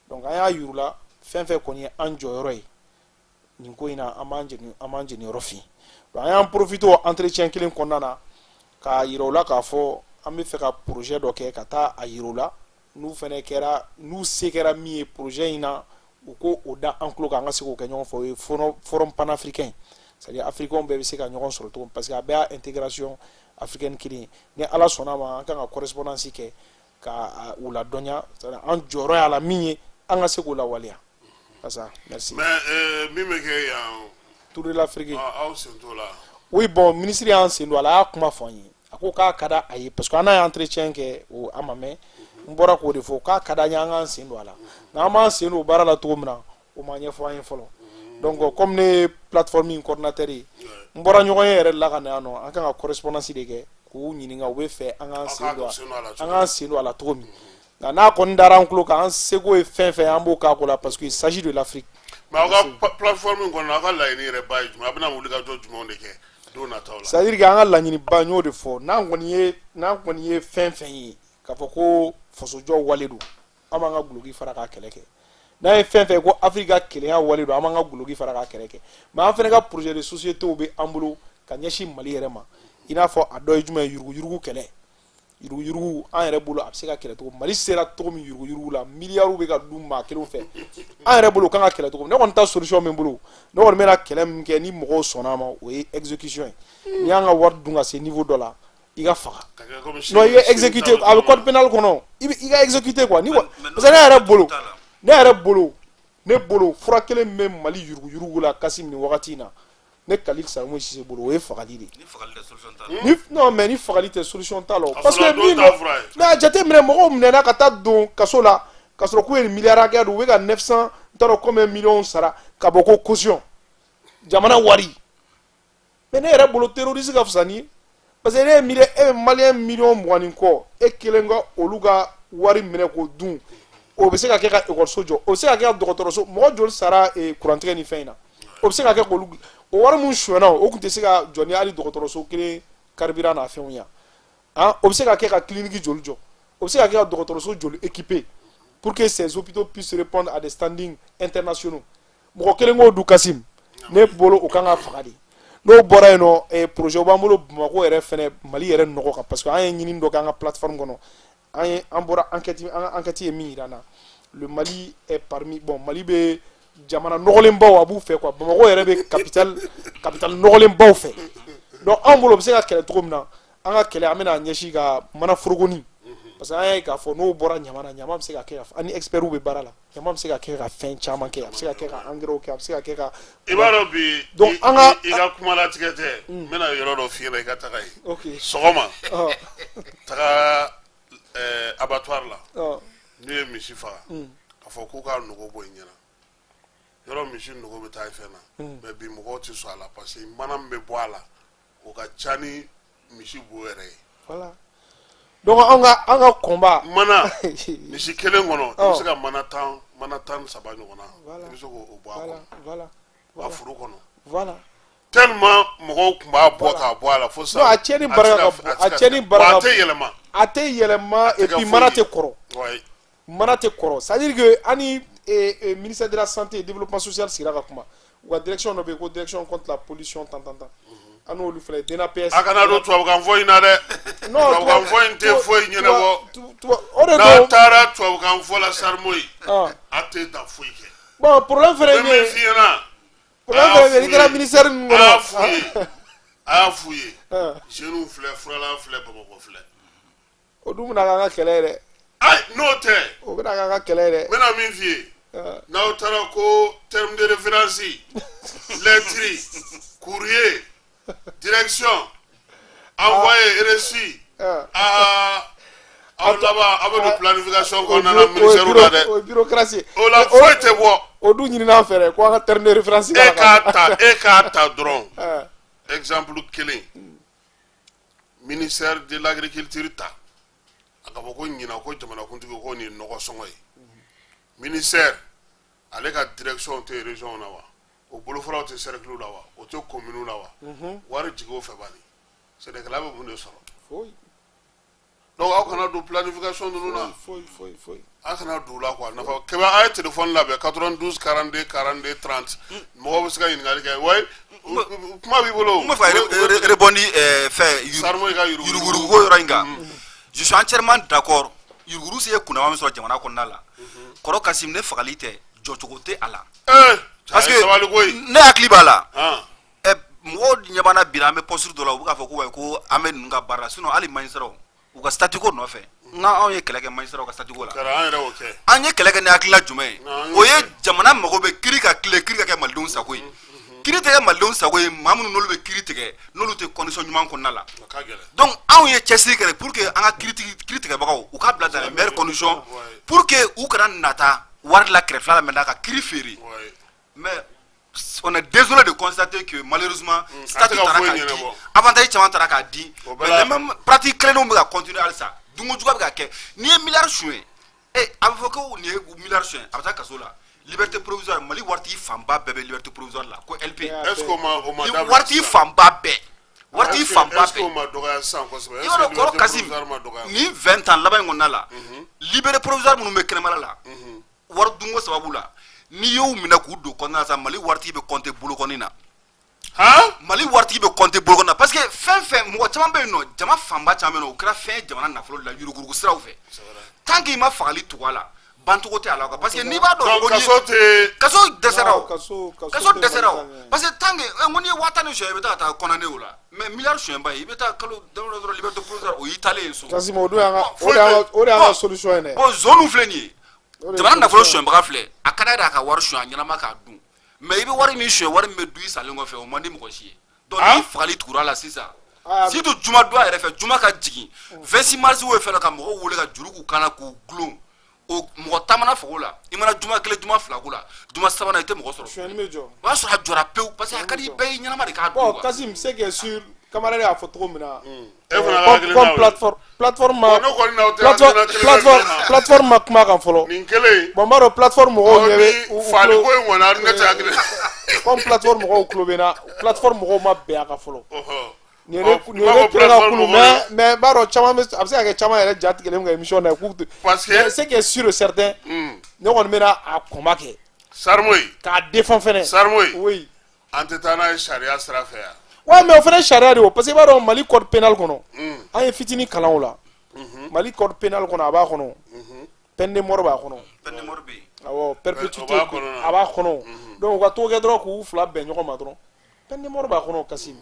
donc an y'a yirula fɛn fɛn kɔni ye an jɔyɔrɔ ye nin ko in na an b'an jeniyɔrɔ fin donc an y'an profité o entretien kelen kɔnɔna na k'a yira u la k'a fɔ an bɛ fɛ ka projet dɔ kɛ ka taa a yira u la n'u fɛnɛ kɛra n'u se kɛra min ye projet in na u ko o da an tulo kan an ka se k'o kɛ ɲɔgɔn fɛ o ye forum panafricain c'est-à-dire africains bɛɛ bɛ se ka ɲɔgɔn sɔrɔ cogo parce que a bɛɛ y'a intégration africaine kelen ni ala sɔnna ma an kan ka correspondance kɛ ka u ladɔnya an jɔyɔrɔ y'a la min ye an ka se k'o lawaleya ça merci. mais min bɛ kɛ yan Tour de l'Afrique aw sen t'o la. oui bon ministre y'an sen don a la a y'a kuma fɔ an ye a ko k'a ka da a ye parce que an n'a ye entretien kɛ o a ma mɛn n bɔra k'o de fɔ k'a ka d'an ye an k'an sen don a la n'an b'an sen don o baara la cogo min na o ma ɲɛfɔ an ye fɔlɔ donc comme ne ye plateforme in coordinateur ye n bɔra ɲɔgɔn ye yɛrɛ de la ka na yan nɔ an kan ka correspondance de kɛ k'u ɲininka u bɛ fɛ an k'an sen don a la cogo min nka n'a kɔni dara an tulo kan an seko ye fɛn fɛn an b'o k'a ko la parce que il s'agit de l'Afrique. mais aw ka plateforme in kɔnɔ aw ka laɲini yɛrɛ ba ye jumɛn a bɛna wuli ka jɔ jumɛnw de kɛ. c'est à dire que an ka laɲini ba y'o de fɔ n'an kɔni ye fɛn fɛn ye k'a fɔ ko fasojɔ wale don an b'an ka guloki fara k'a kɛlɛ kɛ n'an ye fɛn fɛn ko Afrique ka kelenya wale don an b'an ka guloki fara k'a kɛlɛ kɛ mais an fana ka projet de société bɛ an bolo ka ɲɛsin Mali yɛrɛ ma i n'a fɔ a dɔ ye jumɛn ye yuruguyurugu kɛlɛ yuruguyurugu an yɛrɛ bolo a bɛ se ka kɛlɛ cogo Mali sera cogo min yuruguyurugu la miliyariw bɛ ka du maa kelenw fɛ an yɛrɛ bolo kan ka kɛlɛ cogo ne kɔni ta solution min bolo ne kɔni bɛna kɛlɛ min kɛ ni mɔgɔw sɔnna a ma o ye exécution ye n'i y'an ka wari dun ka se niveau dɔ la i ka faga non i ye exécuté a bɛ code pénal kɔnɔ i ka exécuté quoi ni parce que ne yɛrɛ bolo fura kelen bɛ Mali yuruguyurugu la Kasim nin wagati in na ne Khalil Salamou Cissé bolo o ye fagali de ye non mais ni fagali tɛ solution t'a la parce que min mais a jateminɛ mɔgɔw minɛna ka taa don kaso la ka sɔrɔ k'u ye miliyari hakɛya don u bɛ ka 900 n t'a dɔn combien millions sara ka bɔ ko caution jamana wari mais ne yɛrɛ bolo terroriste ka fisa ni ye parce que ne ye maliyɛn miliyɔn 20 ni kɔ e kelen ka olu ka wari minɛ k'o dun o bɛ se ka kɛ ka ekɔliso jɔ o bɛ se ka kɛ ka dɔgɔtɔrɔso mɔgɔ joli sara kurantigɛ ni fɛn in na o bɛ se ka kɛ k'olu o wari mun sonyɛna o tun tɛ se ka jɔ ni hali dɔgɔtɔrɔso kelen carburant n'a fɛnw ye o bɛ se ka kɛ ka clinique joli jɔ o bɛ se ka kɛ ka dɔgɔtɔrɔso joli équipé pour que ces hôpitaux puissent répondre à des standings internationaux mɔgɔ kelen k'o du Kasim ne bolo o kan ka faga de n'o bɔra yen nɔ projet b'an bolo Bamako yɛrɛ fɛnɛ Mali yɛrɛ nɔgɔ kan parce que an ye ɲinini dɔ kɛ an ka plateforme kɔnɔ an bɔra enquête an ka enquête ye min yira na le Mali est parmi Mali bɛ jamana nɔgɔlenbaw a b'u fɛ quoi Bamako yɛrɛ bɛ capitale nɔgɔlenbaw fɛ donc an bolo bɛ se ka kɛlɛ cogo min na an ka kɛlɛ an bɛna ɲɛsin ka mana forogoni parce que an y'a ye k'a fɔ n'o bɔra ɲama na ɲama bɛ se ka kɛ an ni experts bɛ baara la ɲama bɛ se ka kɛ ka fɛn caman kɛ a bɛ se ka kɛ ka engrais kɛ a bɛ se ka kɛ ka i b'a dɔn bi donc an ka i ka kuma latigɛ tɛ n bɛna yɔrɔ dɔ f'i ɲɛna i ka taga yen sɔgɔma taga abattoir la n'u ye misi faga k'a fɔ k'u ka nogo bɔ i ɲɛna yɔrɔ misi nogo bɛ taa i fɛn na mais bi mɔgɔw tɛ sɔn a la parce que mana min bɛ bɔ a la o ka ca ni misi bo yɛrɛ ye voilà donc an ka combat mana misi kelen kɔnɔ i bɛ se ka mana tan saba ɲɔgɔnna i bɛ se k'o bɔ a kɔnɔ a furu kɔnɔ voilà tellement mɔgɔw tun b'a bɔ k'a bɔ a la fo sisan a tiɲɛni barika ka bon a tiɲɛni barika a tɛ yɛlɛma a tɛ yɛlɛma et puis mana tɛ kɔrɔ mana tɛ kɔrɔ c'est à dire que ani ministère de la santé et développement social sigira ka kuma u ka direction dɔ bɛ yen ko direction contre la pollution tan an n'olu filɛ DNAPS a kana don tubabukan fɔ in na dɛ tubabukan fɔ in tɛ foyi ɲɛnabɔ o de n'a taara tubabukan fɔ la Sarmo ye a tɛ da foyi kɛ bon problème fɛnɛ ye min ye i kɛra ministère ninnu kɔnɔ a y'a f'u ye jeunes filɛ furalan filɛ Bamakɔ filɛ o dun bɛna k'an ka kɛlɛ ye dɛ ayi n'o tɛ o bɛna k'an ka kɛlɛ ye dɛ n bɛna min f'i ye n'aw taara ko terme de référence lettre courrier direction envoyé reçu aw laban aw bɛ don planification kɔnɔna na ministère la dɛ o ye bureaucratie o la foyi tɛ bɔ o dun ɲinina an fɛ dɛ ko an ka terme de référence e k'a ta dɔrɔn exemple kelen ministère de l'agriculture ta a ka fɔ ko ɲinan ko jamanakuntigi ko nin ye nɔgɔ sɔngɔ ye ministère ale ka direction tɛ région na wa o bolofaraw tɛ cercle la wa o tɛ commune la wa wari jigin o fɛ bani sɛnɛkɛla bɛ mun de sɔrɔ donc aw kana don planification ninnu na aw kana don o la quoi nafa kɛmɛ a ye téléphone labɛn 92 42 42 30 mɔgɔw bɛ se ka ɲininkali kɛ ouais kuma b'i bolo. n bɛ fɛ rebondi fɛn yuruguyurugu ko yɔrɔ in kan je suis entièrement d'accord yuruguyurugu se ye kunnama min sɔrɔ jamana kɔnɔna la kɔrɔ Kasim ne fagali tɛ jɔcogo tɛ a la parce que ne hakili b'a la mɔgɔw ɲɛ b'an na bi an bɛ poste dɔ la u bɛ k'a fɔ ko an bɛ ninnu ka baara la sinon hali magistrat u ka statut ko nɔfɛ n'anw ye kɛlɛ kɛ magistrat ka statut ko la an ye kɛlɛ kɛ ni hakilila jumɛn ye o ye jamana mago bɛ kiiri ka tile kiiri ka kɛ malidenw sago ye kiiri tɛ kɛ malidenw sago ye maa minnu n'olu bɛ kiiri tigɛ n'olu tɛ condition ɲuman kɔnɔna la donc anw ye cɛsiri kɛ pour que an ka kiiri tigɛbagaw u k'a bila dans les meilleures conditions pour que u kana nata wari la kɛrɛfɛla la maintenant ka kiiri feere mais on est désolé de constater que malheureusement statut taara k'a di avantage caman taara k'a di mais les mêmes pratiques kelenninw bɛ ka continuer halisa dunkojuguya bɛ ka kɛ n'i ye miliyari suɲɛ a bɛ fɔ ko nin ye miliyari suɲɛ a bɛ taa kaso la liberté provisoire Mali waritigi fanba bɛɛ bɛ liberté provisoire la ko LP est-ce que o ma dabila waritigi fanba bɛɛ warti fanba est-ce qu'on m'a dogaya san kosɛbɛ i b'a dɔn kɔrɔ Kasim ni 20 ans laban in kɔnɔna la libéré provisoire minnu bɛ kɛnɛmana la wari dunko sababu la n'i y'u minɛ k'u don kɔnɔna la sa Mali waritigi bɛ compter bolokɔni na Mali waritigi bɛ compter bolokɔni na parce que fɛn fɛn mɔgɔ caman bɛ yen nɔ jama fanba caman bɛ yen nɔ o kɛra fɛn jamana nafolo de la yurugurugu siraw fɛ tant que i ma fagali tugu a la bancogo tɛ a la parce que n'i b'a dɔn kaso dɛsɛra o kaso dɛsɛra o parce que tant que n'i ye 1000 ni suɲɛ i bɛ taa ka taa kɔnɔne o la mais miliyari suɲɛba i bɛ taa kalo dama dɔrɔn liberté provisoire o y'i taalen ye so Kasim o de y'an ka solution ye dɛ bon zone filɛ nin ye jamana nafolo suɲɛbaga filɛ a ka d'a ye a ka wari suɲɛ a ɲɛnama k'a dun mais i bɛ wari min suɲɛ wari min bɛ dun i salen kɔfɛ o man di mɔgɔ si ye donc ni fagali tugura la sisan surtout juma don a yɛrɛ fɛ juma ka jigin 26 mars o ye fɛn dɔ ka mɔgɔw wele ka juru k'u kan na k'u gulon o mɔgɔ taamana fago la i mana juma kelen juma fila ko la juma sabanan i tɛ mɔgɔ sɔrɔ suɲɛni bɛ jɔ o y'a sɔrɔ a jɔra pewu parce que a ka di bɛɛ ye ɲɛnama de k'a dun bon Kasim c'est que sur camarade y'a fɔ cogo min na comme plateforme ma kuma kan fɔlɔ bon n b'a dɔn plateforme mɔgɔw ɲɛ bɛ comme plateforme mɔgɔw tulo bɛ n na plateforme mɔgɔw ma bɛn a kan fɔlɔ nin ye ne kelen ka kulu mais n b'a dɔn caman bɛ a bɛ se ka kɛ caman yɛrɛ ja tigɛlen ka émission na c'est que sûr et certain ne kɔni bɛna a kɔnba kɛ Sarmoyi k'a défend fɛnɛ Sarmoyi oui an tɛ taa n'a ye sariya sira fɛ yan ouais mais o fɛnɛ sariya de o parce que i b'a dɔn Mali code pénal kɔnɔ an ye fitinin kalan o la Mali code pénal kɔnɔ a b'a kɔnɔ peine de mort b'a kɔnɔ peine de mort bɛ yen awɔ perpétuité a b'a kɔnɔ donc u ka t'o kɛ dɔrɔn k'u fila bɛn ɲɔgɔn ma dɔrɔn peine de mort b'a kɔnɔ Kasim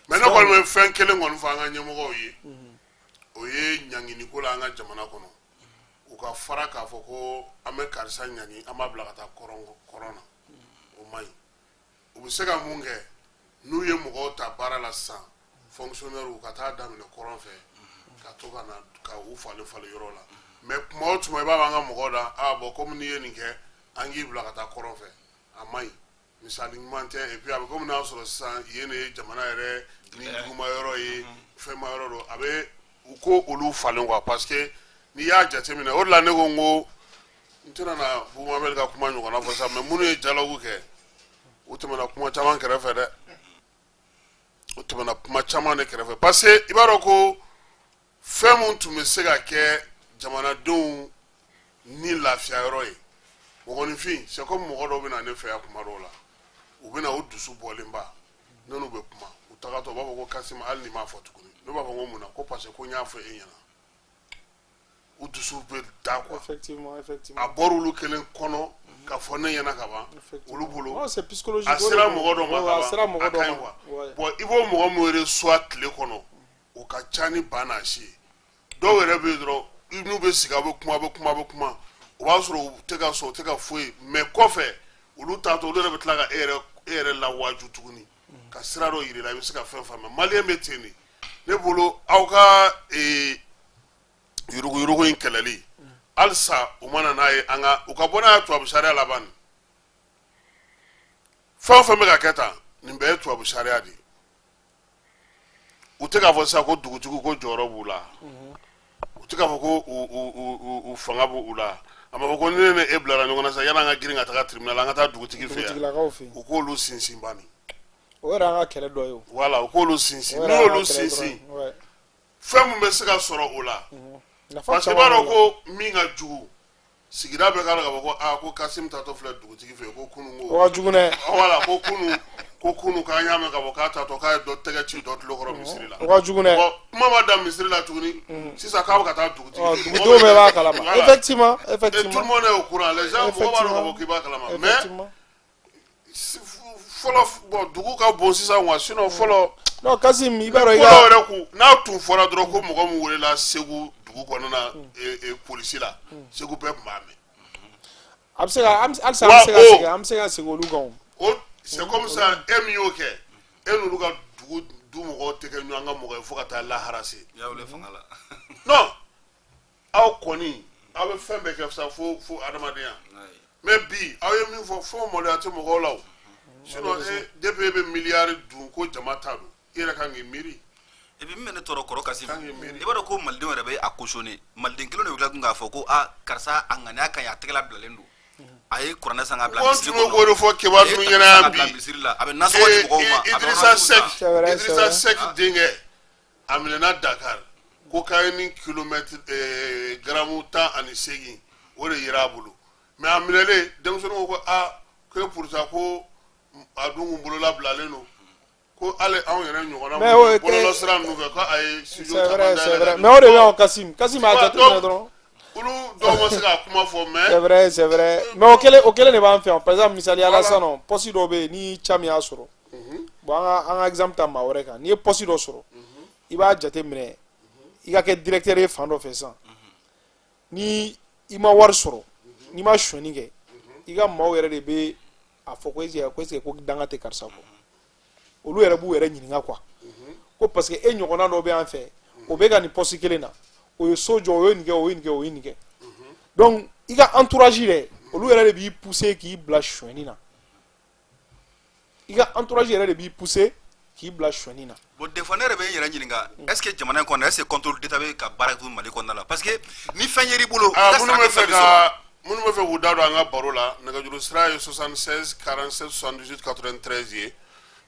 mais ne kɔni bɛ fɛn kelen kɔni fɔ an ka ɲɛmɔgɔw ye o ye ɲangini ko la an ka jamana kɔnɔ u ka fara k'a fɔ ko an bɛ karisa ɲangi an b'a bila ka taa kɔrɔn na o man ɲi u bɛ se ka mun kɛ n'u ye mɔgɔw ta baara la sisan fonctionnaire u ka taa daminɛ kɔrɔn fɛ ka to ka na ka u falen yɔrɔ la mais tuma o tuma i b'a fɔ an ka mɔgɔw da bon komi n'i ye nin kɛ an k'i bila ka taa kɔrɔn fɛ a man ɲi misali ɲuman tɛ et puis a bɛ komi n'a sɔrɔ sisan yen de ye jamana yɛrɛ ni juguma yɔrɔ ye fɛnma yɔrɔ don a bɛ u ko olu falen quoi parce que n'i y'a jateminɛ o de la ne ko n ko n tɛna na Bubakari ka kuma ɲɔgɔnna fɔ sa mais minnu ye dialogue kɛ u tɛmɛna kuma caman kɛrɛfɛ dɛ u tɛmɛna kuma caman de kɛrɛfɛ parce que i b'a dɔn ko fɛn mun tun bɛ se ka kɛ jamanadenw ni lafiya yɔrɔ ye mɔgɔninfin c'est comme mɔgɔ dɔw bɛ na ne fɛ yan kuma dɔw la u bɛ na u dusu bɔlenba n'olu bɛ kuma u tagatɔ u b'a fɔ ko Kasim hali ni m'a fɔ tuguni ne b'a fɔ ko mun na ko parce que ko n y'a fɔ e ɲɛna u dusu bɛ da quoi effectivement a bɔra olu kelen kɔnɔ ka fɔ ne ɲɛna ka ban olu bolo c'est psychologique a sera mɔgɔ dɔ ma ka ban a ka ɲi quoi bon i b'o mɔgɔ min reçoit tile kɔnɔ o ka ca ni ba n'a si ye dɔw yɛrɛ bɛ yen dɔrɔn n'u bɛ sigi a bɛ kuma o b'a sɔrɔ u tɛ ka sɔn u tɛ ka foyi mais kɔfɛ olu taatɔ olu yɛrɛ bɛ tila ka e yɛrɛ lawaaju tuguni ka sira dɔ yir'i la i bɛ se ka fɛn faamuya maliyɛn bɛ ten de ne bolo aw ka yuruguyurugu in kɛlɛli halisa u mana n'a ye an ka u ka bɔ n'a ye tubabu sariya laban nin fɛn o fɛn bɛ ka kɛ tan nin bɛɛ ye tubabu sariya de ye u tɛ k'a fɔ sisan ko dugutigiw ko jɔyɔrɔ b'u la u tɛ k'a fɔ ko u fanga b'u la a ma fɔ ko ne ni e bilara ɲɔgɔn na sisan yanni an ka girin ka taga tribunal an ka taa dugutigi fɛ yan u k'olu sinsin bani o yɛrɛ an ka kɛlɛ dɔ ye o voilà u k'olu sinsin n'i y'olu sinsin fɛn min bɛ se ka sɔrɔ o la parce que i b'a dɔn ko min ka jugu sigida bɛɛ k'a dɔn k'a fɔ ko Kasim tatɔ filɛ dugutigi fɛ ko kunun o ka jugu dɛ voilà ko kunun k'an y'a mɛn k'a fɔ k'a tatɔ k'a ye dɔ tɛgɛ ci dɔ tulo kɔrɔ misiri la o ka jugu dɛ bon kuma ma da misiri la tuguni sisan k'a bɛ ka taa dugutigi dugudenw bɛɛ b'a kalama effectivement tout le monde est au courant les gens mɔgɔ b'a dɔn k'a fɔ k'i b'a kalama mais fɔlɔ bon dugu ka bon sisan wa sinon fɔlɔ non Kasim i b'a dɔn fɔlɔ yɛrɛ kun n'a tun fɔra dɔrɔn ko mɔgɔ min welela Segu dugu kɔnɔna polisi la Segu bɛɛ tun b'a mɛn a bɛ se ka halisa an bɛ se ka segin olu kan o c'est comme ça e min y'o kɛ e n'olu ka du mɔgɔw tɛ kɛ ɲɔgɔn ka mɔgɔ ye fo ka taa lahara se non aw kɔni aw bɛ fɛn bɛɛ kɛ sa fo adamadenya mais bi aw ye min fɔ fo maloya tɛ mɔgɔw la o sinon depuis e bɛ miliyari dun ko jama t'a don i yɛrɛ kan k'i miiri et puis min bɛ ne tɔɔrɔ kɔrɔ Kasim i b'a dɔn ko malidenw yɛrɛ bɛ a cautionné maliden kelen de bɛ tila k'a fɔ ko karisa a ŋaniya ka ɲi a tɛgɛla bilalen don ayi kuranɛ san ka bila misiri kɔnɔ ko de fɔ kibaru ninnu ɲɛna bi misiri la a bɛ nasɔngɔ di mɔgɔw ma Idrissa Seck denkɛ a minɛna Dakar ko k'a ye ni kilomètre garamu 18 o de yera a bolo mais a minɛlen denmisɛnninw ko ko pourtant ko a dun kun bolola bilalen don ko ale anw yɛrɛ ɲɔgɔnna bɔlɔlɔ sira ninnu fɛ ko a ye studio caman dayɛlɛ mais o de bɛ yan Kasim a jateminɛ dɔrɔn olu dɔw ma se ka kuma fɔ mais c'est vrai mais o kelen de b'an fɛ yan par exemple misaliya la sisan nɔ poste dɔw bɛ yen ni cami y'a sɔrɔ bon an ka exemple ta maa wɛrɛ kan n'i ye poste dɔ sɔrɔ i b'a jateminɛ i ka kɛ directeur ye fan dɔ fɛ sisan ni i ma wari sɔrɔ n'i ma sonyani kɛ i ka maaw yɛrɛ de bɛ a fɔ ko est-ce que ko danga tɛ karisa kɔ olu yɛrɛ b'u yɛrɛ ɲininka quoi ko parce que e ɲɔgɔnna dɔ bɛ an fɛ o bɛ ka nin poste kelen na o ye so jɔ o ye nin kɛ o ye nin kɛ o ye nin kɛ donc i ka entourage yɛrɛ olu yɛrɛ de b'i pousser k'i bila sonyani na i ka entourage yɛrɛ de b'i pousser k'i bila sonyani na. bon des fois ne yɛrɛ bɛ n yɛrɛ ɲininka est-ce que jamana in kɔnɔ est-ce que contrôle d'état bɛ ka baara kɛ Mali kɔnɔna la parce que ni fɛn yer'i bolo. minnu bɛ fɛ k'u da don an ka baro la nɛgɛjuru sira ye 76 47 78 93 ye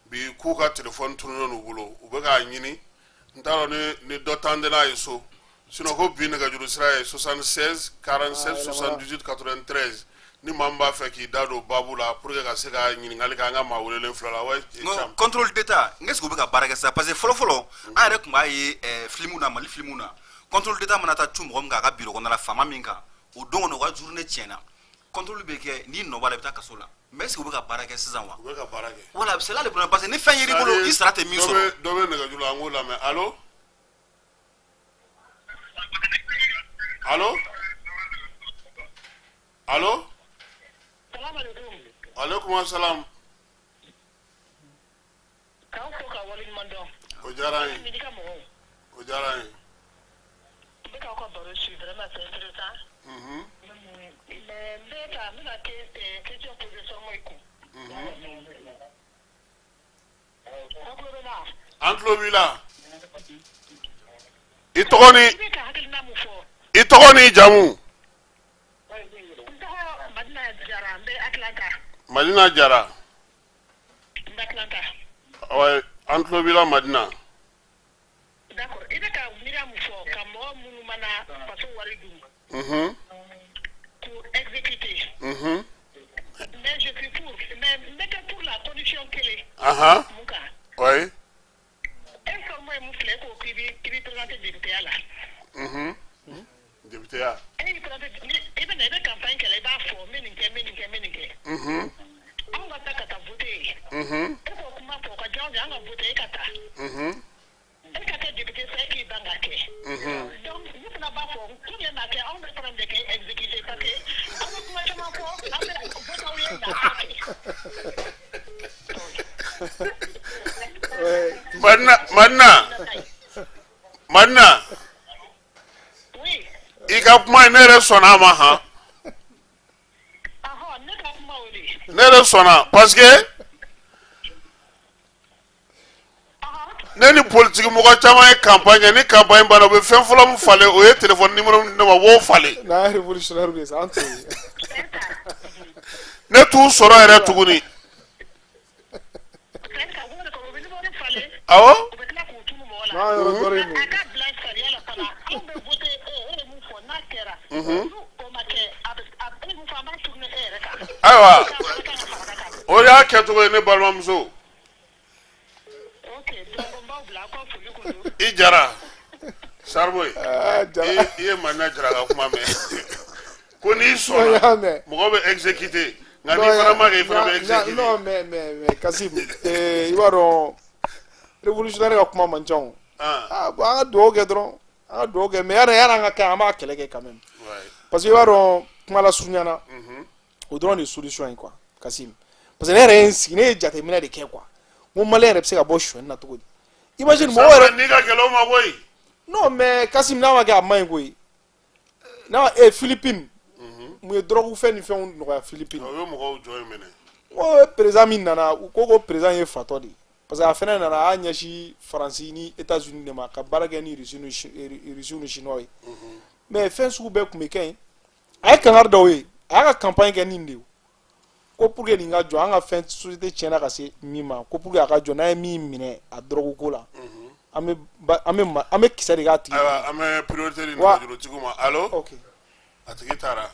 bi k'u ka téléphone tununnen n'u bolo u bɛ k'a ɲini n t'a dɔn ni dɔ t'an n'a ye so sinon ko bi nɛgɛjuru sira ye 76 47 78 93 ni maa min b'a fɛ k'i da don baabu la pour que ka se ka ɲininkali kɛ an ka maa welelen fila la wa contrôle d'état n est-ce que u bɛ ka baara kɛ sisan parce que fɔlɔ an yɛrɛ tun b'a ye filimu na Mali filimu na contrôle d'état mana taa cu mɔgɔ min k'a ka bureau kɔnɔna la faama min kan o don kɔnɔ o ka journée tiɲɛna contrôle bɛ kɛ n'i nɔ b'a la i bɛ taa kaso la mais est-ce que u bɛ ka baara kɛ sisan wa. u bɛ ka baara kɛ. voilà c'est là le problème parce que ni fɛn yer'i bolo i sara tɛ min sɔrɔ. dɔ bɛ nɛgɛjuru la an k'o lamɛn allo. allo. allo. aleykum salam. o diyara n ye. o diyara n ye. an tulo b'i la. i tɔgɔ ni jamu. Madina Jara. an tulo b'i la Madina. d'accord i bɛ ka miiriya mun fɔ ka mɔgɔ minnu mana faso wari dun. Pour exécuter. Mais je suis pour. Mais mettez pour la condition qu'elle est. Oui. Informez mon frère qui va présenter député là. Député là. Il va y avoir campagne qu'elle va former, on va ta voter. Comment pour que gens va voter kata. Et député c'est qui bangake. Donc nous n'a pas pour tout les matin on va prendre des exécuter parce que on va comment pour Madina. Oui. I ka kuma ne yɛrɛ sɔnna a ma han. Ne ka kuma o de. Ne yɛrɛ sɔnna parce que ne ni politique mɔgɔ caman ye campagne ni campagne banna u bɛ fɛn fɔlɔ min falen o ye téléphone numéro ne ma wo falen. n'a ye révolutionnaire de sa an t'o ye. ne t'u sɔrɔ yɛrɛ tuguni. awɔ. n'a yɔrɔ dɔ de don. ayiwa o y'a kɛcogo ye ne balimamuso. i Jara Sarboy i ye Madina Jara ka kuma mɛn ko n'i sɔnna mɔgɔ bɛ exécuter nka n'i fana ma kɛ i fana bɛ exécuter. non mais Kasim i b'a dɔn révolutionnaire ka kuma man ca o. bon an ka dugawu kɛ dɔrɔn an ka dugawu kɛ mais yanni an ka kɛ an b'a kɛlɛ kɛ quand même parce que i b'a dɔn kuma lasurunyana o dɔrɔn de ye solution ye quoi Kasim parce que ne yɛrɛ ye n sigi ne ye jateminɛ de kɛ quoi n ko maliyɛn yɛrɛ bɛ se ka bɔ sonyani na cogo di. Imagine mɔgɔ yɛrɛ n'i ka kɛlɛ o ma koyi. non mais Kasim n'a ma kɛ a man ɲi koyi n'a Philippines mun ye drogue fɛn ni fɛnw nɔgɔya Philippines. o ye mɔgɔw jɔ ye minɛ. o président min nana u ko président ye fatɔ de ye parce que a fɛnɛ nana a y'a ɲɛsin Faransi ni États-Unis de ma ka baara kɛ ni Russie ni Chinois ye mais fɛn sugu bɛɛ tun bɛ kɛ yen a ye kangari dɔw ye a y'a ka campagne kɛ nin de ye ko pour que nin ka jɔ an ka fɛn société tiɲɛna ka se min ma ko pour que a ka jɔ n'a ye min minɛ a drogue ko la an bɛ kisɛ de k'a tigi ayiwa an bɛ priorité di nɛgɛjurutigiw ma allo ok a tigi taara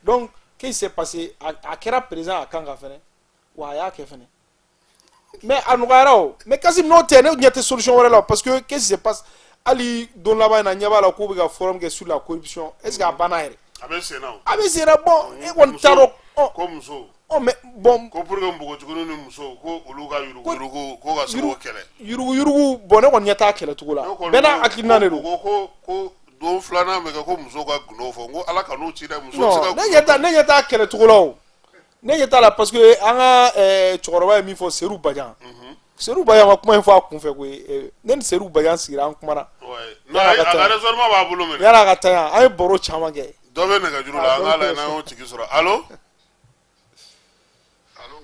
donc qu'est-ce qui s'est passé a kɛra président a kan kan fɛnɛ wa a y'a kɛ fɛnɛ mais a nɔgɔyara o mais Kasim n'o tɛ ne ɲɛ tɛ solution wɛrɛ la parce que qu'est-ce qui se passe hali don laban in na ɲɛ b'a la k'u bɛ ka forum kɛ sur la corruption est-ce que a banna yɛrɛ a bɛ sen na o a bɛ sen na bon e kɔni t'a dɔn ko muso mais bon ko pour que npogotigininw ni muso ko olu ka yuruguyurugu ko ka se k'o kɛlɛ yuruguyurugu bon ne kɔni ɲɛ t'a kɛlɛcogo la bɛɛ n'a hakilina de don ko don filanan bɛ kɛ ko muso ka gundo fɔ n ko ala ka n'u ci dɛ muso non ne ɲɛ t'a kɛlɛcogo la o ne ɲɛ t'a la parce que an ka cɛkɔrɔba ye min fɔ Seru Bajan Seru Bajan ka kuma in fɔ a kunfɛ koyi ne ni Seru Bajan sigira an kumana a ka raisonnement b'a bolo minɛ yan'a ka taa yan an ye baro caman kɛ dɔ bɛ nɛgɛjuru la an k'a lajɛ n'an y'o tigi sɔrɔ allo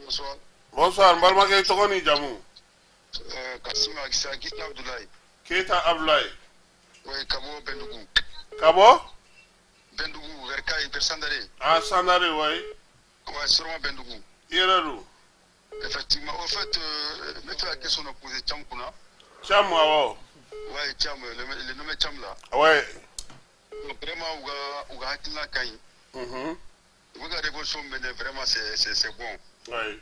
bonsoir. Bonsoir, n balimakɛ i tɔgɔ ni jamu Kasim Akisa Keita Abdoulaye. Keita Abdoulaye Oui, ka bɔ Bendugu. Ka bɔ Bendugu vers Kayi vers Sandare. Ah, Sandare, oui. Ouais, sûrement Bendugu. I yɛrɛ don Effectivement, en fait, ne fais la question de poser Tcham Kuna. Tcham awɔ Ouais, Tcham, le nommé Tcham là. ouais Vraiment, ou hakilina ka ɲi. Ou ka révolution mener vraiment c'est bon. ouais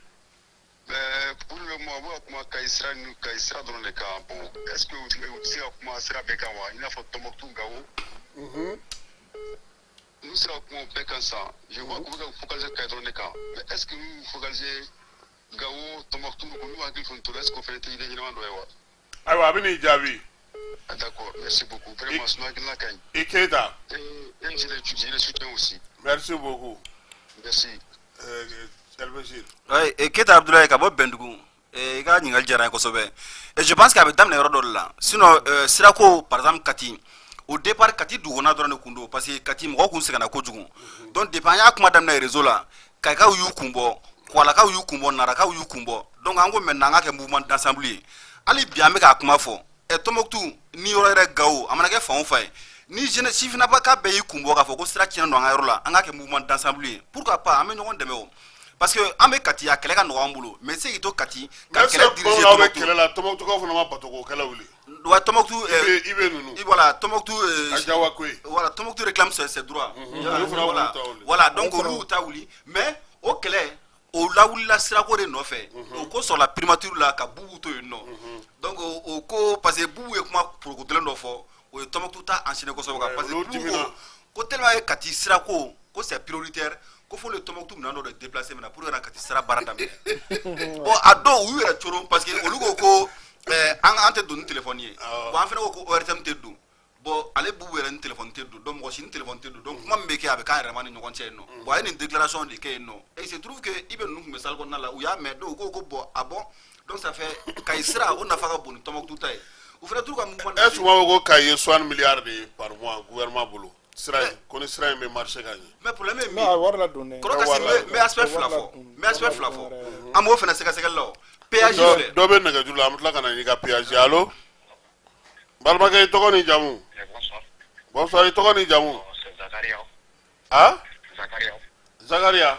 Mais pour le moment, on va Kayi sira dɔrɔn de kan. Bon, est-ce que vous se ka kuma sira bɛɛ kan wa? I n'a fɔ Tombouctou, Gao. Nous serons bɛɛ kan sisan. Je vois qu'on va focaliser Kayi dɔrɔn de kan. Mais est-ce que nous focaliser Gao, Tombouctou, nous hakili fɛn to la, est-ce qu'on fait idée ɲɛnama dɔ ye wa? ayiwa a bɛ n'i jaabi D'accord, merci beaucoup. Vraiment, sinon hakilina ka ɲi. i Keita Et je les soutiens aussi. merci beaucoup Merci. Elbashir Keita Abdoulaye ka bɔ Bendugu i ka ɲininkali diyara n ye kosɛbɛ et je pense que a bɛ daminɛ yɔrɔ dɔ de la sinon sirako par exemple Kati au départ Kati dugukɔnɔna dɔrɔn de kun don parce que Kati mɔgɔw kun sɛgɛnna kojugu donc depuis an y'a kuma daminɛ réseau la Kayikaw y'u kun bɔ Kualakaw y'u kun bɔ Narakaw y'u kun bɔ donc an ko maintenant an ka kɛ mouvement d'ensemble ye hali bi an bɛ k'a kuma fɔ Tombouctou ni yɔrɔ yɛrɛ Gao a mana kɛ fan o fan ye ni jeunesse sifinaba ka bɛɛ y'i kun bɔ k'a fɔ ko sira tiɲɛnen don an ka yɔrɔ la an ka kɛ mouvement d'ensemble ye pourquoi pas an bɛ ɲɔgɔn dɛmɛ o parce que an bɛ Kati a kɛlɛ ka nɔgɔ an bolo mais se k'i to Kati ka kɛlɛ diriger Tombouctou kɛlɛ la Tombouctoukaw fana ma bato k'o kɛlɛ wuli ouais Tombouctou i bɛ ninnu voilà Tombouctou Ajawa Koye voilà Tombouctou réclame ses droits voilà donc olu ta wuli mais o kɛlɛ o lawulila sirako de nɔfɛ o ko sɔrɔ la primature la ka Bubu to yen nɔ donc o ko parce que Bubu ye kuma porokotolen dɔ fɔ o ye Tombouctou ta enchaîné kosɛbɛ kan parce que Bubu ko tellement ye Kati sirako ko c'est prioritaire ko fo le Tombouctou minɛn dɔ de déplacer maintenant pour que ka Kati sira baara daminɛ bon a dɔw u yɛrɛ coron parce que olu ko an tɛ don ni téléphone ye bon an fana ko ORTM tɛ don bon ale Bubu yɛrɛ ni téléphone tɛ don donc mɔgɔ si ni téléphone tɛ don donc kuma min bɛ kɛ a bɛ k'an yɛrɛ ma ni ɲɔgɔn cɛ yen nɔ bon a ye nin déclaration de kɛ yen nɔ et il se trouve que i bɛ ninnu kun bɛ salle kɔnɔna la u y'a mɛn donc u ko bon ah bon donc ça fait Kayi sira o nafa ka bon ni Tombouctou ta ye u fana t'u ka mouvement est-ce que u ko Kayi ye 60 milliards de par mois gouvernement bolo sira in ko ni sira in bɛ marché ka ɲɛ mais problème ye min non a wari la don dɛ kɔrɔ kasi n bɛ aspect fila fɔ an b'o fana sɛgɛsɛgɛli la o péage filɛ dɔ bɛ nɛgɛjuru la an bɛ tila ka na n'i ka péage allo balimakɛ i tɔgɔ ni jamu bonsoir i tɔgɔ ni jamu ah Zakariaw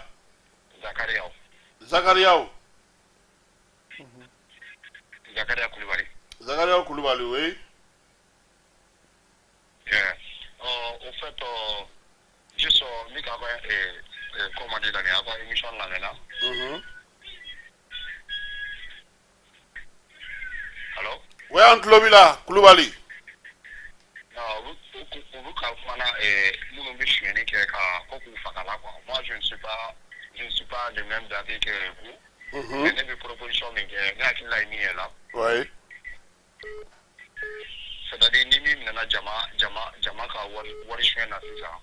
Zakaria Kulibali oui Au fait, juste, comment dire, avant l'émission là maintenant. Allô? Oui, en Klobila, Kulibali. Vous moi, je ne suis pas le même d'avis que vous. Mais les propositions, mais il y a là. Oui. C'est-à-dire ni min nana jama ka wari suɲɛ na sisan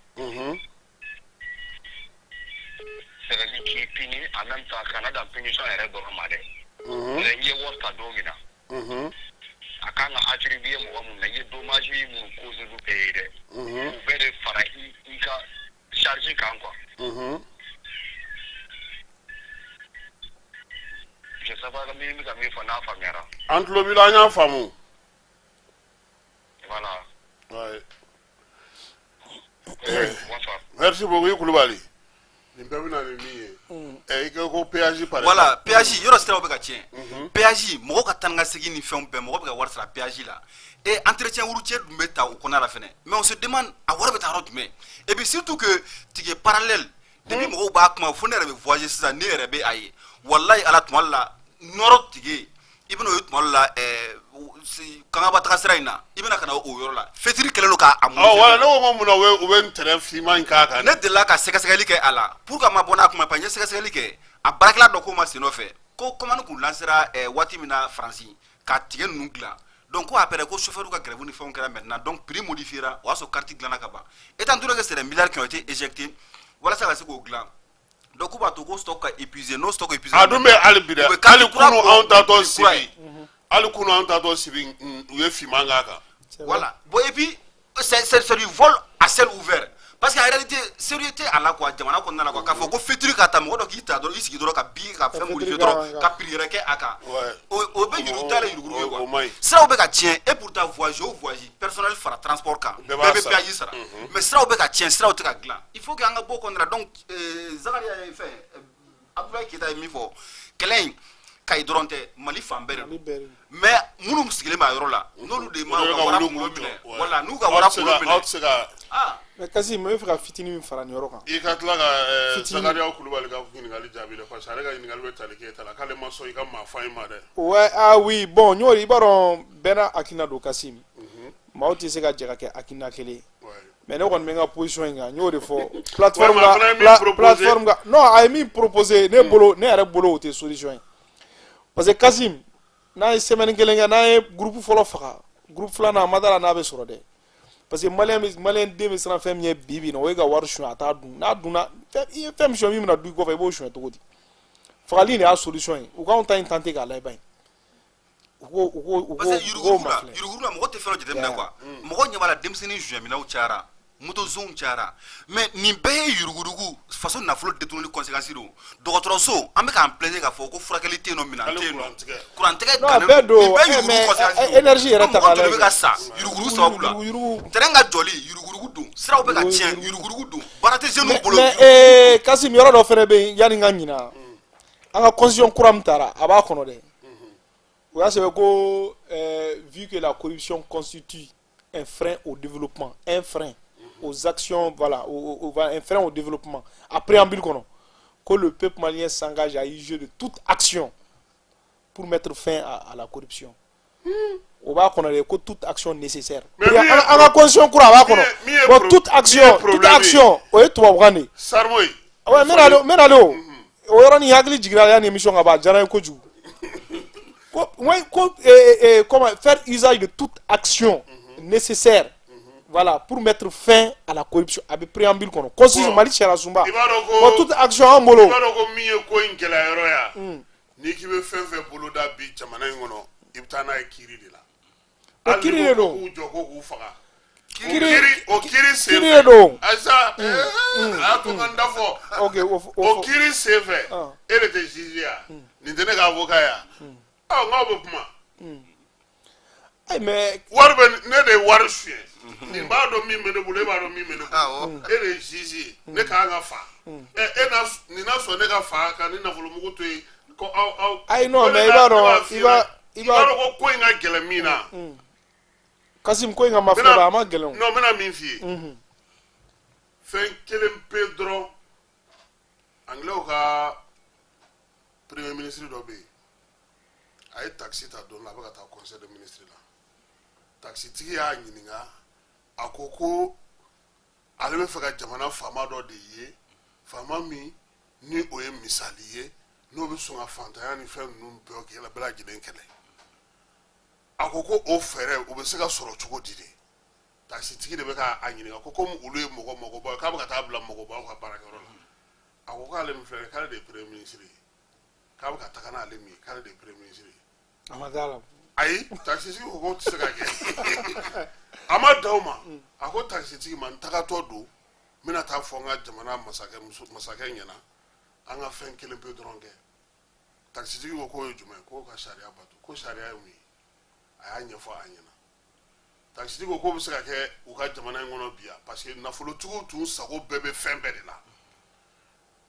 c'est-à-dire k'i pini en même temps kana dan punition yɛrɛ dɔrɔn ma dɛ i ye wari ta don min na a kan ka attribuer mɔgɔ mun na i ye dommage mun cause lu paye dɛ u bɛɛ de fara i ka charge kan quoi je sais pas min bɛ ka min fɔ n'a faamuyara an Klobila an y'a faamu voilà. Ouais. Bonsoir. Merci beaucoup, Kulibali. Voilà, péage, yoro sera obe ka tien. Péage, moko ka tanga segi ni fɛn bɛɛ, moko bɛ ka wari sara péage la. Et entretien routier dun bɛ ta o kɔnɔna la fɛnɛ. Mais on se demande a wari bɛ taa yɔrɔ jumɛn? Et puis surtout que tigɛ parallèle. Depuis mɔgɔw b'a kuma fo ne yɛrɛ bɛ voyager sisan, ne yɛrɛ bɛ a ye. Wallahi ala tuma la nɔrɔ tigɛ. I bɛna o tuma la kangaba taga sira in na. I bɛna ka na o yɔrɔ la. Fitiri kɛlen don k'a mun. Wala ne ko mun na o bɛ terrain finman in k'a kan. Ne delila ka sɛgɛsɛgɛli kɛ a la. Pour que ma bɔ n'a kuma pa n ye sɛgɛsɛgɛli kɛ. A baarakɛla dɔ ko ma sen nɔfɛ. Ko commande kun lancera waati min na Faransi ka tigɛ ninnu dilan. Donc ko après ko chauffeur ka grève ni fɛnw kɛra maintenant. Donc prix modifiera. O y'a sɔrɔ carte dilanna ka ban. Étant donné que c'est des milliards qui ont été éjectés. Walasa ka se k'o dilan. Donc ko b'a to ko stock ka épuisé. No stock épuisé. A dun bɛ hali bi dɛ. Hali kunu anw tatɔ sibi. Hali kunu anw tatɔ sibi u ye finman k'a kan. Voilà. Bon et puis c'est du vol à ciel ouvert. Parce qu'en réalité, sérieuxité à la quoi, jamana ko nana quoi, k'a fɔ ko fitiri ka ta mɔgɔ dɔ k'i ta dɔrɔn i sigi dɔrɔn ka bin ka fɛn modifier dɔrɔn ka prix yɛrɛ kɛ a kan. O bɛ yurugu ta la yurugu ye quoi. Siraw bɛ ka tiɲɛ et pourtant voyage o voyage personnel fara transport kan. Bɛɛ bɛ péage sara. Mais siraw bɛ ka tiɲɛ siraw tɛ ka dilan. Il faut que an ka bɔ o kɔnɔna la donc Zakaria ye fɛn Abdoulaye Keita ye min fɔ kɛlɛ in Kayi dɔrɔn tɛ Mali fan bɛɛ de don. Mais minnu sigilen b'a yɔrɔ la n'olu de ma ka wara kunkolo minɛ voilà n'u ka wara kunkolo minɛ. Aw tɛ se ka mais Kasim n bɛ fɛ ka fitinin min fara nin yɔrɔ kan. I ka tila ka Zakaria Kulubali ka ɲininkali jaabi dɛ parce que ale ka ɲininkali bɛ tali kɛ ta la k'ale ma sɔn i ka maa fɔ an ye ma dɛ. Ouais ah oui bon ɲ'o i b'a dɔn bɛɛ n'a hakilina don Kasim. Maaw tɛ se ka jɛ ka kɛ hakilina kelen ye. Mais ne kɔni bɛ n ka position in kan n y'o de fɔ plateforme kan non a ye min proposé ne yɛrɛ bolo o tɛ solution ye. Parce que Kasim n'a ye semaine kelen kɛ n'a ye groupe fɔlɔ faga groupe filanan a ma d'a la n'a bɛ sɔrɔ dɛ. Parce que malien den bɛ siran fɛn min ye bi bi in na o ye ka wari suɲɛ a t'a dun n'a dunna i ye fɛn min suɲɛ min bɛna dun i kɔfɛ i b'o suɲɛ cogo di fagali de y'a solution ye u k'anw ta in tenter k'a lajɛ ban u k'o ma filɛ. Yuruguyurugu la mɔgɔ tɛ fɛn dɔ jateminɛ quoi mɔgɔ ɲɛ b'a la denmisɛnnin suɲɛminɛw cayara moto zone cayara mais nin bɛɛ ye yuruguyurugu faso nafolo détourné conséquence don dɔgɔtɔrɔso an bɛ k'an plaindre k'a fɔ ko furakɛli tɛ yen nɔ minɛn tɛ yen nɔ kurantigɛ bɛɛ don mais énergie yɛrɛ ta k'a lajɛ mɔgɔ bɛ ka sa yuruguyurugu sababu la terrain ka jɔli yuruguyurugu don siraw bɛ ka tiɲɛ yuruguyurugu don baara tɛ jeunes bolo. mais Kasim yɔrɔ dɔ fɛnɛ bɛ yen yanni n ka ɲina an ka constitution kura min taara a b'a kɔnɔ dɛ o y'a sɛbɛn ko vu que la corruption constitue un frein au développement un frein aux actions, voilà, un frein au développement. Après, en que le peuple malien s'engage à y jouer de toute action pour mettre fin à la corruption. On va connaître que toute action nécessaire. Mais à la condition qu'on va connaître. Toute action, oui, tu vas voir. Sarmoy. Ouais, mais allô. On va y aller à l'émission à bas. J'en Koju. Comment faire usage de toute action nécessaire. Voilà, pour mettre fin à la corruption. Avec préambule, constitution Mali Chara Sumba. Toute action en bolo. Ni ki be fɛn fɛn boloda bi jamana in kɔnɔ i bɛ taa n'a ye kiiri de la. O kiiri de don. K'u jɔ ko k'u faga. O kiiri sen fɛ. Ayisa a to ka n da fɔ. O kiiri sen fɛ e de tɛ juge ya nin tɛ ne ka avocat ya. N'aw bɛ kuma. Mais wari bɛ ne de ye wari suɲɛ. Nin b'a dɔn min bɛ ne bolo e b'a dɔn min bɛ ne bolo. E de ye juge ye ne k'an ka fa. Nin na sɔn ne ka fa ka ni nafolo mugu to yen. Ayi non mais i b'a dɔn ko ko in ka gɛlɛn min na. Kasim ko in ka ma fɛrɛ a ma gɛlɛn. Non n bɛna min f'i ye. Fɛn kelen pe dɔrɔn Anglais ka premier ministre dɔ bɛ yen a ye taxi ta don la a bɛ ka taa conseil de ministre la taxi tigi y'a ɲininka a ko ale bɛ fɛ ka jamana faama dɔ de ye faama min ni o ye misali ye. N'o bɛ sɔn ka fantanya ni fɛn ninnu bɛɛ lajɛlen kɛlɛ a ko o fɛɛrɛ o bɛ se ka sɔrɔ cogo di de taxitigi de bɛ k'a ɲininka ko komi olu ye mɔgɔbaw k'a bɛ ka taa bila mɔgɔbaw ka baarakɛyɔrɔ la a ko k'ale min filɛ k'ale de ye premier ministre ye k'a bɛ ka taga n'ale min ye k'ale de ye premier ministre ye. A ma d'a la. Ayi taxitigi ko k'o tɛ se ka kɛ a ma da o ma a ko taxitigi ma n tagatɔ don n bɛna taa fɔ n ka jamana masakɛ ɲɛna an ka fɛn kelen pe dɔrɔn kɛ. Taxitigi ko k'o ye jumɛn k'o ka sariya bato ko sariya ye mun ye a y'a ɲɛfɔ a ɲɛna taxitigi ko k'o bɛ se ka kɛ u ka jamana in kɔnɔ bi yan parce que nafolotigiw tun sago bɛɛ bɛ fɛn bɛɛ de la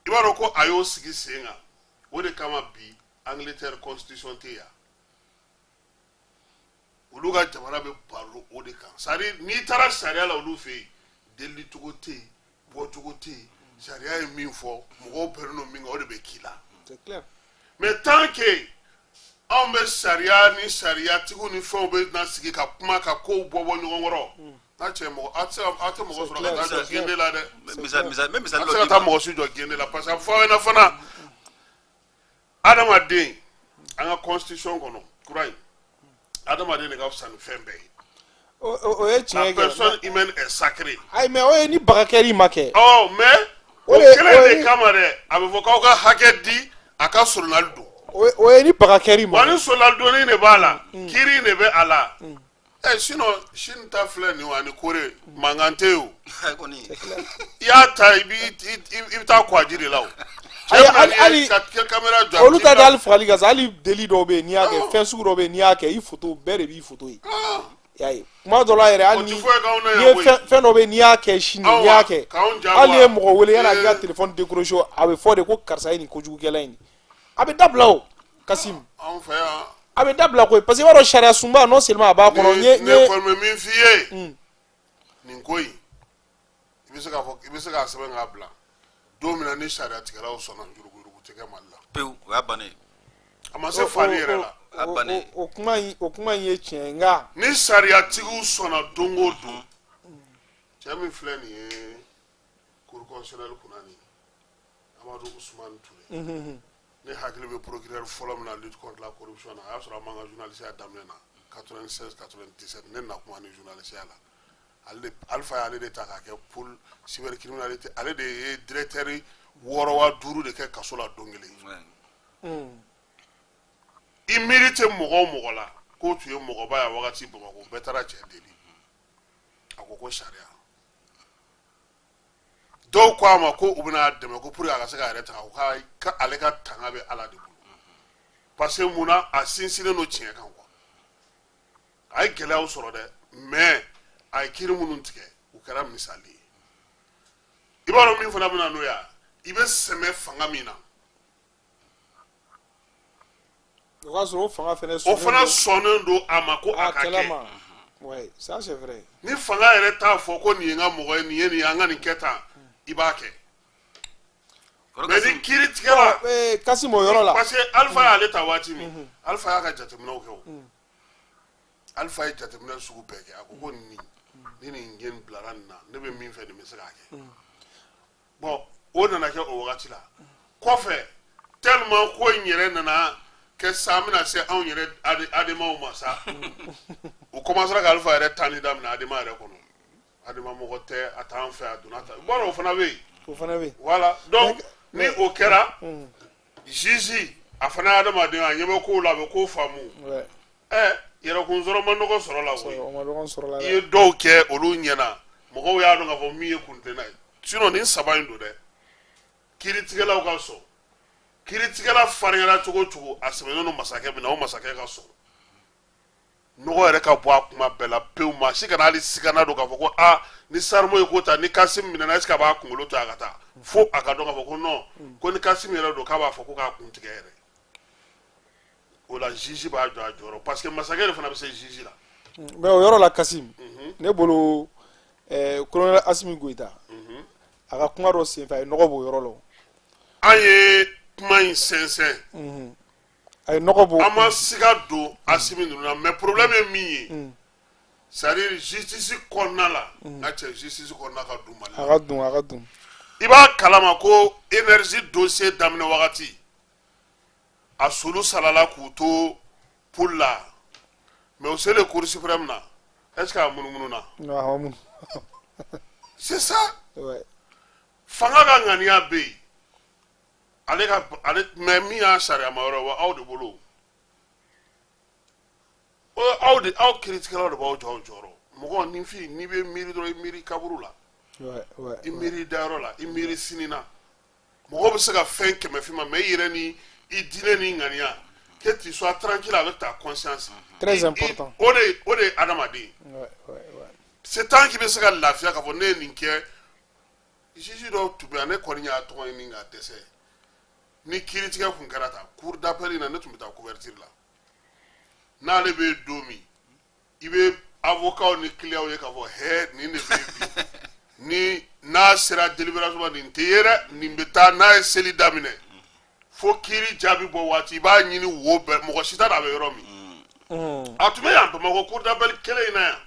i b'a dɔn ko a y'o sigi sen kan o de kama bi Angleterre constitution tɛ yan olu ka jamana bɛ balo o de kan c'est à dire n'i taara sariya la olu fɛ yen deli cogo tɛ yen bɔcogo tɛ yen sariya ye min fɔ mɔgɔw pɛrɛn n'o min kan o de bɛ k'i la mais tant que anw bɛ sariya ni sariyatigiw ni fɛnw bɛ na sigi ka kuma ka kow bɔ ɲɔgɔn kɔrɔ n'a cɛ mɔgɔ aw tɛ mɔgɔ sɔrɔ ka taa jɔ gende la dɛ aw tɛ se ka taa mɔgɔ si jɔ gende la parce que a fɔ aw ɲɛna fana adamaden an ka constitution kɔnɔ kura in adamaden de ka fisa ni fɛn bɛɛ ye o ye tiɲɛ la personne humaine est sacrée ayi mais o ye ni baga kɛr'i ma kɛ mais o kelen de kama dɛ a bɛ fɔ k'aw ka hakɛ di a ka solonali don o ye ni baga kɛr'i ma wa ni solonali donni de b'a la kiiri de bɛ a la sinon Chine ta filɛ nin wa ni Kore mankan tɛ yen o i y'a ta i bɛ taa kwaji de la o hali olu ta de hali fagali ka sa hali deli dɔw bɛ yen n'i y'a kɛ fɛn sugu dɔw bɛ yen n'i y'a kɛ i foto bɛɛ de b'i foto ye y'a ye kuma dɔ la yɛrɛ hali ni ye fɛn dɔ bɛ yen n'i y'a kɛ sini n'i y'a kɛ hali ni ye mɔgɔ wele yan'a k'i ka telefɔni décrocher a bɛ fɔ de ko karisa ye nin kojugukɛla in a bɛ dabila o Kasim a bɛ dabila koyi parce que i b'a dɔn sariya sunba non seulement a b'a kɔnɔ ne kɔni bɛ min f'i ye nin ko in i bɛ se k'a sɛbɛn k'a bila don min na ni sariya tigɛlaw sɔnna yurugu tɛ kɛ Mali la pewu o y'a bannen a ma se fali yɛrɛ la o kuma in ye tiɲɛ nka ni sariyatigiw sɔnna don o don cɛ min filɛ nin ye cour constitutionnelle kunna nin Amadu Usmane Ture ne hakili bɛ procureur fɔlɔ min na lutte contre la corruption na a y'a sɔrɔ a man ka journaliste daminɛ na 96 97 ne na kuma ni journaliste la Alpha y'ale de ta k'a kɛ pôle cybercriminalité ale de ye directeur 6 de kɛ kaso la don kelen i miiri tɛ mɔgɔ o mɔgɔ la k'o tun ye mɔgɔba ye wagati Bamakɔ bɛɛ taara cɛ deli a ko sariya dɔw ko a ma ko u bɛna dɛmɛ ko pour que a ka se k'a yɛrɛ ta ko ale ka tanga bɛ Ala de bolo parce que munna a sinsinnen don tiɲɛ kan quoi a ye gɛlɛyaw sɔrɔ dɛ mais a ye kiiri minnu tigɛ u kɛra misali ye i b'a dɔn min fana bɛna n'o ye i bɛ sɛmɛ fanga min na o ka sɔrɔ o fanga fana sɔnnen don a ma ko a ka kɛ ouais ça c'est vrai ni fanga yɛrɛ t'a fɔ ko nin ye n ka mɔgɔ ye nin ye nin ye an ka nin kɛ tan i b'a kɛ mais ni kiiri tigɛra Kasim o yɔrɔ la parce que Alpha y'ale ta waati min Alpha y'a ka jateminɛw kɛ o Alpha ye jateminɛ sugu bɛɛ kɛ a ko ni nin ye nin bilara nin na ne bɛ min fɛ nin bɛ se k'a kɛ bon o nana kɛ o wagati la kɔfɛ tellement ko in yɛrɛ nana kɛ sa bɛna se anw yɛrɛ ademaw ma sa u commencera ka Alpha yɛrɛ tani daminɛ adema yɛrɛ kɔnɔ adema mɔgɔ tɛ a t'an fɛ a donna ta bon o fana bɛ yen voilà donc ni o kɛra juge a fana ye adamaden a ɲɛ bɛ kow la a bɛ kow faamu yɛrɛkun sɔrɔ ma nɔgɔ sɔrɔ la koyi i ye dɔw kɛ olu ɲɛna mɔgɔw y'a dɔn k'a fɔ min ye kuntilenna ye sinon nin saba in don dɛ kiiritigɛlaw ka sɔn kiiritigɛla farinyara cogo o cogo a sɛbɛnnen don masakɛ min na o masakɛ ka sɔn nɔgɔ yɛrɛ ka bɔ a kuma bɛɛ la pewu maa si kana hali sigana don k'a fɔ ko ni Sarmo ye ko ta ni Kasim minɛna est-ce que a b'a kunkolo to a ka taa fo a ka dɔn k'a fɔ ko non ko ni Kasim yɛrɛ don k'a b'a fɔ ko k'a kun tigɛ yɛrɛ o la juge b'a jɔ a jɔyɔrɔ parce que masakɛ de fana bɛ se juge la mais o yɔrɔ la Kasim ne bolo colonel Asimi Goïta a ka kuma dɔ senfɛ a ye nɔgɔ b'o yɔrɔ la an ye kuma in sɛnsɛn a ye nɔgɔ b'o an ma siga don Asimi ninnu na mais problème ye min ye c'est à dire justice kɔnɔna la n'a cɛ justice kɔnɔna ka dun Mali la a ka dun i b'a kalama ko énergie dossier daminɛ wagati a solu salala k'u to poule la mais au sein de cour suprême na est-ce que a munumunu na c'est ça fanga ka ŋaniya bɛ yen ale mais min y'a sariya ma yɔrɔ wa aw de bolo aw kiiritigɛlaw de b'aw jɔ aw jɔyɔrɔ mɔgɔ ninfin n'i bɛ miiri dɔrɔn i miiri kaburu la i miiri dayɔrɔ la i miiri sini na mɔgɔ bɛ se ka fɛn kɛmɛ f'i ma mais i yɛrɛ ni i diinɛ ni ŋaniya que tu sois tranquille avec ta conscience très important o de ye adamaden c'est tant qu'il bɛ se ka lafiya k'a fɔ ne ye nin kɛ juge dɔw tun bɛ yan ne kɔni y'a tɔgɔ ɲini ka dɛsɛ ni kiiritigɛ kun kɛra ta cour d'appel na ne tun bɛ taa couverture la n'ale bɛ don min i bɛ avocat ni client ye k'a fɔ hɛ nin de bɛ bi ni n'a sera délibération nin tɛ ye dɛ nin bɛ taa n'a ye seli daminɛ fo kiiri jaabi bɔ waati i b'a ɲini wo bɛɛ mɔgɔ si t'a dɔn a bɛ yɔrɔ min a tun bɛ yan Bamakɔ cour d'appel kelen in na yan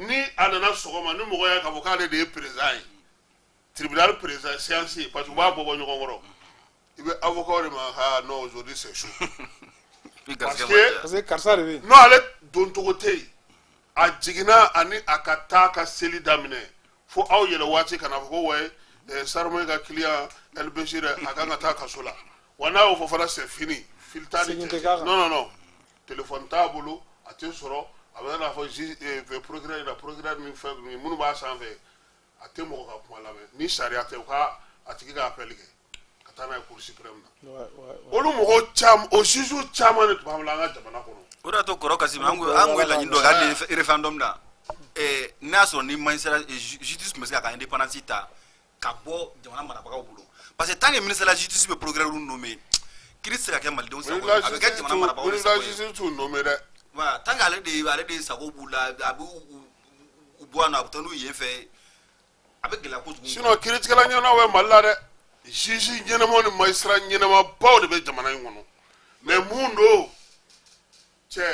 ni a nana sɔgɔma ni mɔgɔ y'a k'a fɔ k'ale de ye président ye tribunal président séance ye parce que u b'a bɔ ɲɔgɔn kɔrɔ i bɛ avocat de ma ha non aujourd'hui c'est chaud parce que karisa de bɛ yen non ale don cogo tɛ yen a jiginna ani a ka taa ka seli daminɛ fo aw yɛlɛ waati kana fɔ ko wayi Sarmo ka client Elbechir a kan ka taa kaso la wa n'a y'o fɔ fana c'est fini fil t'a ni cɛ non téléphone t'a bolo a tɛ sɔrɔ a bɛ n'a fɔ procureur ni fɛn minnu b'a sanfɛ a tɛ mɔgɔ ka kuma lamɛn ni sariya tɛ u ka a tigi ka appel kɛ ka taa n'a ye cour suprême na olu mɔgɔ caman o juge caman de tun b'an bolo an ka jamana kɔnɔ o de y'a to kɔrɔ Kassim an ko laɲini dɔ k'ale référendum na n'a y'a sɔrɔ ni magistrat justice tun bɛ se k'a ka indépendance ta ka bɔ jamana marabagaw bolo parce que tant que ministre de la justice bɛ procureur nommé kiiri tɛ se ka kɛ malidenw sago ye a bɛ kɛ jamana marabagaw de sago ye justice t'u nommé dɛ voilà tant que ale de sago b'u la a bɛ u bɔ yan nɔ a bɛ taa n'u yen fɛ a bɛ gɛlɛya kojugu sinon kiiritigɛla ɲɛnama bɛ Mali la dɛ juge ɲɛnama ni magistrat ɲɛnamabaw de bɛ jamana in kɔnɔ mais mun don cɛ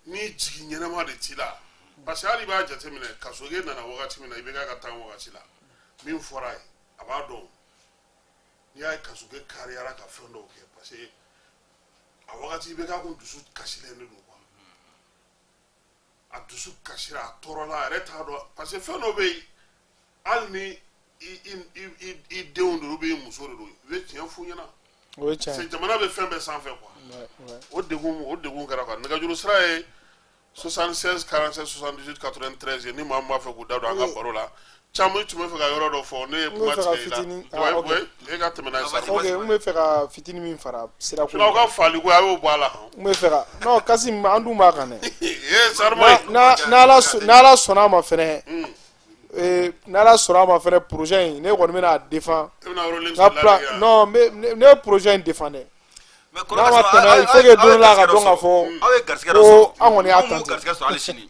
ni jigi ɲɛnama de t'i la parce que hali i b'a jateminɛ kasoge nana wagati min na i bɛ ka taa wagati la min fɔra ye a b'a dɔn n'i y'a ye kasoge kariyara ka fɛn dɔw kɛ parce que a wagati i bɛ k'a kun dusu kasilen de don quoi a dusu kasira a tɔɔrɔla a yɛrɛ t'a dɔn parce que fɛn dɔw bɛ yen hali ni i denw de bɛ muso de don i bɛ tiɲɛ f'u ɲɛna o ye tiɲɛ c'est jamana bɛ fɛn bɛɛ sanfɛ quoi o degun kɛra quoi nɛgɛjuru sira ye 76 47 78 93 ni maa min b'a fɛ k'u da don an ka baro la caman tun bɛ fɛ ka yɔrɔ dɔ fɔ ne ye kuma tigɛ i la ouais e ka tɛmɛ n'a ye sa ok n bɛ fɛ ka fitinin min fara sira ko aw ka fali ko a y'o bɔ a la n bɛ fɛ ka non Kassim an dun b'a kan dɛ Sarmo n'Ala sɔnna a ma fɛnɛ n'Ala sɔnna a ma fɛnɛ projet in ne kɔni bɛna a défend non ne ye projet in défend dɛ n'a ma tɛmɛ il faut que don dɔ la ka dɔn k'a fɔ ko an kɔni y'a tante garisɛgɛ sɔrɔ hali sini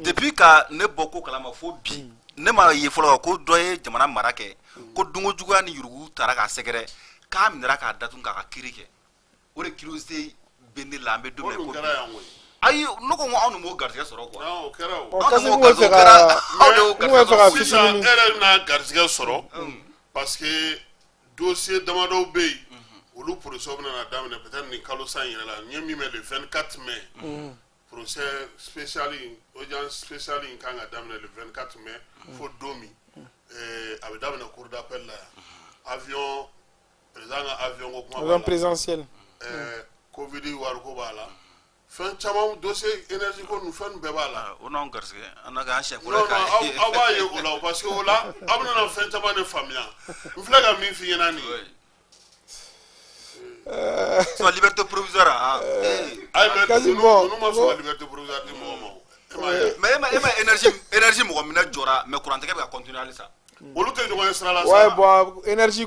depuis ka ne bɔ ko kalama fo bi ne ma ye fɔlɔ ko dɔ ye jamana mara kɛ ko dongo juguya ni yurugu taara k'a sɛgɛrɛ k'a minɛra k'a datugu k'a ka kiiri kɛ o de curiosité bɛ ne la an bɛ don min na ko ayi ne ko anw m'o garisɛgɛ sɔrɔ quoi non o kɛra o Kassim n bɛ fɛ ka sisan e yɛrɛ bɛna garisɛgɛ sɔrɔ parce que dossier damadɔw bɛ yen olu procès bɛna daminɛ peut-être nin kalo san yɛrɛ la n ye min mɛn le 24 mai procès spécial in audience spéciale in kan ka daminɛ le 24 mai fo don min a bɛ daminɛ cour d'appel la yan avion président ka avion ko kuma b'a la avion présidentiel covid wariko b'a la fɛn caman dossier énergie ko ninnu fɛn bɛɛ b'a la o n'anw garisɛgɛ an na k'an siɲɛ non aw b'a ye o la parce que o la aw bɛna fɛn caman de faamuya n filɛ ka min f'i ɲɛna nin ye sɔn liberté provisoire Kassim ninnu ma sɔn ka liberté provisoire di mɔgɔ ma mais e ma énergie mɔgɔ minɛ jɔra mais courant tigɛ bɛ ka continuer halisa olu tɛ ɲɔgɔn ye sira la ouais bon énergie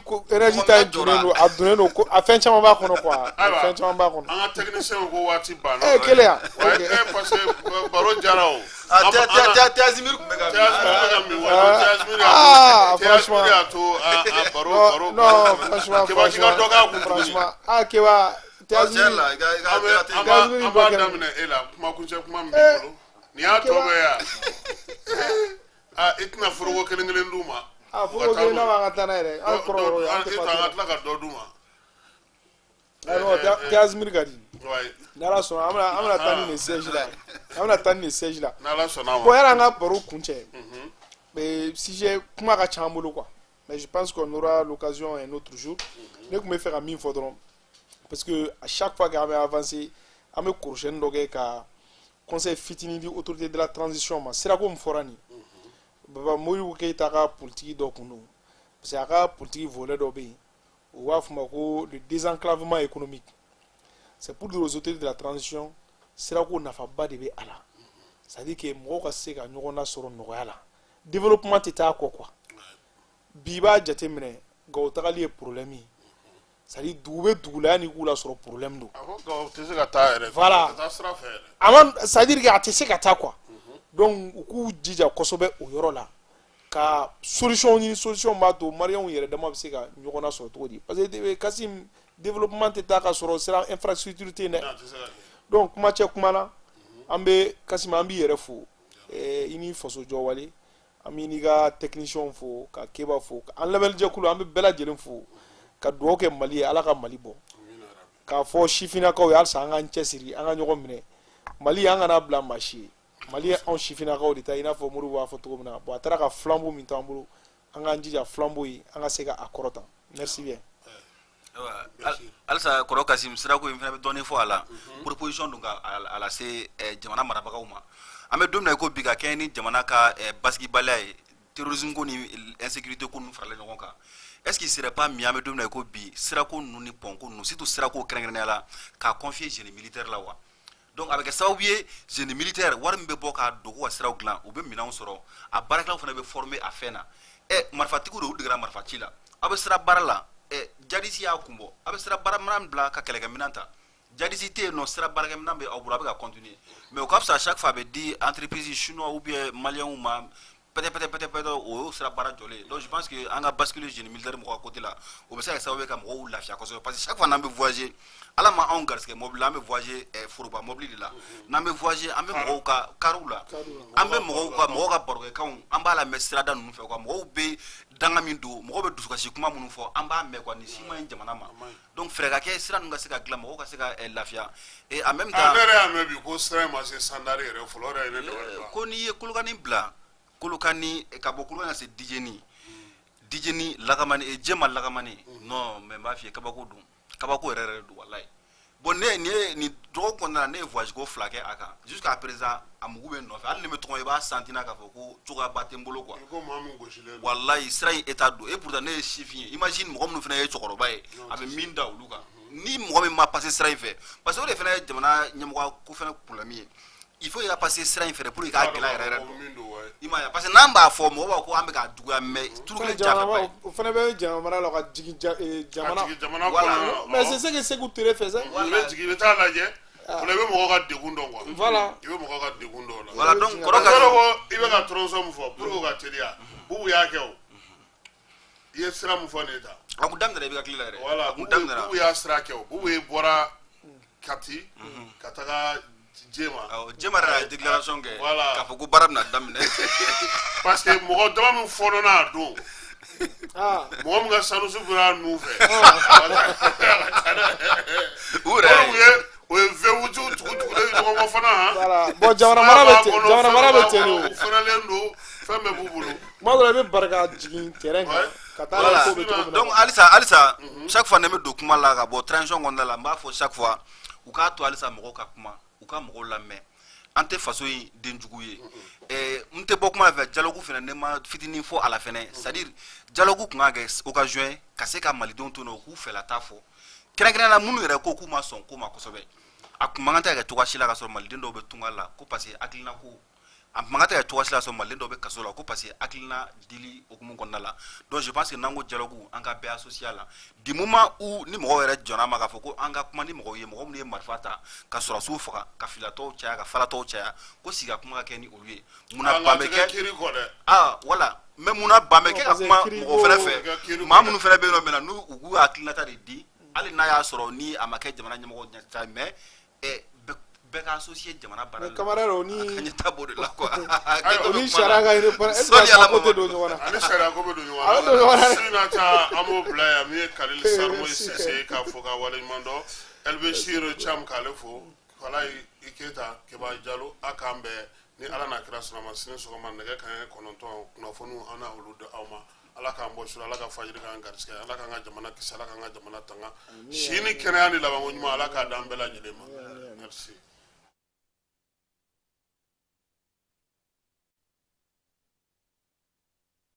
ta dunnen don a dunnen don a fɛn caman b'a kɔnɔ quoi fɛn caman b'a kɔnɔ an ka technicien ko waati banna kelen yan parce que baro jara o Théazimir tun bɛ ka franchement y'a to a baro non franchement Kewa Théazimir an b'a daminɛ e la kuma kuncɛ kuma min b'i bolo nin y'a tɔ bɛ yan i tɛna foroko kelen kelen d'u ma foroko kelen n'a b'an ka taa n'a yɛrɛ an kɔrɔ an ka tila ka dɔ d'u ma Théazimir ka di n'Ala sɔnna an bɛna taa ni nin siège la n'Ala sɔnna bon yala an ka baro kuncɛ sujet kuma ka ca an bolo quoi mais je pense qu'on aura l'occasion un autre jour ne tun bɛ fɛ ka min fɔ dɔrɔn parce que à chaque fois qu'an bɛ avancer an bɛ kɔrɔsiyɛnni dɔ kɛ ka conseil fitinin di autorité de la transition ma sira ko min fɔra nin Baba Modibo Keyita ka politique dɔ kun don parce que a ka politique volet dɔ bɛ yen o b'a fɔ ma ko le désenclavement économique c'est pour dire aux autorités de la transition sira ko nafaba de bɛ a la c'est à dire que mɔgɔw ka se ka ɲɔgɔn nasɔrɔ nɔgɔya la développement tɛ taa kɔ quoi bi b'a jateminɛ gawo tagali ye problème ye c'est à dire dugu bɛ dugu la yanni k'u la sɔrɔ problème don gawo tɛ se ka taa yɛrɛ voilà ka taa sira fɛ yɛrɛ a man c'est à dire que a tɛ se ka taa quoi donc u k'u jija kosɛbɛ o yɔrɔ la ka solution ɲini solution b'a to maliyɛnw yɛrɛ dama bɛ se ka ɲɔgɔnna sɔrɔ cogo di parce que Kasim développement tɛ taa ka sɔrɔ sira infrastructure tɛ yen dɛ donc kuma cɛ kuma na an bɛ Kasim an b'i yɛrɛ fo i ni faso jɔwale an b'i n'i ka technicien fo ka Keba fo an lamɛnnikɛlaw an bɛ bɛɛ lajɛlen fo ka dugawu kɛ Mali ye Ala ka Mali bɔ k'a fɔ sifinnakaw ye halisa an k'an cɛsiri an ka ɲɔgɔn minɛ Mali an kana bila maa si ye Mali ye anw sifinnakaw de ta i n'a fɔ Moribo b'a fɔ cogo min na bon a taara ka flambeau min to an bolo an k'an jija flambeau ye an ka se ka a kɔrɔta merci bien alisa kɔrɔ Kasim sirako in fana bɛ dɔɔnin fɔ a la proposition dun ka a lase jamana marabagaw ma an bɛ don min na i ko bi ka kɛɲɛ ni jamana ka basigibaliya ye terrorisme ko ni insécurité ko ninnu faralen ɲɔgɔn kan est-ce qu'il serait pas mieux an bɛ don min na i ko bi sirako ninnu ni pont ko ninnu surtout sirako kɛrɛnkɛrɛnnenya la k'a confier génie militaire la wa donc a bɛ kɛ sababu ye génie militaire wari min bɛ bɔ k'a dogo ka siraw dilan u bɛ minɛnw sɔrɔ a baarakɛlaw fana bɛ former a fɛn na marifatigiw de u degera marifaci la a bɛ sira baara la jadisi y'a kun bɔ a bɛ sira baaraminɛn bila ka kɛlɛkɛminɛn ta jadisi tɛ yen nɔ sira baarakɛminɛn bɛ aw bolo a bɛ ka continuer mais o ka fisa chaque fois a bɛ di entreprise chinois ou bien maliyɛnw ma peut-être o y'o sira baara jɔlen donc je pense que an ka basculer génie militaire mɔgɔw ka côté la o bɛ se ka kɛ sababu ye ka mɔgɔw lafiya kosɛbɛ parce que chaque fois n'an bɛ voyager ala ma anw garisɛgɛ mobili la an bɛ voyager foroba mobili de la n'an bɛ voyager an bɛ mɔgɔw ka kariw la an bɛ mɔgɔw ka barokɛkanw an b'a lamɛn sirada ninnu fɛ quoi mɔgɔw bɛ danga min don mɔgɔw bɛ dusukasi kuma minnu fɔ an b'a mɛn quoi nin si ma ɲi jamana ma donc fɛɛrɛ ka kɛ sira ninnu ka se ka dilan mɔgɔw ka se ka lafiya et en même temps ne yɛrɛ y'a mɛn bi ko sira in ma se sandari yɛrɛ fɔlɔ o yɛrɛ ye ne dabali ban ko n'i ye Kolokani bila Kolokani ka bɔ Kolokani ka se Dijeni lakamani jɛma lakamani non mais n b'a f'i ye kabako don kabako yɛrɛ don walayi bon nin dɔgɔkun kɔnɔna na ne ye voyage ko 2 kɛ a kan jusqu'à présent a mugu bɛ n nɔfɛ hali ni bɛ tɔgɔ i b'a sentir k'a fɔ ko cogoyaba tɛ n bolo quoi walayi sira in état don et pourtant ne ye sifin ye imagine mɔgɔ minnu fana ye cɛkɔrɔba ye a bɛ min da olu kan ni mɔgɔ min ma passer sira in fɛ parce que o de fana ye jamana ɲɛmɔgɔ ko fana problème ye il faut i ka passer sira in fɛ pour que i k'a gɛlɛya yɛrɛ dɔn i m'a ye parce que n'an b'a fɔ mɔgɔw b'a ko an bɛ k'a juguya mais turu kelen ja fɛ ba ye o fana bɛ jamana mara la ka jigin jamana voilà mais c'est ce que Sékou Touré faisait i bɛ jigin i bɛ taa lajɛ o la i bɛ mɔgɔw ka degun dɔn quoi voilà i bɛ mɔgɔw ka degun dɔn o la voilà donc kɔrɔ ka i bɛ ka tronçon min fɔ pour que o ka teliya Bubu y'a kɛ o i ye sira min fɔ nin ye tan a kun daminɛna i bɛ ka tile la yɛrɛ voilà Bubu y'a sira kɛ o Bubu bɔra Kati ka taga Jema yɛrɛ ye déclaration kɛ voilà k'a fɔ ko baara bɛna daminɛ parce que mɔgɔ dama min fɔnɔna a don mɔgɔ min ka sanusi bɔra a nu fɛ o ye vewutu tugutugulen ɲɔgɔn kɔ fana han bon jamana mara bɛ ten o fɛrɛlen don fɛn bɛɛ b'u bolo tuma dɔ la i bɛ barika jigin terrain kan ka taa la ko bɛ cogo min na donc halisa chaque fois ne bɛ don kuma la ka bɔ transition kɔnɔna la n b'a fɔ chaque fois u k'a to halisa mɔgɔw ka kuma u ka mɔgɔw lamɛn an tɛ faso in denjugu ye n tɛ bɔ kuma fɛ dialogue fana ne ma fitinin fɔ a la fɛnɛ c'est à dire dialogue kun ka kɛ occasion ye ka se ka malidenw to yen nɔ k'u fɛla ta fɔ kɛrɛnkɛrɛnnenya la minnu yɛrɛ ko k'u ma sɔn ko ma kosɛbɛ a kun man kan tɛ ka kɛ cogoya si la ka sɔrɔ maliden dɔw bɛ tunga la ko parce que hakilina ko a man kan tɛ ka kɛ cogoya si la ka sɔrɔ maliden dɔw bɛ kaso la ko parce que hakilina dili hukumu kɔnɔna la donc je pense que n'an ko dialogue an ka bɛɛ associer a la du moment où ni mɔgɔw yɛrɛ jɔnna ma k'a fɔ ko an ka kuma ni mɔgɔw ye mɔgɔ minnu ye marifa ta ka sɔrɔsiw faga ka filatɔw caya ka falatɔw caya ko sigi ka kuma ka kɛ ni olu ye munna ban bɛ kɛ voilà mais munna ban bɛ kɛ ka kuma mɔgɔ fɛnɛ fɛ maa minnu fɛnɛ bɛ yen nɔ maintenant n'u u k'u hakilinata de di hali n'a y'a sɔrɔ ni a ma kɛ jamana ɲɛmɔgɔ ɲɛta mais bɛɛ ka associer jamana baara la camarade ni a ka ɲɛta b'o de la quoi ni sariya ka est-ce que ko tɛ don ɲɔgɔn na ani sariya ko bɛ don ɲɔgɔn na su na ta an b'o bila yan min ye Kalil Sarmo Sise k'a fɔ ka waleɲuman dɔn Elbechir Cham k'ale fo Falaye Iketa Keba Jalo a k'an bɛɛ ni Ala n'a kira sɔnna ma sini sɔgɔma nɛgɛ kanɲɛ 9 kunnafoniw an na olu di aw ma Ala k'an bɔ su Ala ka fajiri k'an garisɛgɛ Ala k'an ka jamana kisi Ala k'an ka jamana tanga si ni kɛnɛya ni labanko ɲuman Ala k'a d'an bɛɛ lajɛlen ma merci